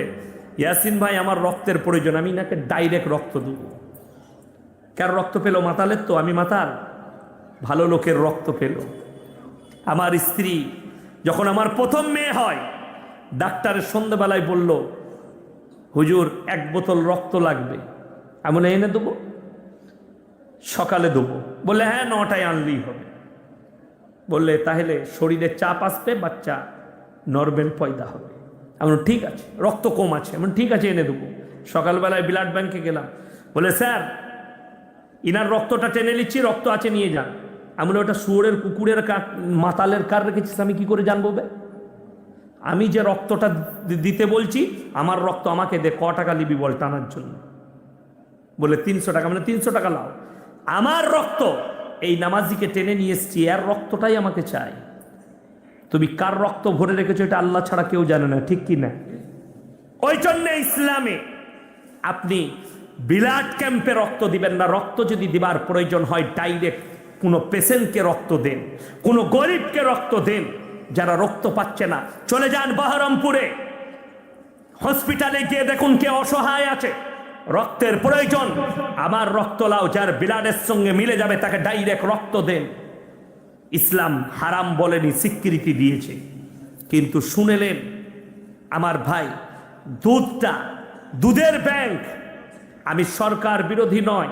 ইয়াসিন ভাই আমার রক্তের প্রয়োজন, আমি নাকি ডাইরেক্ট রক্ত দেব। কার রক্ত পেল? মাতালের তো। আমি মাতাল? ভালো লোকের রক্ত পেল। আমার স্ত্রী যখন আমার প্রথম মেয়ে হয়, ডাক্তারের সন্ধ্যাবেলায় বলল, হুজুর 1 বোতল রক্ত লাগবে। আমি এনে দেবো, সকালে দেবো। বললে হ্যাঁ 9টায় আনলেই হবে। বললে তাহলে শরীরে চাপ আসবে, বাচ্চা নরমাল পয়দা হবে। আমি ঠিক আছে, রক্ত কম আছে। আমি ঠিক আছে, এনে দেবো। সকালবেলায় ব্লাড ব্যাংকে গেলাম, বলে স্যার ইনার রক্তটা টেনে নিচ্ছি, রক্ত আছে নিয়ে যান। আমি ওটা শুয়োরের, কুকুরের কার, মাতালের কার রেখেছিস আমি কি করে জানবো? আমি যে রক্তটা দিতে বলছি, আমার রক্ত আমাকে দে, ক টাকা নিবি বল টানার জন্য? বলে 300 টাকা। মানে 300 টাকা লাও, আমার রক্ত এই নামাজিকে টেনে নিয়ে এসছি, এর রক্তটাই আমাকে চাই। তুমি কার রক্ত ভরে রেখেছো এটা আল্লাহ ছাড়া কেউ জানে না, ঠিক কি না? ওই জন্য ইসলামে আপনি ব্লাড ক্যাম্পে রক্ত দিবেন না। রক্ত যদি দিবার প্রয়োজন হয়, ডাইরেক্ট কোনো পেশেন্টকে রক্ত দেন, কোনো গরিবকে রক্ত দেন। যারা রক্ত পাচ্ছে না, চলে যান বহরমপুরে, হসপিটালে গিয়ে দেখুন কে অসহায় আছে, রক্তের প্রয়োজন, আমার রক্ত লাও। যার ব্লাডের সঙ্গে মিলে যাবে তাকে ডাইরেক্ট রক্ত দেন। ইসলাম হারাম বলেনি, স্বীকৃতি দিয়েছে। কিন্তু শুনেলেন আমার ভাই, দুধটা, দুধের ব্যাংক, আমি সরকার বিরোধী নয়,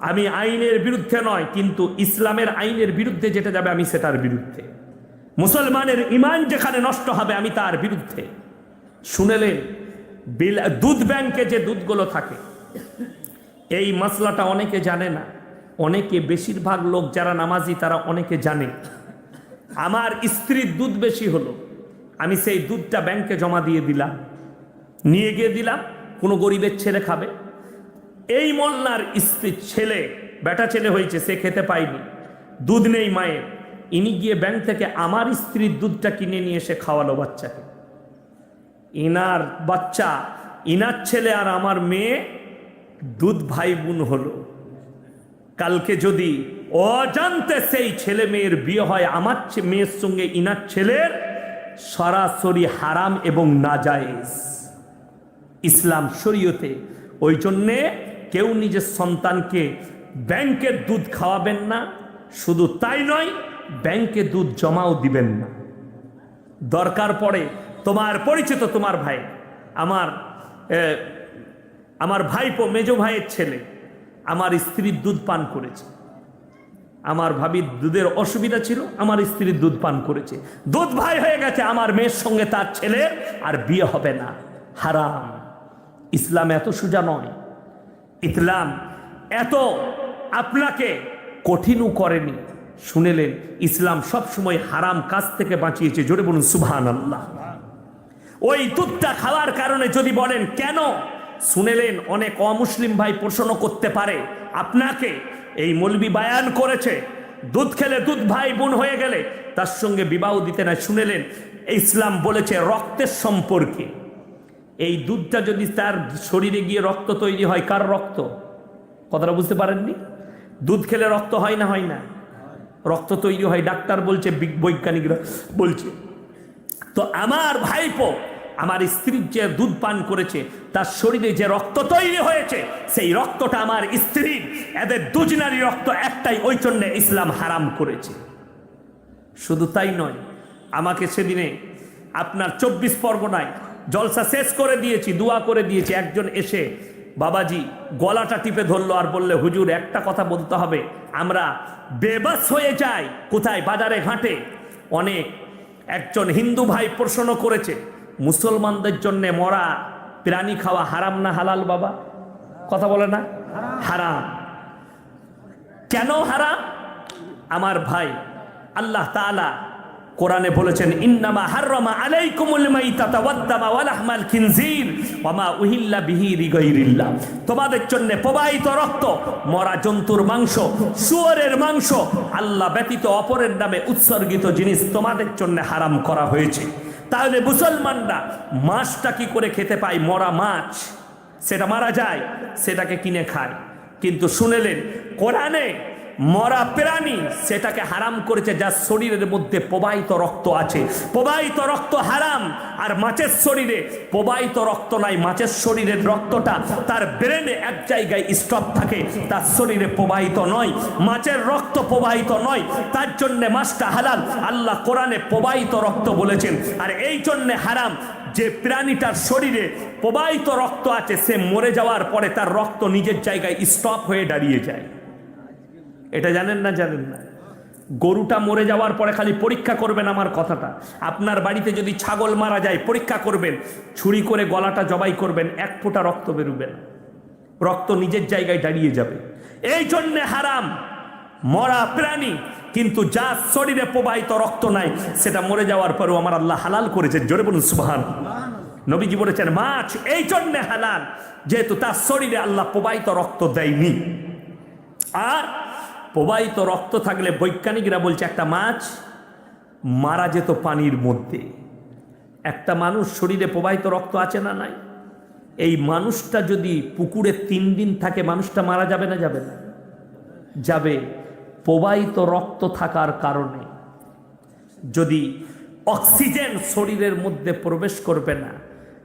আমি আইনের বিরুদ্ধে নয়, কিন্তু ইসলামের আইনের বিরুদ্ধে যেটা যাবে আমি সেটার বিরুদ্ধে। মুসলমানের ঈমান যেখানে নষ্ট হবে আমি তার বিরুদ্ধে। শুনেলেন দুধ ব্যাংকে যে দুধগুলো থাকে, এই মশলাটা অনেকে জানে না। অনেকে, বেশিরভাগ লোক যারা নামাজি তারা অনেকে জানে। আমার স্ত্রীর দুধ বেশি হলো, আমি সেই দুধটা ব্যাংকে জমা দিয়ে দিলাম, নিয়ে গিয়ে দিলাম, কোনো গরিবের ছেলে খাবে। এই মোল্লার স্ত্রীর ছেলে, বেটা ছেলে হয়েছে, সে খেতে পায়নি, দুধ নেই মায়ের, ইনি গিয়ে ব্যাংক থেকে আমার স্ত্রীর দুধটা কিনে নিয়ে এসে খাওয়ালো বাচ্চাকে। ইনার বাচ্চা, ইনার ছেলে আর আমার মেয়ে দুধ ভাই বোন হলো। কালকে যদি অজান্তে সেই ছেলে মেয়ের বিয়ে হয় আমার মেয়ের সঙ্গে ইনার ছেলের, সরাসরি হারাম এবং নাজায়েজ ইসলাম শরীয়তে। ওই জন্যে কেউ নিজের সন্তানকে ব্যাংকের দুধ খাওয়াবেন না। শুধু তাই নয়, ব্যাংকে দুধ জমাও দিবেন না। দরকার পড়ে তোমার পরিচিত, তোমার ভাই, আমার ভাইপো, মেজো ভাইয়ের ছেলে আমার স্ত্রীর দুধ পান করেছে। আমার ভাবির দুধের অসুবিধা ছিল, আমার স্ত্রীর দুধ পান করেছে, দুধ ভাই হয়ে গেছে, আমার মেয়ের সঙ্গে তার ছেলের আর বিয়ে হবে না, হারাম। ইসলাম এত সোজা নয়, ইসলাম এত আপনাকে কঠিনও করেনি। শুনেলেন, ইসলাম সব সময় হারাম কাজ থেকে বাঁচিয়েছে। জোরে বলুন সুবহানাল্লাহ। ওই দুধটা খাওয়ার কারণে যদি বলেন কেন, শুনেলেন, অনেক অমুসলিম ভাই প্রশ্ন করতে পারে আপনাকে, এই মৌলবি বায়ান করেছে দুধ খেলে দুধ ভাই বোন হয়ে গেলে তার সঙ্গে বিবাহ দিতে না। শুনেলেন, ইসলাম বলেছে রক্তের সম্পর্কে। এই দুধটা যদি তার শরীরে গিয়ে রক্ত তৈরি হয়, কার রক্ত? কথাটা বুঝতে পারেননি? দুধ খেলে রক্ত হয় না? হয় না, রক্ত তৈরি হয়, ডাক্তার বলছে, বৈজ্ঞানিকরা বলছে। তো আমার ভাইপো, আমার স্ত্রীর যে দুধ পান করেছে, তার শরীরে যে রক্ত তৈরি হয়েছে, সেই রক্তটা আমার স্ত্রীর, এদের দুজনারই রক্ত একটাই, ওই জন্য ইসলাম হারাম করেছে। শুধু তাই নয়, আমাকে সেদিনে আপনার 24 পরগনায় জলসা শেষ করে দিয়েছি, দোয়া করে দিয়েছি, একজন এসে বাবাজি গলাটা টিপে ধরলো আর বললে, হুজুর একটা কথা বলতে হবে, আমরা বেবাস হয়ে যাই। কোথায়? বাজারে ঘাটে। অনেক একজন হিন্দু ভাই প্রশ্ন করেছে, মুসলমানদের জন্য মরা প্রাণী খাওয়া হারাম না হালাল? বাবা কথা বলে না, হারাম। কেন হারাম? আমার ভাই, আল্লাহ তাআলা কোরআনে বলেছেন, ইন্নামা হাররামা আলাইকুমুল মাইতাতা ওয়াদ-দামা ওয়া লাহমাল খিনজির ওয়া মা উহিল্লা বিহি লিগাইরিল্লাহ। তোমাদের জন্য প্রবাহিত রক্ত, মরা জন্তুর মাংস, শুয়োরের মাংস, আল্লাহ ব্যতীত অপরের নামে উৎসর্গিত জিনিস তোমাদের জন্য হারাম করা হয়েছে। তাহলে মুসলমানরা মাছটা কি করে খেতে পায়? মরা মাছ, সেটা মারা যায়, সেটাকে কিনে খায়। কিন্তু শুনেলেন, কোরআনে মরা প্রাণী সেটাকে হারাম করেছে যার শরীরের মধ্যে প্রবাহিত রক্ত আছে। প্রবাহিত রক্ত হারাম। আর মাছের শরীরে প্রবাহিত রক্ত নাই, মাছের শরীরের রক্তটা তার ব্রেনে এক জায়গায় স্টপ থাকে, তার শরীরে প্রবাহিত নয়, মাছের রক্ত প্রবাহিত নয়, তার জন্য মাছটা হালাল। আল্লাহ কোরআনে প্রবাহিত রক্ত বলেছেন। আর এই জন্যে হারাম যে প্রাণীটার শরীরে প্রবাহিত রক্ত আছে, সে মরে যাওয়ার পরে তার রক্ত নিজের জায়গায় স্টপ হয়ে দাঁড়িয়ে যায়। এটা জানেন না? জানেন না? গরুটা মরে যাওয়ার পরে খালি পরীক্ষা করবেন আমার কথাটা। আপনার বাড়িতে যদি ছাগল মারা যায়, পরীক্ষা করবেন, ছুরি করে গলাটা জবাই করবেন, এক ফোঁটা রক্ত বেরোবে না, রক্ত নিজের জায়গায় দাঁড়িয়ে যাবে। এই জন্যে হারাম মরা প্রাণী। কিন্তু যার শরীরে প্রবাহিত রক্ত নাই, সেটা মরে যাওয়ার পরেও আমার আল্লাহ হালাল করেছেন। জোরে বলুন সুবহানাল্লাহ। নবীজি বলেছেন মাছ এই জন্যে হালাল, যেহেতু তার শরীরে আল্লাহ প্রবাহিত রক্ত দেয়নি। আর প্রবাহিত রক্ত থাকলে বৈজ্ঞানিকরা বলছে, একটা মাছ মারা যেত পানির মধ্যে। একটা মানুষ শরীরে প্রবাহিত রক্ত আছে না নাই? এই মানুষটা যদি পুকুরে 3 দিন থাকে, মানুষটা মারা যাবে না? যাবে না? যাবে। প্রবাহিত রক্ত থাকার কারণে যদি অক্সিজেন শরীরের মধ্যে প্রবেশ করবে না,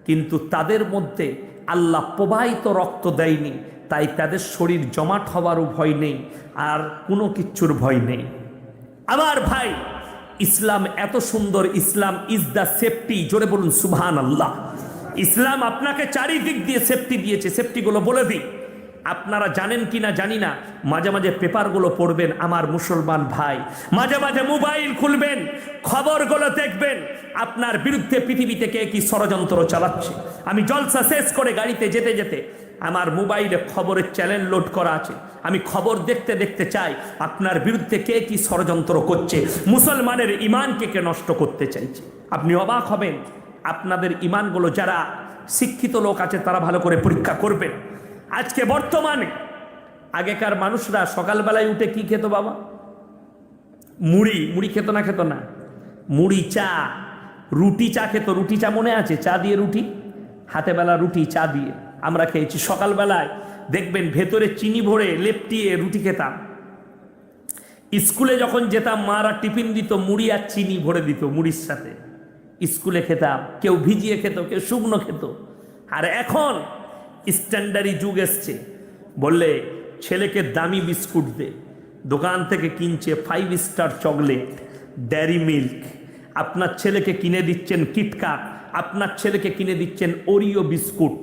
কিন্তু তাদের মধ্যে আল্লাহ প্রবাহিত রক্ত দেয়নি, তাই তাদের শরীর জমাট হওয়ারও ভয় নেই, আর কোনো কিচ্ছুর ভয় নেই। আমার ভাই, ইসলাম এত সুন্দর। ইসলাম ইজ দ্য সেফটি। জোরে বলুন সুবহানাল্লাহ। ইসলাম আপনাকে চারিদিক দিয়ে সেফটি দিয়েছে। সেফটিগুলো বলে দিই। আপনারা জানেন কি না জানি না, মাঝে মাঝে পেপারগুলো পড়বেন আমার মুসলমান ভাই, মাঝে মাঝে মোবাইল খুলবেন, খবরগুলো দেখবেন আপনার বিরুদ্ধে পৃথিবীতে কে কি ষড়যন্ত্র চালাচ্ছে। আমি জলসা শেষ করে গাড়িতে যেতে যেতে আমার মোবাইলে খবরের চ্যানেল লোড করা আছে, আমি খবর দেখতে দেখতে চাই আপনার বিরুদ্ধে কে কি ষড়যন্ত্র করছে, মুসলমানের ইমানকে কে নষ্ট করতে চাইছে। আপনি অবাক হবেন। আপনাদের ইমানগুলো যারা শিক্ষিত লোক আছে তারা ভালো করে পরীক্ষা করবেন। আজকে বর্তমানে আগেকার মানুষরা সকালবেলায় উঠে কি খেত বাবা? মুড়ি। মুড়ি খেত না? খেত না? মুড়ি, চা, রুটি, চা খেত। রুটি চা মনে আছে? চা দিয়ে রুটি, হাতে বেলা রুটি চা দিয়ে আমরা খেয়েছি। সকালবেলায় দেখবেন ভেতরে চিনি ভরে লেপটিয়ে রুটি খেতাম। স্কুলে যখন যেতাম মারা টিফিন দিত, মুড়ি আর চিনি ভরে দিত মুড়ির সাথে, স্কুলে খেতাম। কেউ ভিজিয়ে খেত, কেউ শুকনো খেত। আর এখন স্ট্যান্ডার্ডি যুগ এসছে, বললে ছেলেকে দামি বিস্কুট দে, দোকান থেকে কিনছে 5 স্টার চকলেট, ডেয়ারি মিল্ক। আপনার ছেলেকে কিনে দিচ্ছেন কিটক্যাট, আপনার ছেলেকে কিনে দিচ্ছেন ওরিও বিস্কুট।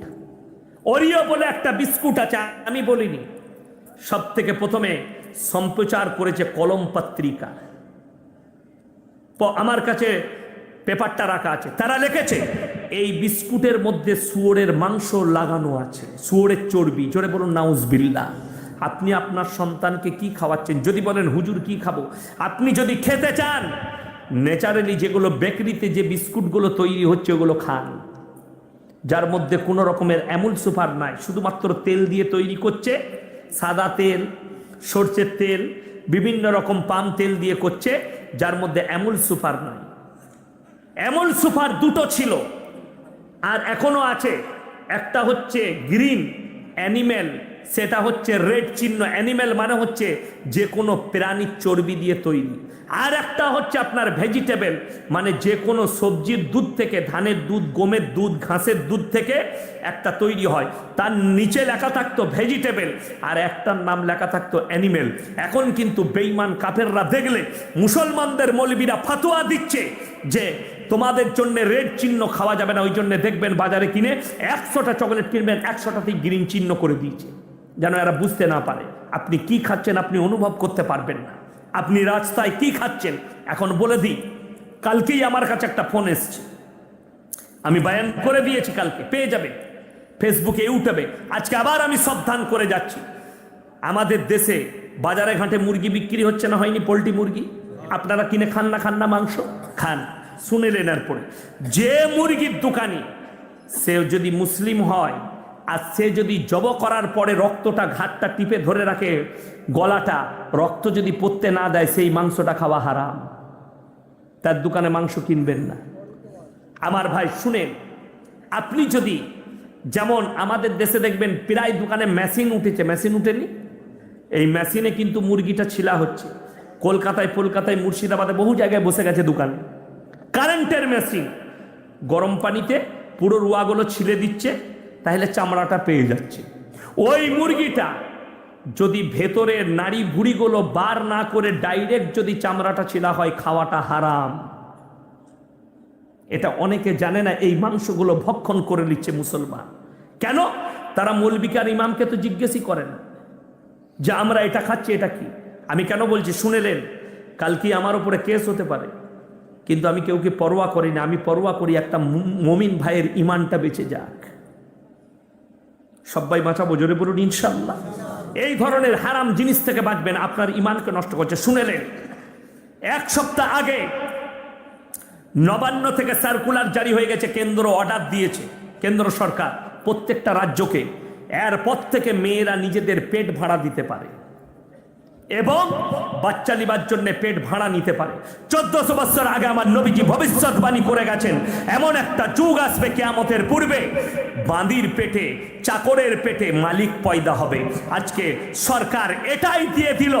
ওরিও বলে একটা বিস্কুট আছে, আমি বলিনি। সব থেকে প্রথমে সম্প্রচার করেছে কলম পত্রিকা। আমার কাছে পেপারটা রাখা আছে, তারা লিখেছে এই বিস্কুটের মধ্যে শুয়োরের মাংস লাগানো আছে, শুয়োরের চর্বি। জোরে বলুন নাউজুবিল্লাহ। আপনি আপনার সন্তানকে কি খাওয়াচ্ছেন? যদি বলেন হুজুর কি খাবো, আপনি যদি খেতে চান ন্যাচারালি যেগুলো বেকারিতে যে বিস্কুটগুলো তৈরি হচ্ছে ওগুলো খান, যার মধ্যে কোনো রকমের অ্যামুল সুপার নাই, শুধুমাত্র তেল দিয়ে তৈরি করছে, সাদা তেল, সরষের তেল, বিভিন্ন রকম পাম তেল দিয়ে করছে, যার মধ্যে অ্যামুল সুপার নাই। অ্যামুল সুপার দুটো ছিল আর এখনো আছে, একটা হচ্ছে গ্রিন অ্যানিমেল, সেটা হচ্ছে রেড চিহ্ন। অ্যানিমেল মানে হচ্ছে যে কোনো প্রাণীর চর্বি দিয়ে তৈরি। আর একটা হচ্ছে আপনার ভেজিটেবল, মানে যে কোনো সবজির দুধ থেকে, ধানের দুধ, গমের দুধ, ঘাসের দুধ থেকে একটা তৈরি হয়। তার নিচে লেখা থাকতো ভেজিটেবল আর একটার নাম লেখা থাকতো অ্যানিমেল। এখন কিন্তু বেঈমান কাফেররা দেখলে মুসলমানদের মৌলবীরা ফাতোয়া দিচ্ছে যে তোমাদের জন্য রেড চিহ্ন খাওয়া যাবে না, ওই জন্য দেখবেন বাজারে কিনে 100টা চকলেট কিনবেন 100টাতেই গ্রিন চিহ্ন করে দিয়েছে, যেন এরা বুঝতে না পারে আপনি কি খাচ্ছেন, আপনি অনুভব করতে পারবেন না আপনি রাস্তায় কি খাচ্ছেন। এখন বলে দিই, কালকেই আমার কাছে একটা ফোন এসছে, আমি বায়ান করে দিয়েছি, কালকে পেয়ে যাবে ফেসবুকে, ইউটিউবে। আজকে আবার আমি সাবধান করে যাচ্ছি। আমাদের দেশে বাজারে ঘাটে মুরগি বিক্রি হচ্ছে না, হয়নি? পোলট্রি মুরগি আপনারা কিনে খান না? খান না? মাংস খান। শুনেলেন এরপরে, যে মুরগির দোকানি সে যদি মুসলিম হয় আর সে যদি জব করার পরে রক্তটা, ঘাটটা টিপে ধরে রাখে গলাটা, রক্ত যদি পড়তে না দেয়, সেই মাংসটা খাওয়া হারাম। তার দোকানে মাংস কিনবেন না। আমার ভাই শুনেন, আপনি যদি, যেমন আমাদের দেশে দেখবেন প্রায় দোকানে মেশিন উঠেছে, মেশিন উঠেনি? এই মেশিনে কিন্তু মুরগিটা ছিলা হচ্ছে। কলকাতায়, মুর্শিদাবাদে বহু জায়গায় বসে গেছে দোকানে কারেন্টের মেশিন। গরম পানিতে পুরো রুয়াগুলো ছিলে দিচ্ছে, তাহলে চামড়াটা পেয়ে যাচ্ছে। ওই মুরগিটা যদি ভেতরের নাড়ি ভুড়িগুলো বার না করে ডাইরেক্ট যদি চামড়াটা ছিলা হয়, খাওয়াটা হারাম। এটা অনেকে জানে না। এই মাংসগুলো ভক্ষণ করে নিচ্ছে মুসলমান। কেন? তারা মৌলবীকে আর ইমামকে তো জিজ্ঞেসই করে না যে আমরা এটা খাচ্ছি, এটা কি। আমি কেন বলছি শুনেলেন, কালকে আমার উপরে কেস হতে পারে, কিন্তু আমি কেউকে পরোয়া করি না। আমি পরোয়া করি একটা মুমিন ভাইয়ের ইমানটা বেঁচে যাক। সবাই বাঁচাবো, জোরে বলুন ইনশাআল্লাহ। এই ধরনের হারাম জিনিস থেকে বাঁচবেন, আপনার ইমানকে নষ্ট করছে। শুনেলেন, 1 সপ্তাহ আগে নবান্ন থেকে সার্কুলার জারি হয়ে গেছে, কেন্দ্র অর্ডার দিয়েছে, কেন্দ্র সরকার প্রত্যেকটা রাজ্যকে, এরপর থেকে মেয়েরা নিজেদের পেট ভাড়া দিতে পারে এবং বাচ্চা নিবার জন্য পেট ভাড়া নিতে পারে। 1400 বছর আগে আমার নবীজি ভবিষ্যৎবাণী করে গেছেন, এমন একটা যুগ আসবে কিয়ামতের পূর্বে, বাঁদির পেটে, চাকরের পেটে মালিক পয়দা হবে। আজকে সরকার এটাই দিয়ে দিল।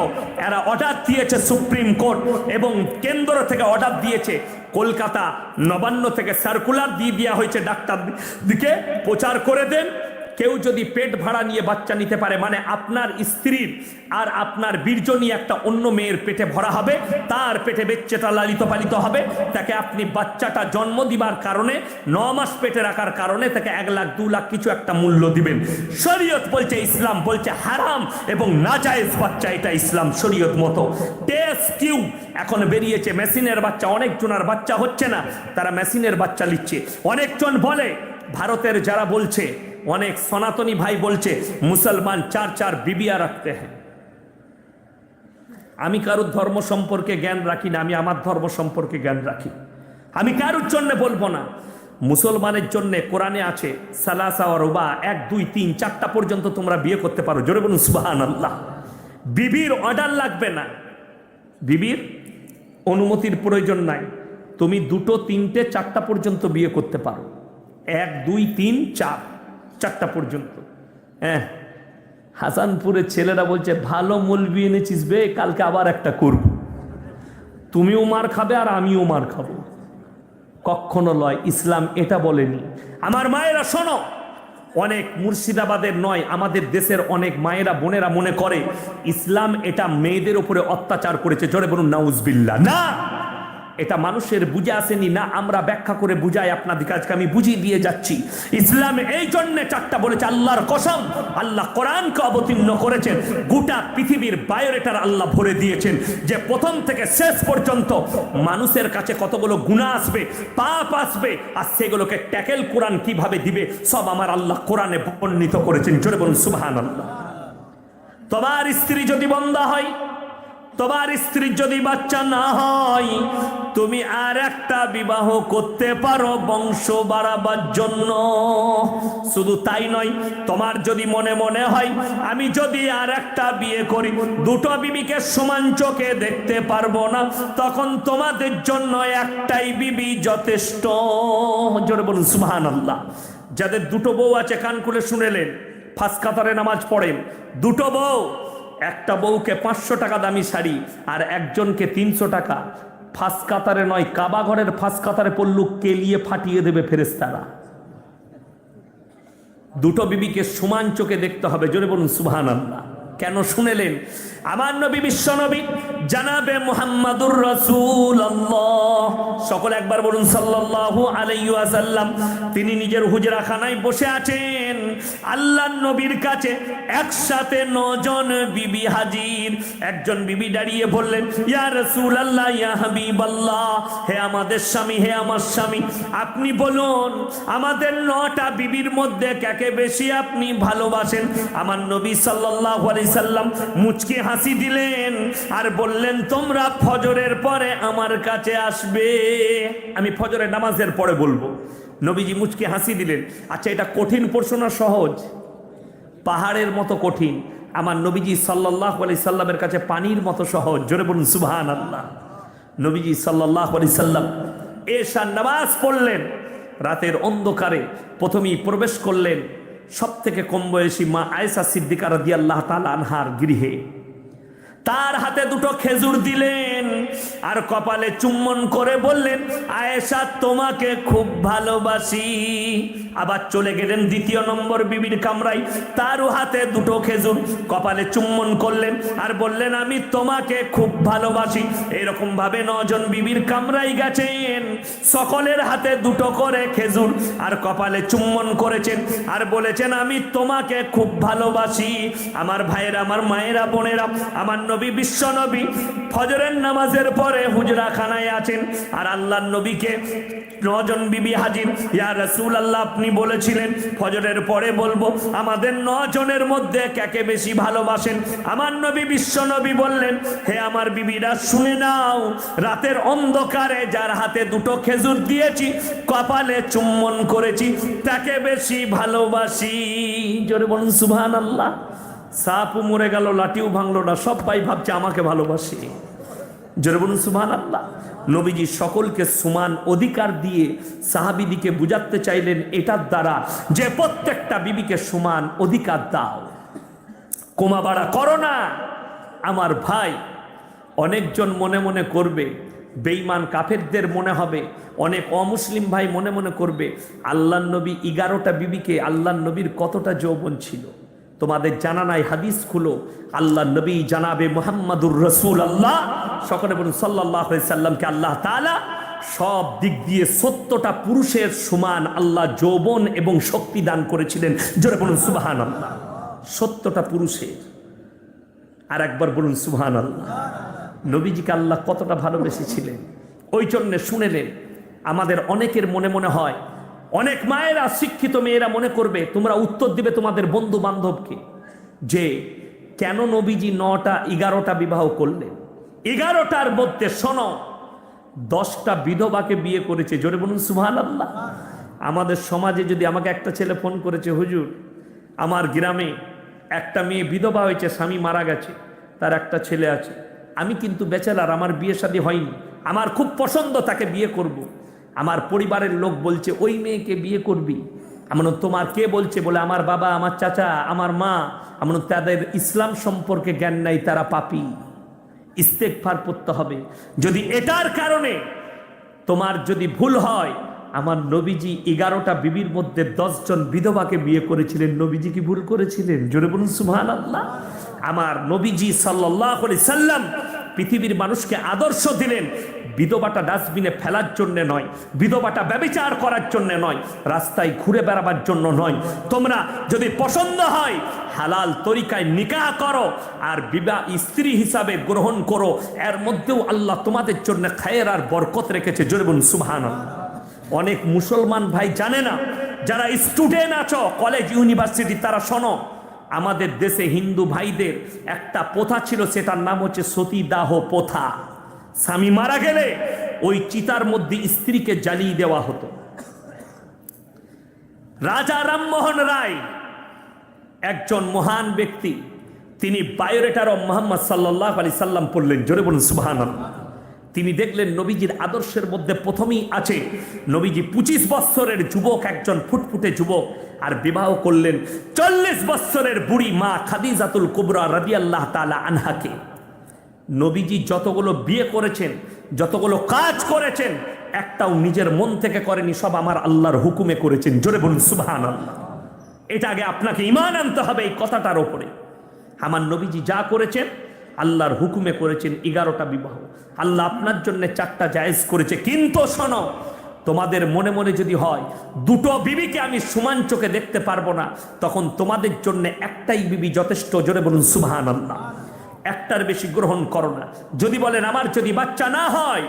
এরা অর্ডার দিয়েছে সুপ্রিম কোর্ট এবং কেন্দ্র থেকে অর্ডার দিয়েছে, কলকাতা নবান্ন থেকে সার্কুলার দিয়ে দেওয়া হয়েছে, ডাক্তার দিকে প্রচার করে দেন কেউ যদি পেট ভাড়া নিয়ে বাচ্চা নিতে পারে, মানে আপনার স্ত্রীর আর আপনার বীর্য নিয়ে একটা অন্য মেয়ের পেটে ভরা হবে, তার পেটে বাচ্চাটা লালিত পালিত হবে, তাকে আপনি বাচ্চাটা জন্ম দিবার কারণে 9 মাস পেটে রাখার কারণে তাকে 1 লাখ 2 লাখ কিছু একটা মূল্য দিবেন। শরীয়ত বলছে, ইসলাম বলছে হারাম এবং নাজায়েজ বাচ্চা, এটা ইসলাম শরীয়ত মতো। টেস্ট টিউব এখন বেরিয়েছে, মেশিনের বাচ্চা, অনেকজনের বাচ্চা হচ্ছে না, তারা মেশিনের বাচ্চা নিচ্ছে। অনেকজন বলে, ভারতের যারা বলছে, অনেক সনাতনী ভাই বলছে মুসলমান 4 বিবিয়া রাখতে হ্যাঁ। আমি কারোর ধর্ম সম্পর্কে জ্ঞান রাখি না, আমি আমার ধর্ম সম্পর্কে জ্ঞান রাখি। আমি কারোর জন্য বলবো না। মুসলমানের জন্য কোরআনে আছে সালাসা ওয়া রুবা, 1 2 3 4টা পর্যন্ত তোমরা বিয়ে করতে পারো। জোরে বলুন সুবহানাল্লাহ। বিবির অর্ডার লাগবে না, বিবির অনুমতির প্রয়োজন নাই। তুমি 2 3 4টা পর্যন্ত বিয়ে করতে পারো। 1 2 3 4 4টা পর্যন্ত। হ্যাঁ, হাসানপুরের ছেলেরা বলছে ভালো মৌলবি এনেছিস বে, কালকে আবার একটা করব। তুমিও মার খাবে আর আমিও মার খাবো। কখনো লয়, ইসলাম এটা বলেনি। আমার মায়েরা শোনো, অনেক মুর্শিদাবাদের নয়, আমাদের দেশের অনেক মায়েরা বোনেরা মনে করে ইসলাম এটা মেয়েদের উপরে অত্যাচার করেছে। জোরে বলুন নাউজুবিল্লাহ। না, এটা মানুষের বুঝে আসেনি না, আমরা ব্যাখ্যা করে বুঝাই আপনাদের কাছে, আমি বুঝিয়ে দিয়ে যাচ্ছি। ইসলাম এই জন্য 4টা বলেছে, আল্লাহর কসম, আল্লাহ কোরআনকে অবতীর্ণ করেছেন, গোটা পৃথিবীর বায়োডাটা আল্লাহ ভরে দিয়েছেন, যে প্রথম থেকে শেষ পর্যন্ত মানুষের কাছে কতগুলো গুনাহ আসবে, পাপ আসবে, আর সেগুলোকে ট্যাকেল কোরআন কিভাবে দিবে সব আমার আল্লাহ কোরআনে বর্ণিত করেছেন। জোরে বলুন সুবহানাল্লাহ। তোমার স্ত্রী যদি বন্ধা হয়, তোমার স্ত্রীর যদি বাচ্চা না হয়, তুমি আর একটা বিবাহ করতে পারো বংশ বাড়াবার জন্য। শুধু তাই নয়, তোমার যদি মনে মনে হয় আমি যদি আর একটা বিয়ে করি 2টো বিবিকে সমান চোখে দেখতে পারবো না, তখন তোমাদের জন্য একটাই বিবি যথেষ্ট। জোরে বলুন সুবহানাল্লাহ। যাদের 2টো বউ আছে কান খুলে শুনেলেন, ফাঁস কাতারে নামাজ পড়েন, 2টো বউ, একটা বউকে 500 টাকা দামি শাড়ি আর একজনকে 300 টাকা, ফাঁস কাতারে নয়, কাবা ঘরের ফাঁস কাতারে পড়লু কেলিয়ে ফাটিয়ে দেবে ফেরেশতারা। 2টো বিবিকে সমান চোখে দেখতে হবে। জোরে বলুন সুবহানাল্লাহ। কেন শুনেলেন? আমার নবী, বিশ্ব নবী জানাবে মুহাম্মাদুর রাসূলুল্লাহ, সকল একবার বলুন সাল্লাল্লাহু আলাইহি ওয়াসাল্লাম। তিনি নিজের হুজরাখানায় বসে আছেন, আল্লাহর নবীর কাছে একসাথে 9 জন বিবি হাজির। একজন বিবি দাঁড়িয়ে বললেন, ইয়া রাসূলুল্লাহ, ইয়া হাবিবাল্লাহ, হে আমাদের স্বামী, হে আমার স্বামী, আপনি বলুন আমাদের 9টা বিবির মধ্যে কাকে বেশি আপনি ভালোবাসেন? আমার নবী সাল্লাল্লাহু আলাইহি সাল্লাম মুচকি হাসি দিলেন আর বললেন, তোমরা ফজরের পরে আমার কাছে আসবে, আমি ফজরের নামাজের পরে বলবো। নবীজি মুচকি হাসি দিলেন। আচ্ছা, এটা কঠিন প্রশ্ন না সহজ? পাহাড়ের মতো কঠিন। আমার নবীজি সাল্লাল্লাহু আলাইহি সাল্লামের কাছে পানির মতো সহজ। জোরে বলুন সুবহানাল্লাহ। নবীজি সাল্লাল্লাহু আলাইহি সাল্লাম এশার নামাজ পড়লেন, রাতের অন্ধকারে প্রথমেই প্রবেশ করলেন সব থেকে কম বয়সী মা আয়েশা সিদ্দিকা রাদিয়াল্লাহু তাআলা আনহার গৃহে। তার হাতে 2টো খেজুর দিলেন আর কপালে চুম্বন করে বললেন, আয়েশা তোমাকে খুব ভালোবাসি। আবার চলে গেলেন 2য় নম্বর বিবির কামরায়, তারও হাতে 2টো খেজুর, কপালে চুম্বন করলেন আর বললেন, আমি তোমাকে খুব ভালোবাসি। এরকম ভাবে 9 জন বিবির কামরায় গেছেন, সকলের হাতে 2টো করে খেজুর আর কপালে চুম্বন করেছেন আর বলেছেন, আমি তোমাকে খুব ভালোবাসি। আমার ভাইয়েরা, আমার মায়েরা, বোনেরা, আমার নবী, বিশ্ব নবী ফজরের নামাজের পরে হুজরাখানায় আছেন আর আল্লাহর নবীকে 9 জন বিবি হাজির। ইয়া রাসূলুল্লাহ, আপনি বলেছিলেন ফজরের পরে বলবো, আমাদের 9 জনের মধ্যে কাকে বেশি ভালোবাসেন? আমার নবী, বিশ্ব নবী বললেন, হে আমার বিবিরা শুনে নাও, রাতের অন্ধকারে যার হাতে 2টো খেজুর দিয়েছি, কপালে চুম্বন করেছি, তাকে বেশি ভালোবাসি। জোরে বলুন সুবহানাল্লাহ। সাপও মরে গেল, লাঠিও ভাঙলো না, সবাই ভাবছে আমাকে ভালোবাসে। জোরে বলুন সুবহানাল্লাহ। নবীজি সকলকে সমান অধিকার দিয়ে সাহাবীদিকে বুঝাতে চাইলেন এটার দ্বারা যে প্রত্যেকটা বিবিকে সমান অধিকার দাও, কমা বাড়া করো না। আমার ভাই, অনেকজন মনে মনে করবে বেঈমান কাফেরদের মনে হবে, অনেক অমুসলিম ভাই মনে মনে করবে আল্লাহর নবী 11টা বিবিকে, আল্লাহর নবীর কতটা যৌবন ছিল। তোমাদের জানা নাই, হাদিস খুলো, আল্লাহর নবী জানাবে মুহাম্মাদুর রাসূলুল্লাহ, সকলে বলুন সাল্লাল্লাহু আলাইহি সাল্লামকে আল্লাহ তাআলা সব দিক দিয়ে 70টা পুরুষের সমান আল্লাহ যৌবন এবং শক্তি দান করেছিলেন। জোরে বলুন সুবহানাল্লাহ। 70টা পুরুষের। আর একবার বলুন সুবহানাল্লাহ। নবীজিকে আল্লাহ কতটা ভালোবেসেছিলেন, ওই জন্যে শুনেলেন। আমাদের অনেকের মনে মনে হয়, অনেক মায়েরা, শিক্ষিত মেয়েরা মনে করবে, তোমরা উত্তর দিবে তোমাদের বন্ধু বান্ধবকে, যে কেন নবীজি 9টা 11টা বিবাহ করলেন। 11টার মধ্যে শোনো, 10টা বিধবাকে বিয়ে করেছে। জোরে বলুন সুবহানাল্লাহ। আমাদের সমাজে যদি আমাকে একটা ছেলে ফোন করেছে, হুজুর আমার গ্রামে একটা মেয়ে বিধবা হয়েছে, স্বামী মারা গেছে, তার একটা ছেলে আছে, আমি কিন্তু ব্যাচেলার, আমার বিয়ে শাদী হয়নি, আমার খুব পছন্দ, তাকে বিয়ে করব। আমার পরিবারের লোক বলছে ওই মেয়েকে বিয়ে করবি। এমন তোমার কে বলছে? বলে আমার বাবা, আমার চাচা, আমার মা। এমন তাদের ইসলাম সম্পর্কে জ্ঞান নাই, তারা পাপী, ইস্তেগফার করতে হবে। যদি এটার কারণে তোমার যদি ভুল হয়, আমার নবীজি 11টা বিবির মধ্যে 10 জন বিধবাকে বিয়ে করেছিলেন, নবীজি কি ভুল করেছিলেন? জোরে বলুন সুবহানাল্লাহ। আমার নবীজি সাল্লাল্লাহু আলাইহি সাল্লাম পৃথিবীর মানুষকে আদর্শ দিলেন, বিধবাটা ডাস্টবিনে ফেলার জন্য নয়, বিধবাটা ব্যভিচার করার জন্য নয়, রাস্তায় ঘুরে বেড়াবার জন্য নয়। তোমরা যদি পছন্দ হয় হালাল তরিকায় নিকাহ করো আর বিবাহ স্ত্রী হিসাবে গ্রহণ করো, এর মধ্যেও আল্লাহ তোমাদের জন্য খায়ের আর বরকত রেখেছে। জোরে বলুন সুবহানাল্লাহ। অনেক মুসলমান ভাই জানে না, যারা স্টুডেন্ট আছো কলেজ ইউনিভার্সিটি, তারা শোনো, আমাদের দেশে হিন্দু ভাইদের একটা প্রথা ছিল, সেটার নাম হচ্ছে সতীদাহ প্রথা। স্বামী মারা গেলে ওই চিতার মধ্যে স্ত্রীকে জ্বালিয়ে দেওয়া হতো। রাজা রামমোহন রায় একজন মহান ব্যক্তি, তিনি বায়োডেটার অফ মুহাম্মদ সাল্লাল্লাহু আলাইহি সাল্লাম পড়লেন। জোরে বলুন সুবহানাল্লাহ। তিনি দেখলেন নবীজির আদর্শের মধ্যে প্রথমেই আছে, নবীজি 25 বছরের যুবক, একজন ফুটফুটে যুবক, আর বিবাহ করলেন 40 বছরের বুড়ি মা খাদিজাতুল কুবরা রাদিয়াল্লাহু তাআলা আনহাকে। নবীজি যতগুলো বিয়ে করেছেন, যতগুলো কাজ করেছেন, একটাও নিজের মন থেকে করেনি, সব আমার আল্লাহর হুকুমে করেছেন। জোরে বলুন সুবহানাল্লাহ। এটা আগে আপনাকে ঈমান আনতে হবে এই কথাটার উপরে। আমার নবীজি যা করেছেন আল্লাহর হুকুমে করেছেন। 11টা বিবাহ আল্লাহ আপনার জন্য 4টা জায়েজ করেছে। কিন্তু শোনো, তোমাদের মনে মনে যদি হয় 2টো বিবিকে আমি সমান চোখে দেখতে পারবো না, তখন তোমাদের জন্য একটাই বিবি যথেষ্ট। জোরে বলুন সুবহানাল্লাহ। একটার বেশি গ্রহণ করো না। যদি বলেন আমার যদি বাচ্চা না হয়,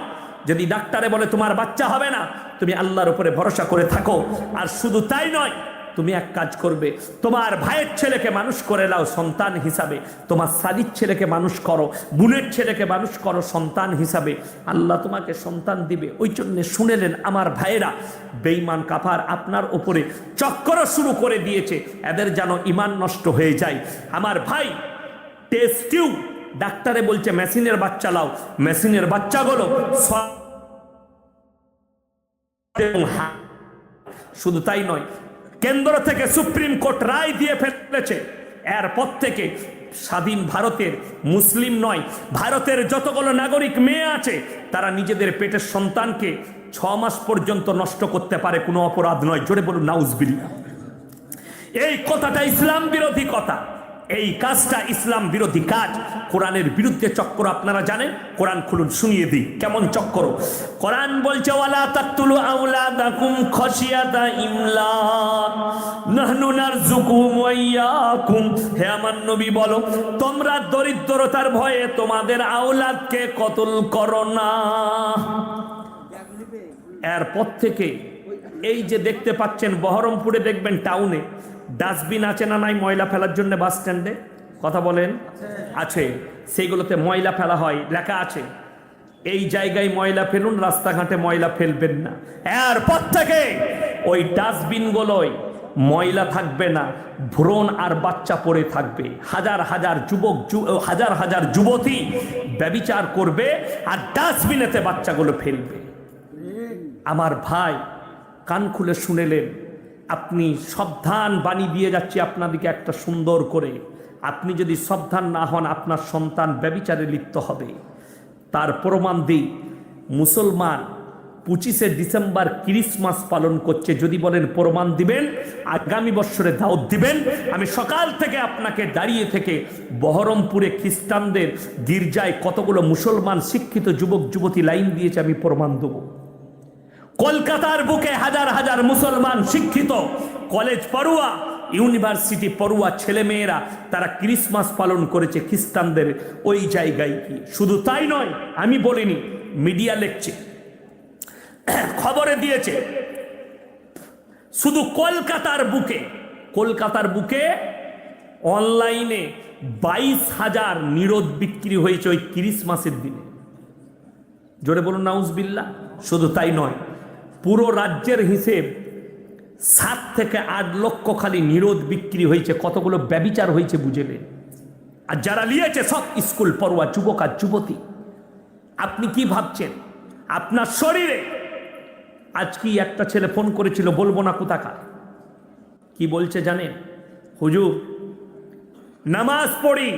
যদি ডাক্তারে বলে তোমার বাচ্চা হবে না, তুমি আল্লাহর উপরে ভরসা করে থাকো। আর শুধু তাই নয়, তুমি এক কাজ করবে, তোমার ভাইয়ের ছেলেকে মানুষ করে নাও সন্তান হিসাবে, তোমার শালির ছেলেকে মানুষ করো, বোনের ছেলেকে মানুষ করো সন্তান হিসাবে, আল্লাহ তোমাকে সন্তান দিবে। ওই জন্য শুনেলেন আমার ভাইয়েরা, বেঈমান কাফার আপনার ওপরে চক্কর শুরু করে দিয়েছে, এদের যেন ঈমান নষ্ট হয়ে যায়। আমার ভাই, টেস্ট টিউব, ডাক্তারে বলছে মেশিনের বাচ্চা লাও, মেশিনের বাচ্চাগুলো শুধু তাই নয়, কেন্দ্র থেকে সুপ্রিম কোর্ট রায় দিয়ে ফেলেছে, এরপর থেকে স্বাধীন ভারতের মুসলিম নয়, ভারতের যতগুলো নাগরিক মেয়ে আছে, তারা নিজেদের পেটের সন্তানকে 6 মাস পর্যন্ত নষ্ট করতে পারে, কোনো অপরাধ নয়। জোরে বলুন নাউজুবিল্লাহ। এই কথাটা ইসলাম বিরোধী কথা, এই কাজটা ইসলাম বিরোধী কাজ, কোরআনের বিরুদ্ধে চক্র। আপনারা জানেন, কোরআন খুলুন, শুনিয়ে দিই কেমন চক্র। কোরআন বলছে ওয়ালা তাকতুলু আওলাদাকুম খাশিয়াতা ইমলাক নাহনু নারযুকুহুম ওয়া ইয়াকুম। হে আমার নবী বলো, তোমরা দরিদ্রতার ভয়ে তোমাদের আওলাদকে কতল করো না। এরপর থেকে এই যে দেখতে পাচ্ছেন, বহরমপুরে দেখবেন টাউনে ডাস্টবিন আছে না নাই ময়লা ফেলার জন্য? বাস স্ট্যান্ডে কথা বলেন, আছে। সেইগুলোতে ময়লা ফেলা হয়, লেখা আছে এই জায়গায় ময়লা ফেলুন, রাস্তাঘাটে ময়লা ফেলবেন না। এরপর থেকে ওই ডাস্টবিনগুলোয় ময়লা থাকবে না, ভ্রূণ আর বাচ্চা পড়ে থাকবে। হাজার হাজার যুবক, হাজার হাজার যুবতী ব্যভিচার করবে আর ডাস্টবিনেতে বাচ্চাগুলো ফেলবে। আমার ভাই, কান খুলে শুনেলেন, আপনি সাবধান বাণী দিয়ে যাচ্ছি আপনাদেরকে একটা সুন্দর করে। আপনি যদি সাবধান না হন, আপনার সন্তান ব্যভিচারে লিপ্ত হবে। তার প্রমাণ দিই, মুসলমান 25শে ডিসেম্বর ক্রিসমাস পালন করছে, যদি বলেন প্রমাণ দিবেন, আগামী বছরে দাওয়াত দিবেন, আমি সকাল থেকে আপনাকে দাঁড়িয়ে থেকে বহরমপুরে খ্রিস্টানদের গির্জায় কতগুলো মুসলমান শিক্ষিত যুবক যুবতী লাইন দিয়েছে, আমি প্রমাণ দেবো। কলকাতার বুকে হাজার হাজার মুসলমান শিক্ষিত কলেজ পড়ুয়া, ইউনিভার্সিটি পড়ুয়া ছেলেমেয়েরা তারা ক্রিসমাস পালন করেছে খ্রিস্টানদের ওই জায়গায় কি। শুধু তাই নয়, আমি বলিনি, মিডিয়া লিখছে, খবরে দিয়েছে, শুধু কলকাতার বুকে অনলাইনে 22,000 নিরোধ বিক্রি হয়েছে ওই ক্রিসমাসের দিনে। জোরে বলুন নাউজুবিল্লাহ। শুধু তাই নয়, পুরো রাজ্যের হিসেব 7 থেকে 8 লক্ষ খালি নিরোধ বিক্রি হয়েছে। কতগুলো ব্যভিচার হয়েছে বুঝেলেন। আর যারা নিয়েছে সব স্কুল পড়ুয়া যুবক আর যুবতী। আপনি কি ভাবছেন আপনার শরীরে? আজকে একটা ছেলে ফোন করেছিল, বলবো না কোথাকার, কি বলছে জানেন? হুজুর নামাজ পড়ি।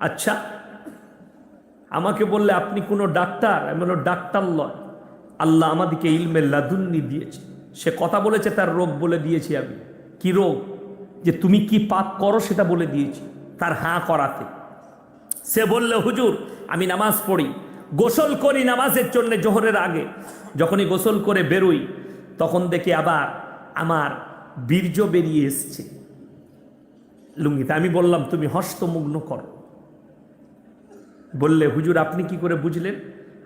আচ্ছা, আমাকে বললে আপনি কোনো ডাক্তার? আমি বললাম ডাক্তার লয়, আল্লাহ আমাদেরকে ইলমে লাদুন্নি দিয়েছে। সে কথা বলেছে, তার রোগ বলে দিয়েছি আমি। কি রোগ? যে তুমি কি পাপ করো সেটা বলে দিয়েছি তার হাঁ করাতে। সে বললে হুজুর আমি নামাজ পড়ি, গোসল করি নামাজের জন্য জোহরের আগে। যখনই গোসল করে বেরোই তখন দেখি আবার আমার বীর্য বেরিয়ে এসছে লুঙ্গিতে। আমি বললাম তুমি হস্তমগ্ন করো। বললে হুজুর আপনি কি করে বুঝলেন?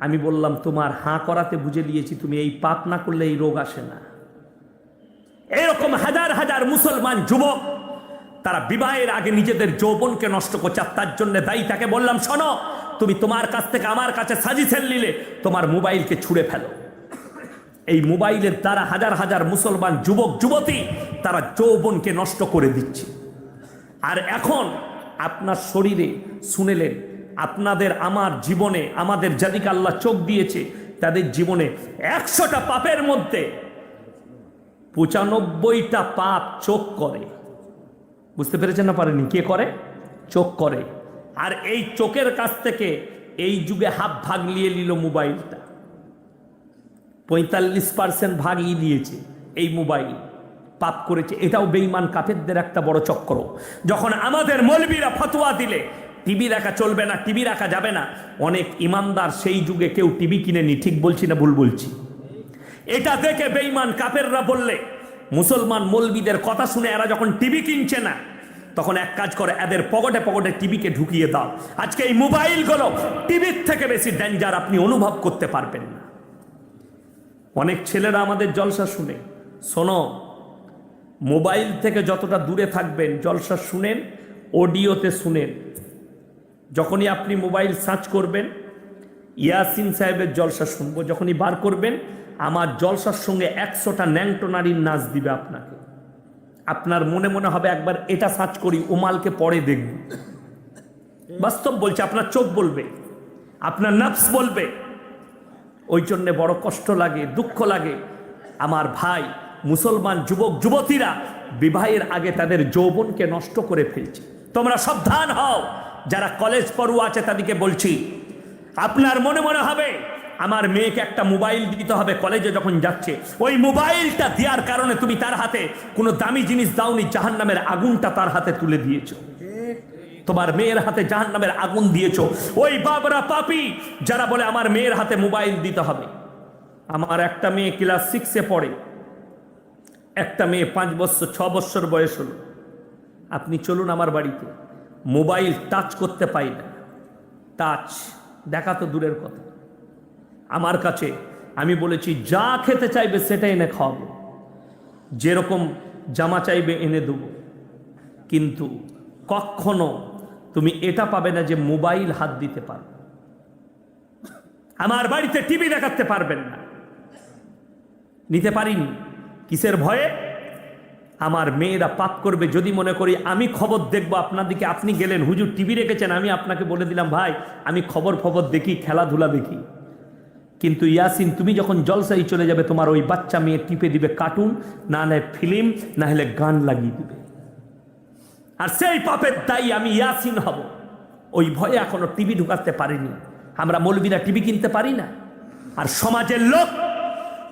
আমি বললাম তোমার হাঁ করাতে বুঝে নিয়েছি, তুমি এই পাপ না করলে এই রোগ আসে না। এরকম হাজার হাজার মুসলমান যুবক তারা বিবাহের আগে নিজেদের যৌবনকে নষ্ট করছে, আর তার জন্য দায়ী। তাকে বললাম শোনো, তুমি তোমার কাছ থেকে আমার কাছে সাজেশন নিলে, তোমার মোবাইলকে ছুঁড়ে ফেলো। এই মোবাইলের দ্বারা হাজার হাজার মুসলমান যুবক যুবতী তারা যৌবনকে নষ্ট করে দিচ্ছে। আর এখন আপনার শরীরে শুনেলেন, আপনাদের আমার জীবনে, আমাদের যাদেরকে আল্লাহ চোখ দিয়েছে তাদের জীবনে 100টা পাপের মধ্যে 95টা পাপ চোখ করে। বুঝতে পেরেছেন না পারেনি? কে করে? চোখ করে। আর এই চোখের কাছ থেকে এই যুগে হাফ ভাগ নিয়ে নিল মোবাইলটা। 45% ভাগ নিয়েছে এই মোবাইল, পাপ করেছে। এটাও বেঈমান কাফেরদের একটা বড় চক্র। যখন আমাদের মৌলবীরা ফতোয়া দিলে টিভি রাখা চলবে না, টিভি রাখা যাবে না, অনেক ইমানদার সেই যুগে কেউ টিভি কিনেনি। ঠিক বলছি না ভুল বলছি? এটা দেখে বেঈমান কাফেররা বললে, মুসলমান মৌলবীদের কথা শুনে এরা যখন টিভি কিনছে না, তখন এক কাজ করে, এদের পকেটে পকেটে টিভিকে ঢুকিয়ে দাও। আজকে এই মোবাইলগুলো টিভির থেকে বেশি ডেঞ্জার, আপনি অনুভব করতে পারবেন না। অনেক ছেলেরা আমাদের জলসা শুনে, শোনো, মোবাইল থেকে যতটা দূরে থাকবেন, জলসা শুনেন, অডিওতে শুনেন। যখনই আপনি মোবাইল সার্চ করবেন ইয়াসিন সাহেবের জলসা শুনবো, যখনই বার করবেন আমার জলসার সঙ্গে 100টা ন্যাংটো নারীর নাচ দিবে আপনাকে। আপনার মনে মনে হবে একবার এটা সার্চ করি, ওমালকে পরে দেখব। বাস্তব বলছে, আপনার চোখ বলবে, আপনার নফস বলবে। ওই জন্যে বড় কষ্ট লাগে, দুঃখ লাগে। আমার ভাই মুসলমান যুবক যুবতীরা বিবাহের আগে তাদের যৌবনকে নষ্ট করে ফেলছে। তোমরা সাবধান হও। যারা কলেজ পড়ুয়া আছে তাদেরকে বলছি, আপনার মনে মনে হবে আমার মেয়েকে একটা মোবাইল দিতে হবে কলেজে যখন যাচ্ছে। ওই মোবাইলটা দেওয়ার কারণে তুমি তার হাতে কোনো দামি জিনিস দাওনি, জাহান্নামের আগুনটা তার হাতে তুলে দিয়েছো। তোমার মেয়ের হাতে জাহান্নামের আগুন দিয়েছো। ওই বাবরা পাপী যারা বলে আমার মেয়ের হাতে মোবাইল দিতে হবে। আমার একটা মেয়ে ক্লাস 6-এ পড়ে, একটা মেয়ে 5 বছর 6 বছর বয়স হলো। আপনি চলুন আমার বাড়িতে, মোবাইল টাচ করতে পাই না। টাচ দেখা তো দূরের কথা। আমার কাছে আমি বলেছি যা খেতে চাইবে সেটা এনে খাওয়াবো, যেরকম জামা চাইবে এনে দেবো, কিন্তু কখনো তুমি এটা পাবে না যে মোবাইল হাত দিতে পারবে। আমার বাড়িতে টিভি দেখাতে পারবেন না, নিতে পারিনি। কিসের ভয়ে? আমার মেয়েরা পাপ করবে যদি মনে করি আমি খবর দেখবো আপনাদিকে। আপনি গেলেন, হুজুর টিভি রেখেছেন, আমি আপনাকে বলে দিলাম ভাই আমি খবর দেখি, খেলাধুলা দেখি। কিন্তু ইয়াসিন তুমি যখন জলসাই চলে যাবে, তোমার ওই বাচ্চা মেয়ে টিপে দিবে কার্টুন, না হলে ফিল্ম, না হলে গান লাগিয়ে দিবে। আর সেই পাপের দায়ী আমি ইয়াসিন হব। ওই ভয়ে এখনো টিভি ঢুকাতে পারিনি। আমরা মৌলবীরা টিভি কিনতে পারি না। আর সমাজের লোক,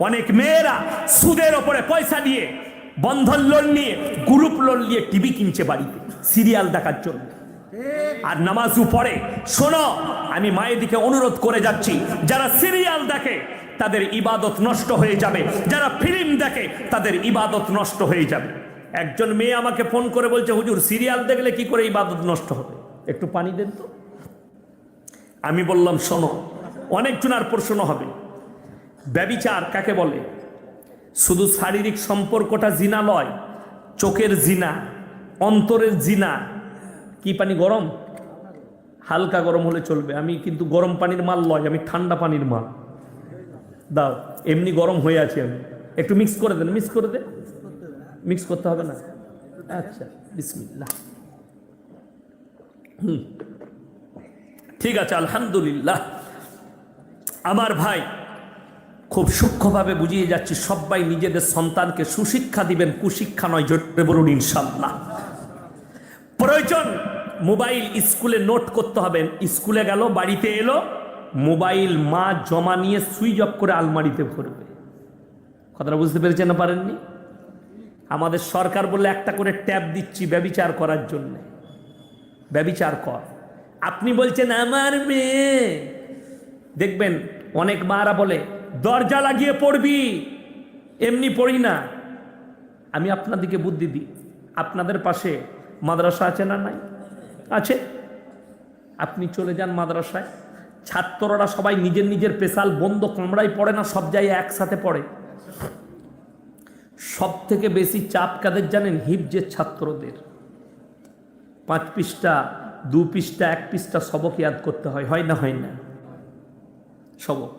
অনেক মেয়েরা সুদের ওপরে পয়সা দিয়ে, বন্ধন লোন নিয়ে, গ্রুপ লোন নিয়ে টিভি কিনছে বাড়িতে সিরিয়াল দেখার জন্য, আর নামাজও পড়ে। শোনো, আমি মায়ের দিকে অনুরোধ করে যাচ্ছি, যারা সিরিয়াল দেখে তাদের ইবাদত নষ্ট হয়ে যাবে, যারা ফিল্ম দেখে তাদের ইবাদত নষ্ট হয়ে যাবে। একজন মেয়ে আমাকে ফোন করে বলছে, হুজুর সিরিয়াল দেখলে কি করে ইবাদত নষ্ট হবে, একটু পানি দেন তো। আমি বললাম, শোনো, অনেকজন আর প্রশ্ন হবে, ব্যভিচার কাকে বলে? শুধু শারীরিক সম্পর্কটা জিনা নয়, চোখের জিনা, অন্তরের জিনা। কি পানি গরম? হালকা গরম হলে চলবে। আমি কিন্তু গরম পানির মাল লয়, আমি ঠান্ডা পানির মাল। দাও, এমনি গরম হয়ে আছি আমি, একটু মিক্স করে দেন। মিক্স করে দে, মিক্স করতে হবে না? আচ্ছা, বিসমিল্লাহ। ঠিক আছে, আলহামদুলিল্লাহ। আমার ভাই, খুব সূক্ষ্মভাবে বুঝিয়ে যাচ্ছি, সবাই নিজেদের সন্তানকে সুশিক্ষা দিবেন, কুশিক্ষা নয়। জোরে বলুন ইনশাআল্লাহ। প্রয়োজন মোবাইল স্কুলে নোট করতে হবে। স্কুলে গেল, বাড়িতে এলো, মোবাইল মা জমা নিয়ে সুইচ অফ করে আলমারিতে ভরবে। কথাটা বুঝতে পেরেছেন না পারেননি? আমাদের সরকার বললে একটা করে ট্যাব দিচ্ছি ব্যভিচার করার জন্য। ব্যভিচার কর। আপনি বলছেন আমার মেয়ে, দেখবেন অনেক মারা বলে দরজা লাগিয়ে পড়বি, এমনি পড়ি না। আমি আপনাদেরকে বুদ্ধি দিই, আপনাদের পাশে মাদ্রাসা আছে না? নাই? আছে। আপনি চলে যান মাদ্রাসায়, ছাত্ররা সবাই নিজের নিজের পেশাল বন্ধ কামড়ায় পড়ে না, সব জায়গায় একসাথে পড়ে। সব থেকে বেশি চাপ কাদের জানেন? হিফজের ছাত্রদের। 5 পৃষ্ঠা, 2 পৃষ্ঠা, 1 পৃষ্ঠা সবক ইয়াদ করতে হয়। হয় না? হয় না? সবক।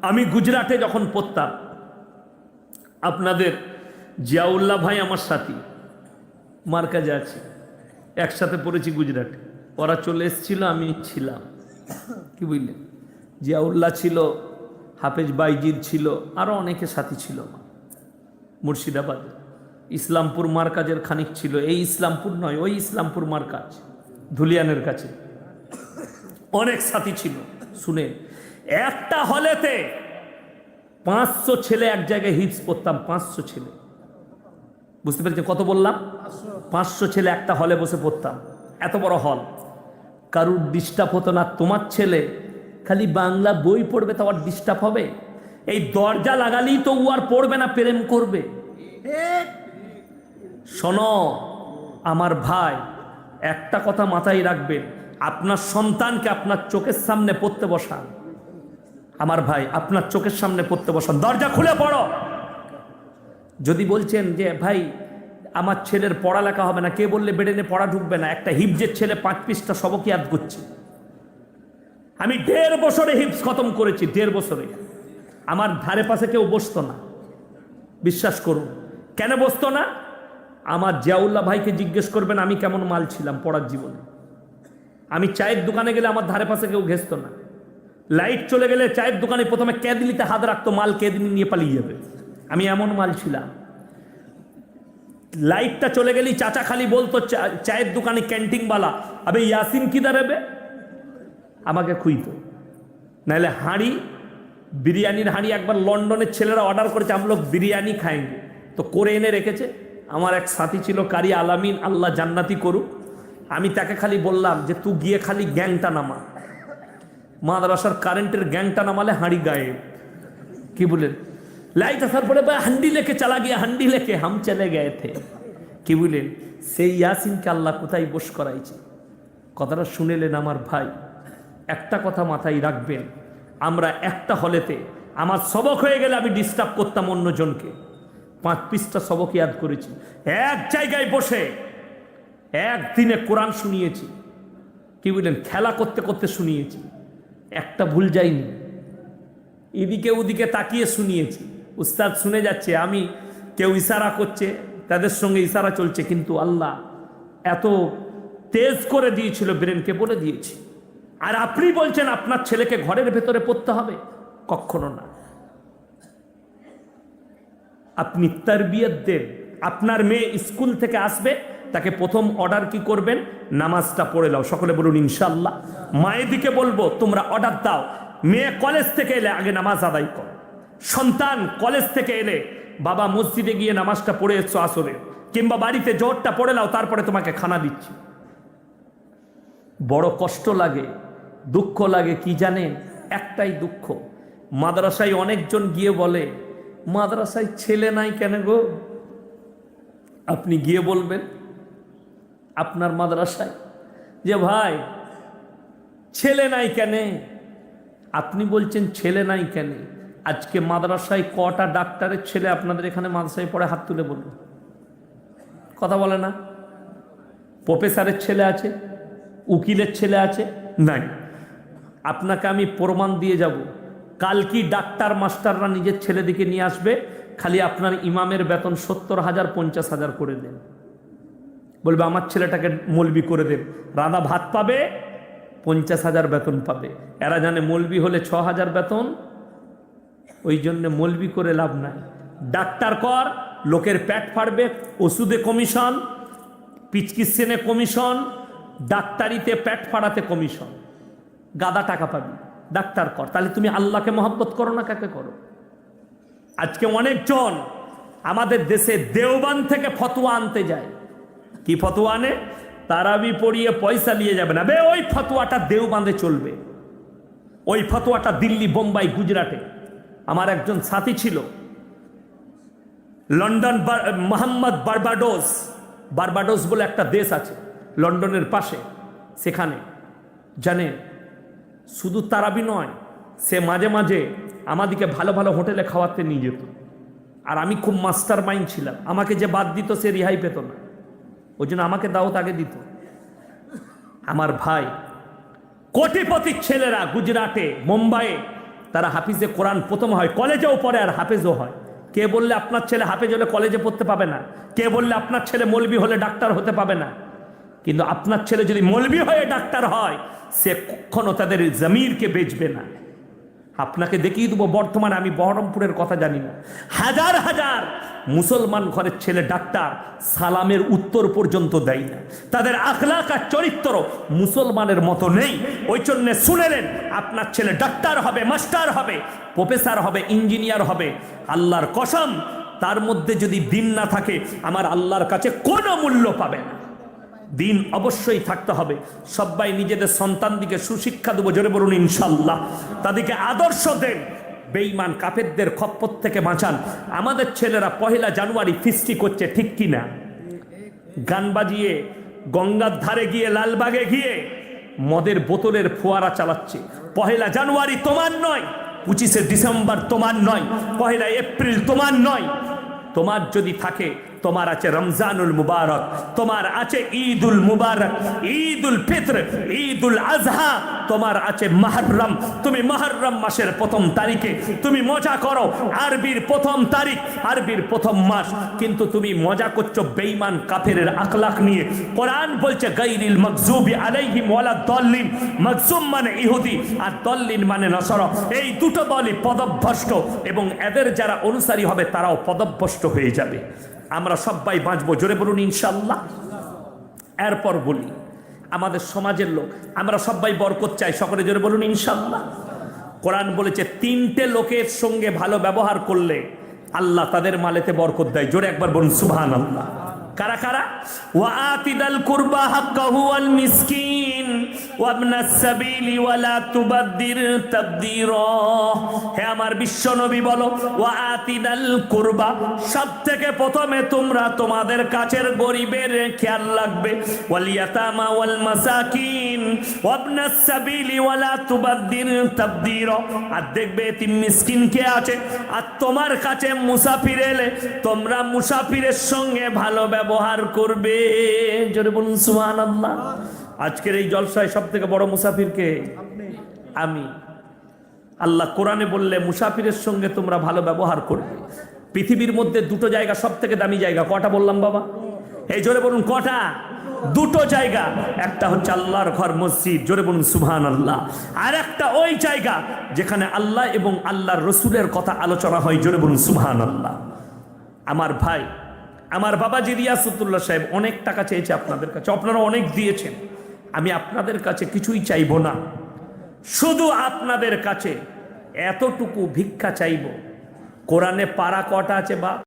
আমি গুজরাটে যখন পড়তাম, আপনাদের জিয়াউল্লাহ ভাই আমার সাথী, মার্কাজে আছে, একসাথে পড়েছি গুজরাটে। ওরা চলে এসেছিল, আমি ছিলাম। কি বুঝলেন? জিয়াউল্লাহ ছিল, হাফেজ বাইজির ছিল, আরও অনেকে সাথী ছিল। মুর্শিদাবাদে ইসলামপুর মার্কাজের খানিক ছিল। এই ইসলামপুর নয়, ওই ইসলামপুর মার্কাজ, ধুলিয়ানের কাছে। অনেক সাথী ছিল। শুনে, একটা হলেতে 500 ছেলে এক জায়গায় হিপস পড়তাম। 500 ছেলে। বুঝতে পেরেছেন কত বললাম? 500 ছেলে একটা হলে বসে পড়তাম। এত বড় হল, কারুর ডিস্টার্ব হতো না। তোমার ছেলে খালি বাংলা বই পড়বে, তো আর ডিস্টার্ব হবে? এই দরজা লাগালেই তো ও আর পড়বে না, প্রেম করবে। শোনো আমার ভাই, একটা কথা মাথায় রাখবেন, আপনার সন্তানকে আপনার চোখের সামনে পড়তে বসান। আমার ভাই, আপনার চোখের সামনে পড়তে বসান, দরজা খুলে পড়ো। যদি বলছেন যে ভাই আমার ছেলের পড়ালেখা হবে না, কে বললে বেডেনে পড়া ঢুকবে না? একটা হিফজের ছেলে 5 পৃষ্ঠা সবক ইয়াদ করছে। আমি 1.5 বছরে হিফজ খতম করেছি। 1.5 বছরে আমার ধারে পাশে কেউ বসতো না। বিশ্বাস করুন। কেন বসতো না? আমার জিয়াউল্লাহ ভাইকে জিজ্ঞেস করবেন আমি কেমন মাল ছিলাম পড়ার জীবনে। আমি চায়ের দোকানে গেলে আমার ধারে পাশে কেউ ঘেসতো না। লাইট চলে গেলে চায়ের দোকানে প্রথমে কেদলিতে হাত রাখতো, মাল কেদলি নিয়ে পালিয়ে যাবে। আমি এমন মাল ছিলাম। লাইটটা চলে গেলেই চাচা খালি বলতো চায়ের দোকানে ক্যান্টিনওয়ালা, আবে ইয়াসিন কিধার হবে, আমাকে খুইতো। নাহলে হাঁড়ি, বিরিয়ানির হাঁড়ি একবার লন্ডনের ছেলেরা অর্ডার করেছে, हम लोग বিরিয়ানি খাएंगे, তো করে এনে রেখেছে। আমার এক সাথী ছিল কারি আলামিন, আল্লাহ জান্নাতি করুক। আমি তাকে খালি বললাম যে তুই গিয়ে খালি গ্যাংটা নামা। মাদ্রাসার কারেন্টের গ্যাংটা নামালে হাঁড়ি গায়ে। কি বলেন? লাইট আসার পরে হান্ডি লেকে চালা গিয়া, হান্ডি লেকে হাম চলে গেয়ে থে। কি বলেন? সেই ইয়াসিনকে আল্লাহ কোথায় বস করাইছে। কথাটা শুনেলেন আমার ভাই? একটা কথা মাথায় রাখবেন, আমরা একটা হলেতে আমার সবক হয়ে গেলে আমি ডিস্টার্ব করতাম অন্যজনকে। 5 পৃষ্ঠা সবক ইয়াদ করেছি, এক জায়গায় বসে একদিনে কোরআন শুনিয়েছি। কি বলেন? খেলা করতে করতে শুনিয়েছি, একটা ভুল যায়নি। এদিকে ওদিকে তাকিয়ে শুনিয়েছি। উস্তাদ শুনে যাচ্ছে, আমি কেউ ইশারা করছে, তাদের সঙ্গে ইশারা চলছে, কিন্তু আল্লাহ এত তেজ করে দিয়েছিল, ব্রেনকে বলে দিয়েছি। আর আপনি বলছেন আপনার ছেলেকে ঘরের ভেতরে পড়তে হবে? কখনো না। আপনি তারবিয়ত দেন। আপনার মেয়ে স্কুল থেকে আসবে, তাকে প্রথম অর্ডার কি করবেন? নামাজটা পড়ে নাও। সকলে বলুন ইনশাআল্লাহ। মায়ের দিকে বলবো তোমরা অর্ডার দাও, মেয়ে কলেজ থেকে এলে আগে নামাজ আদায় কর। সন্তান কলেজ থেকে এলে বাবা মসজিদে গিয়ে নামাজটা পড়ে এসছো আসরে, কিংবা বাড়িতে জোরটা পড়ে নাও, তারপরে তোমাকে খানা দিচ্ছি। বড় কষ্ট লাগে, দুঃখ লাগে, কি জানেন? একটাই দুঃখ, মাদ্রাসায় অনেকজন গিয়ে বলে মাদ্রাসায় ছেলে নাই কেন গো? আপনি গিয়ে বলবেন আপনার মাদ্রাসায় যে ভাই ছেলে নাই কেন? আপনি বলছেন ছেলে নাই কেন? আজকে মাদ্রাসায় কটা ডাক্তারের ছেলে আপনাদের এখানে মাদ্রাসায় পড়ে? হাত তুলে বলুন। কথা বলে না? প্রফেসরের ছেলে আছে, উকিলের ছেলে আছে? নাই। আপনাকে আমি প্রমাণ দিয়ে যাব। কাল কি ডাক্তার মাস্টাররা নিজের ছেলেদিকে নিয়ে আসবে, খালি আপনার ইমামের বেতন 70,000 50,000 করে দেন, বলবে আমার ছেলেটাকে মৌলবি করে দেন। রাঁধা ভাত পাবে, 50,000 বেতন পাবে। এরা জানে মৌলবি হলে 6,000 বেতন, ওই জন্য মৌলবি করে লাভ নাই। ডাক্তার কর, লোকের পেট ফাড়বে, ওষুধে কমিশন, প্রেসক্রিপশনে কমিশন, ডাক্তারিতে পেট ফাড়াতে কমিশন, গাদা টাকা পাবি। ডাক্তার কর। তাহলে তুমি আল্লাহকে মহব্বত করো না কাকে করো? আজকে অনেকজন আমাদের দেশে দেওবান থেকে ফতোয়া আনতে যায়। কি ফতোয়া আনে? তারাবি পড়িয়ে পয়সা নিয়ে যাবে না বে, ওই ফতোয়াটা দেওবান্দে চলবে, ওই ফতোয়াটা দিল্লি, বোম্বাই, গুজরাটে। আমার একজন সাথী ছিল লন্ডন, মোহাম্মদ বারবাডোস বলে একটা দেশ আছে লন্ডনের পাশে, সেখানে জানে শুধু তারাবি নয়, সে মাঝে মাঝে আমাদিকে ভালো ভালো হোটেলে খাওয়াতে নিয়ে যেত। আর আমি খুব মাস্টার মাইন্ড ছিলাম, আমাকে যে বাদ দিত সে রেহাই পেত না, ওই জন্য আমাকে দাওয়াত আগে দিত। আমার ভাই, কোটিপতির ছেলেরা গুজরাটে, মুম্বাইয়ে, তারা হাফিজে কোরআন প্রথম হয়, কলেজেও পড়ে আর হাফেজও হয়। কে বললে আপনার ছেলে হাফেজ হলে কলেজে পড়তে পাবে না? কে বললে আপনার ছেলে মৌলবি হলে ডাক্তার হতে পাবে না? কিন্তু আপনার ছেলে যদি মৌলবি হয়ে ডাক্তার হয়, সে কখনো তাদের জমিরকে বেচবে না। আপনাকে দেখিয়ে দেবো, বর্তমানে আমি বহরমপুরের কথা জানি না, হাজার হাজার মুসলমান ঘরের ছেলে ডাক্তার, সালামের উত্তর পর্যন্ত দেয় না। তাদের আখলাক আর চরিত্র মুসলমানের মতো নেই। ওই জন্য শুনেলেন, আপনার ছেলে ডাক্তার হবে, মাস্টার হবে, প্রফেসর হবে, ইঞ্জিনিয়ার হবে, আল্লাহর কসম তার মধ্যে যদি দিন না থাকে, আমার আল্লাহর কাছে কোনো মূল্য পাবে না। দিন অবশ্যই থাকতে হবে। সবাই নিজেদের সন্তান দিকে সুশিক্ষা দেবো, জোরে বলুন ইনশাল্লাহ। তাদেরকে আদর্শ দেন, বেঈমান কাফেরদের খপ্পর থেকে বাঁচান। আমাদের ছেলেরা 1 জানুয়ারি ফিস্টি করছে, ঠিক কিনা? গান বাজিয়ে গঙ্গার ধারে গিয়ে, লালবাগে গিয়ে মদের বোতলের ফোয়ারা চালাচ্ছে। 1 জানুয়ারি তোমার নয়, 25শে ডিসেম্বর তোমার নয়, 1 এপ্রিল তোমার নয়। তোমার যদি থাকে, তোমার আছে রমজানুল মুবারক, তোমার আছে ঈদুল মুবারক, ঈদুল ফিত্র, ঈদুল আজহা, তোমার আছে মুহররম। তুমি মুহররম মাসের 1ম তারিখে তুমি মজা করো, আরবির 1ম তারিখ, আরবির 1ম মাস, কিন্তু তুমি মজা করছো বেঈমান কাফেরের আখলাক নিয়ে। কোরআন বলছে গায়রিল মাগজুবি আলাইহিম ওয়ালাদ দাল্লিন। মাগজুম মানে ইহুদি আর দাল্লিন মানে নাসারা। এই দুটো দলই পদভ্রষ্ট, এবং এদের যারা অনুসারী হবে তারাও পদভ্রষ্ট হয়ে যাবে। আমরা সবাই বাঁচবো, জোরে বলুন ইনশাল্লাহ। এরপর বলি, আমাদের সমাজের লোক আমরা সবাই বরকত চাই, সকলে জোরে বলুন ইনশাল্লাহ। কোরআন বলেছে 3টে লোকের সঙ্গে ভালো ব্যবহার করলে আল্লাহ তাদের মালেতে বরকত দেয়। জোরে একবার বলুন সুবহানাল্লাহ। কারা কারা? ওয়া আতিদাল কুরবা হাক্কাহু ওয়াল মিসকিন ওয়া ইবনাস সাবিলি ওয়া লা তুবাদদির তাবদীরা। হে আমার বিশ্ব নবী বলো, ওয়া আতিদাল কুরবা, সবথেকে প্রথমে তোমরা তোমাদের কাছের গরিবের খেয়াল রাখবে। ওয়াল ইয়াতামা ওয়াল মাসাকিন ওয়া ইবনাস সাবিলি ওয়া লা তুবাদদির তাবদীরা। আর দেখবে এতিম মিসকিন কে আছে, আর তোমার কাছে মুসাফির এলে তোমরা মুসাফিরের সঙ্গে ভালো ব্যবহার করবে। জোরে বলুন সুবহানাল্লাহ। আজকের এই জলসায় সব থেকে বড় মুসাফির কে? আমি। আল্লাহ কোরআনে বললে মুসাফিরের সঙ্গে তোমরা ভালো ব্যবহার করবে। পৃথিবীর মধ্যে 2টো জায়গা সব থেকে দামি জায়গা, কটা বললাম বাবা? এই জোরে বলুন কটা? 2টো জায়গা। একটা হচ্ছে আল্লাহর ঘর মসজিদ, জোরে বলুন সুবহানাল্লাহ। আর একটা ওই জায়গা যেখানে আল্লাহ এবং আল্লাহর রসুলের কথা আলোচনা হয়, জোরে বলুন সুবহানাল্লাহ। আমার ভাই, আমার বাবাজি রিয়াসুতুল্লাহ সাহেব অনেক টাকা চেয়েছে আপনাদের কাছে, আপনারা অনেক দিয়েছেন। আমি আপনাদের কাছে কিছুই চাইবো না, শুধু আপনাদের কাছে এতটুকু ভিক্ষা চাইব, কোরআনে পারা কটা আছে বা